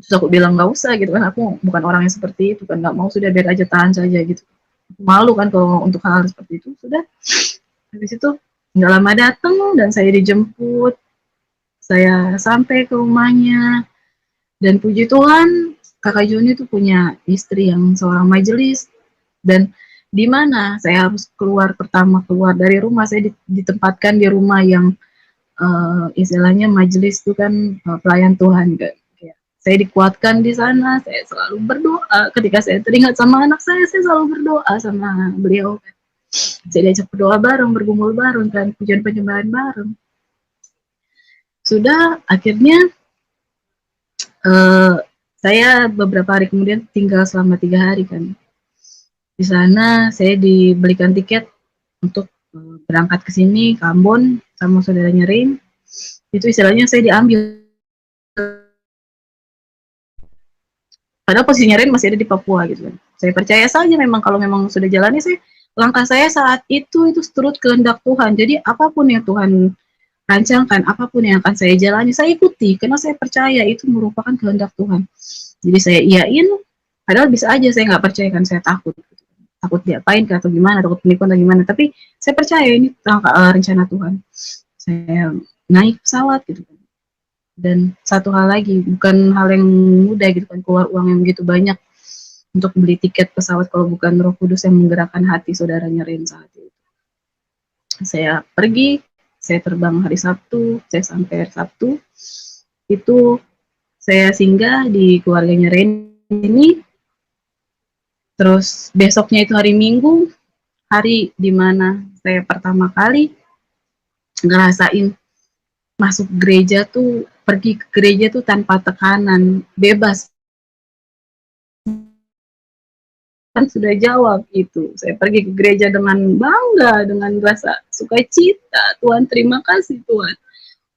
Terus aku bilang nggak usah gitu kan, aku bukan orang yang seperti itu kan, nggak mau, sudah biar aja, tahan saja gitu. Malu kan kalau untuk hal seperti itu. Sudah, habis itu nggak lama datang dan saya dijemput. Saya sampai ke rumahnya dan puji Tuhan kakak Joni itu punya istri yang seorang majelis, dan di mana saya harus keluar dari rumah, saya ditempatkan di rumah yang istilahnya majelis itu kan pelayan Tuhan kan. Saya dikuatkan di sana, saya selalu berdoa. Ketika saya teringat sama anak saya selalu berdoa sama beliau kan. Saya diajak berdoa bareng, bergumul bareng kan, pujian penyembahan bareng. Sudah akhirnya saya beberapa hari kemudian tinggal selama 3 hari kan. Di sana saya dibelikan tiket untuk berangkat ke sini, ke Ambon sama saudaranya Rin. Itu istilahnya saya diambil. Padahal posisinya Ren masih ada di Papua gitu kan. Saya percaya saja memang kalau memang sudah jalannya, langkah saya saat itu turut kehendak Tuhan. Jadi apapun yang Tuhan rancangkan, apapun yang akan saya jalani, saya ikuti karena saya percaya itu merupakan kehendak Tuhan. Jadi saya iyain, padahal bisa aja saya nggak percaya kan, saya takut diapain atau gimana, takut penipuan atau gimana. Tapi saya percaya ini rencana Tuhan. Saya naik pesawat gitu kan. Dan satu hal lagi, bukan hal yang mudah gitu kan, keluar uang yang begitu banyak untuk beli tiket pesawat kalau bukan Roh Kudus yang menggerakkan hati saudaranya Ren saat itu. Saya pergi, saya terbang hari Sabtu, saya sampai hari Sabtu, itu saya singgah di keluarganya Ren ini, terus besoknya itu hari Minggu, hari dimana saya pertama kali ngerasain masuk gereja tuh, pergi ke gereja tuh tanpa tekanan, bebas. Kan sudah jawab itu. Saya pergi ke gereja dengan bangga, dengan rasa sukacita. Tuhan, terima kasih Tuhan.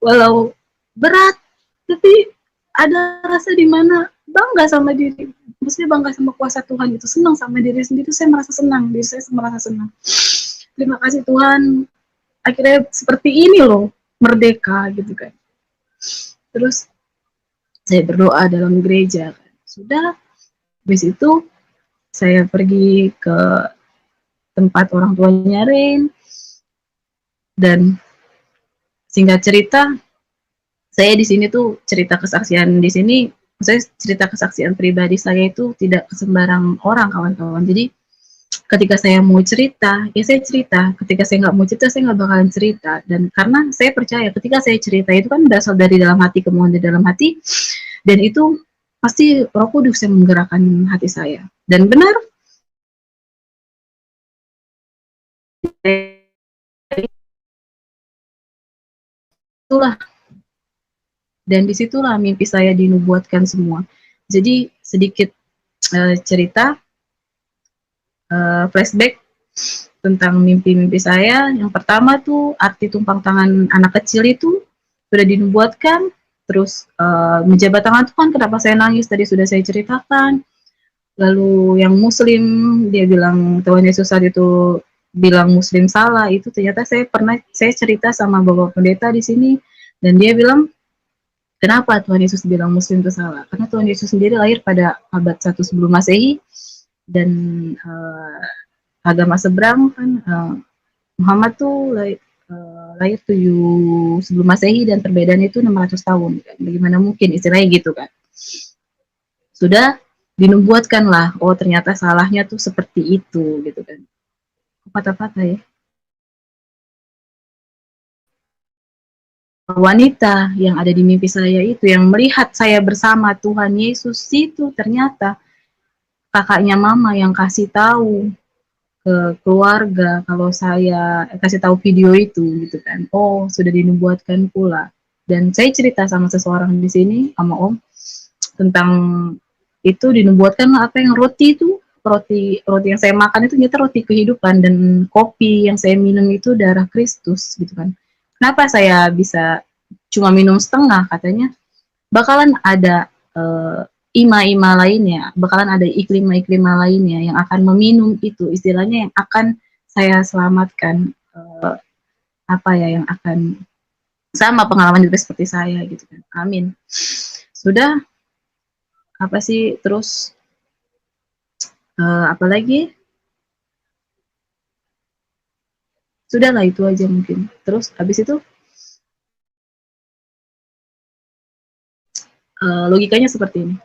Walau berat, tapi ada rasa di mana bangga sama diri. Maksudnya bangga sama kuasa Tuhan itu, senang sama diri sendiri. Saya merasa senang, diri saya merasa senang. Terima kasih Tuhan. Akhirnya seperti ini loh, merdeka gitu kan. Terus saya berdoa dalam gereja. Sudah, habis itu saya pergi ke tempat orang tuanya Ren, dan singkat cerita, saya di sini tuh cerita kesaksian di sini, saya cerita kesaksian pribadi saya itu tidak ke sembarang orang, kawan-kawan. Jadi ketika saya mau cerita, ya saya cerita. Ketika saya nggak mau cerita, saya nggak bakalan cerita. Dan karena saya percaya ketika saya cerita itu kan berasal dari dalam hati, kemauan dari dalam hati, dan itu pasti Roh Kudus yang menggerakkan hati saya. Dan benar, itulah, dan disitulah mimpi saya dinubuatkan semua. Jadi sedikit cerita, flashback tentang mimpi-mimpi saya. Yang pertama tuh arti tumpang tangan anak kecil itu sudah dinubuatkan. Terus menjabat tangan Tuhan, kenapa saya nangis tadi sudah saya ceritakan. Lalu yang Muslim, dia bilang Tuhan Yesus saat itu bilang Muslim salah, itu ternyata saya cerita sama Bapak Pendeta di sini, dan dia bilang kenapa Tuhan Yesus bilang Muslim itu salah, karena Tuhan Yesus sendiri lahir pada abad 1 sebelum Masehi, dan agama seberang kan, Muhammad tuh lahir 7 sebelum Masehi, dan perbedaan itu 600 tahun kan. Bagaimana mungkin, istilahnya gitu kan. Sudah dinubuatkan lah, oh ternyata salahnya tuh seperti itu gitu kan. Patah-patah ya. Wanita yang ada di mimpi saya itu, yang melihat saya bersama Tuhan Yesus itu, ternyata kakaknya mama yang kasih tahu ke keluarga kalau saya kasih tahu video itu gitu kan. Oh, sudah dinubuatkan pula. Dan saya cerita sama seseorang di sini, sama Om, tentang itu dinubuatkan apa yang roti itu, roti yang saya makan itu ternyata roti kehidupan, dan kopi yang saya minum itu darah Kristus gitu kan. Kenapa saya bisa cuma minum setengah, katanya bakalan ada ima-ima lainnya, bakalan ada iklim-iklim lainnya yang akan meminum itu, istilahnya yang akan saya selamatkan, apa ya, yang akan sama pengalaman juga seperti saya gitu kan. Amin. Sudah, apa sih terus apalagi, sudahlah itu aja mungkin. Terus habis itu logikanya seperti ini.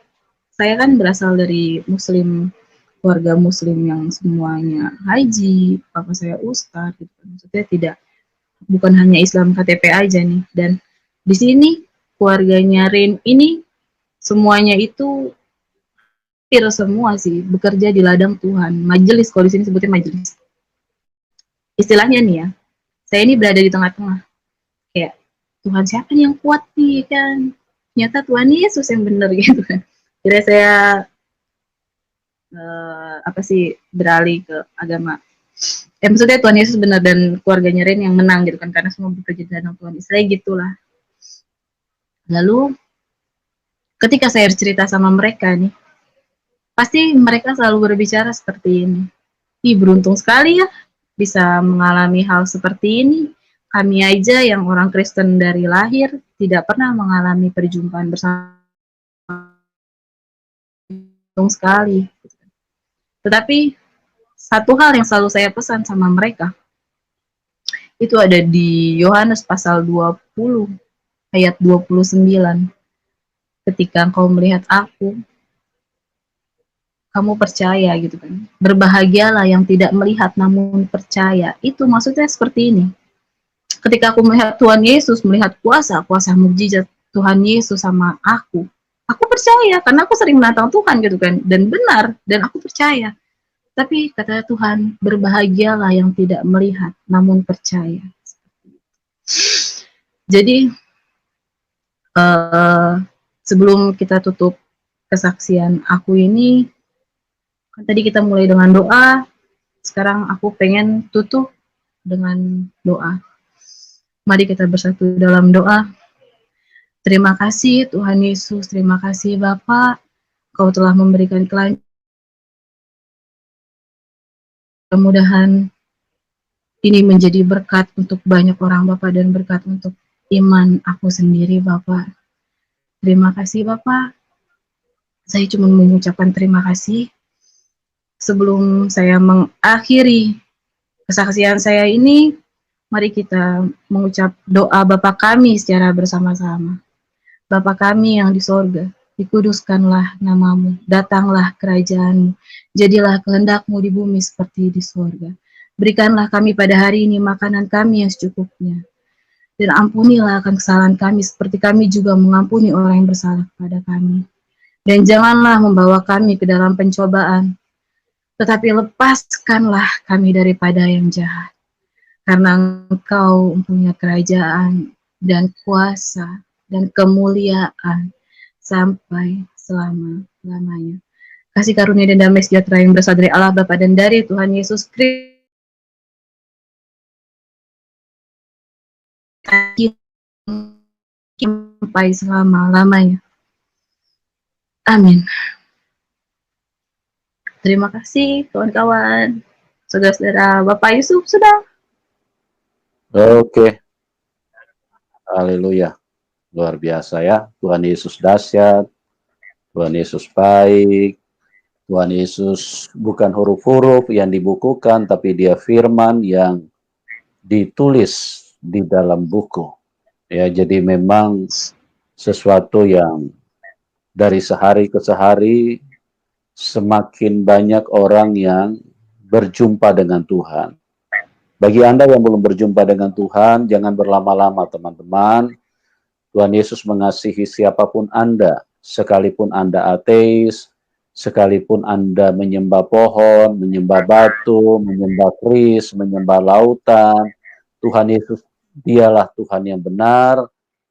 Saya kan berasal dari Muslim, keluarga Muslim yang semuanya haji, papa saya ustadz gitu. Maksudnya tidak, bukan hanya Islam KTP aja nih. Dan di sini keluarganya Rin ini semuanya itu hampir semua sih bekerja di ladang Tuhan, majelis, kalau di sini sebutnya majelis. Istilahnya nih ya, saya ini berada di tengah-tengah. Kayak Tuhan siapa nih yang kuat nih kan? Ternyata Tuhan Yesus yang benar gitu kan. Kira saya apa sih, beralih ke agama. Maksudnya Tuhan Yesus benar dan keluarganya Ren yang menang gitu kan, karena semua bekerja di dalam Tuhan. Istilahnya gitulah. Lalu ketika saya cerita sama mereka nih, pasti mereka selalu berbicara seperti ini. Ih, beruntung sekali ya bisa mengalami hal seperti ini. Kami aja yang orang Kristen dari lahir tidak pernah mengalami perjumpaan bersama, beruntung sekali. Tetapi satu hal yang selalu saya pesan sama mereka, itu ada di Yohanes pasal 20 ayat 29. Ketika engkau melihat aku, kamu percaya gitu kan. Berbahagialah yang tidak melihat namun percaya. Itu maksudnya seperti ini. Ketika aku melihat Tuhan Yesus, melihat kuasa mukjizat Tuhan Yesus sama aku percaya karena aku sering menantang Tuhan gitu kan, dan benar, dan aku percaya. Tapi kata Tuhan, berbahagialah yang tidak melihat namun percaya. Jadi sebelum kita tutup kesaksian aku ini, kan tadi kita mulai dengan doa, sekarang aku pengen tutup dengan doa. Mari kita bersatu dalam doa. Terima kasih Tuhan Yesus, terima kasih Bapa, Kau telah memberikan kemudahan ini menjadi berkat untuk banyak orang Bapa dan berkat untuk iman aku sendiri Bapa. Terima kasih Bapa. Saya cuma mengucapkan terima kasih. Sebelum saya mengakhiri kesaksian saya ini, mari kita mengucap doa Bapa kami secara bersama-sama. Bapa kami yang di sorga, dikuduskanlah namamu, datanglah kerajaanmu, jadilah kehendakmu di bumi seperti di sorga. Berikanlah kami pada hari ini makanan kami yang secukupnya, dan ampunilah akan kesalahan kami seperti kami juga mengampuni orang yang bersalah kepada kami. Dan janganlah membawa kami ke dalam pencobaan, tetapi lepaskanlah kami daripada yang jahat. Karena Engkau mempunyai kerajaan dan kuasa dan kemuliaan sampai selama-lamanya. Kasih karunia dan damai sejahtera yang berasal dari Allah Bapa dan dari Tuhan Yesus Kristus sampai selama-lamanya. Amin. Terima kasih kawan-kawan. Saudara-saudara, Bapak Yusuf sudah. Oke. Haleluya. Luar biasa ya. Tuhan Yesus dahsyat. Tuhan Yesus baik. Tuhan Yesus bukan huruf-huruf yang dibukukan, tapi dia firman yang ditulis di dalam buku. Ya, jadi memang sesuatu yang dari sehari ke sehari semakin banyak orang yang berjumpa dengan Tuhan. Bagi Anda yang belum berjumpa dengan Tuhan, jangan berlama-lama teman-teman. Tuhan Yesus mengasihi siapapun Anda, sekalipun Anda ateis, sekalipun Anda menyembah pohon, menyembah batu, menyembah keris, menyembah lautan. Tuhan Yesus, dialah Tuhan yang benar,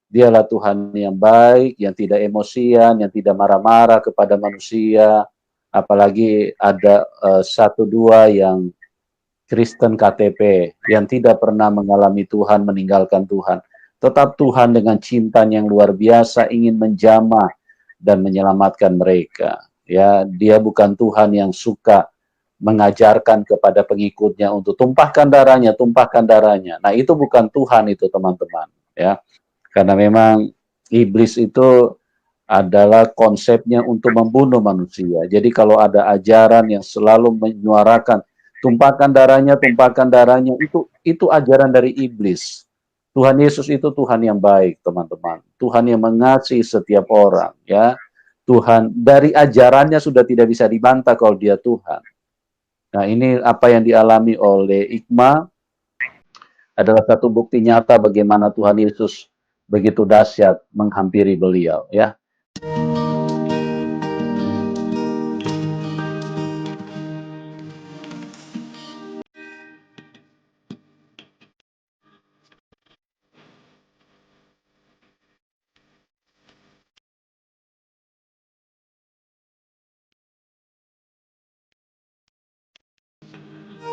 dialah Tuhan yang baik, yang tidak emosian, yang tidak marah-marah kepada manusia. Apalagi ada satu dua yang Kristen KTP yang tidak pernah mengalami Tuhan, meninggalkan Tuhan. Tetap Tuhan dengan cinta yang luar biasa ingin menjamah dan menyelamatkan mereka. Ya, dia bukan Tuhan yang suka mengajarkan kepada pengikutnya untuk tumpahkan darahnya. Nah, itu bukan Tuhan itu, teman-teman. Ya, karena memang iblis itu adalah konsepnya untuk membunuh manusia. Jadi kalau ada ajaran yang selalu menyuarakan tumpahkan darahnya, itu ajaran dari iblis. Tuhan Yesus itu Tuhan yang baik, teman-teman. Tuhan yang mengasihi setiap orang, ya. Tuhan dari ajarannya sudah tidak bisa dibantah kalau dia Tuhan. Nah, ini apa yang dialami oleh Ikma adalah satu bukti nyata bagaimana Tuhan Yesus begitu dahsyat menghampiri beliau, ya.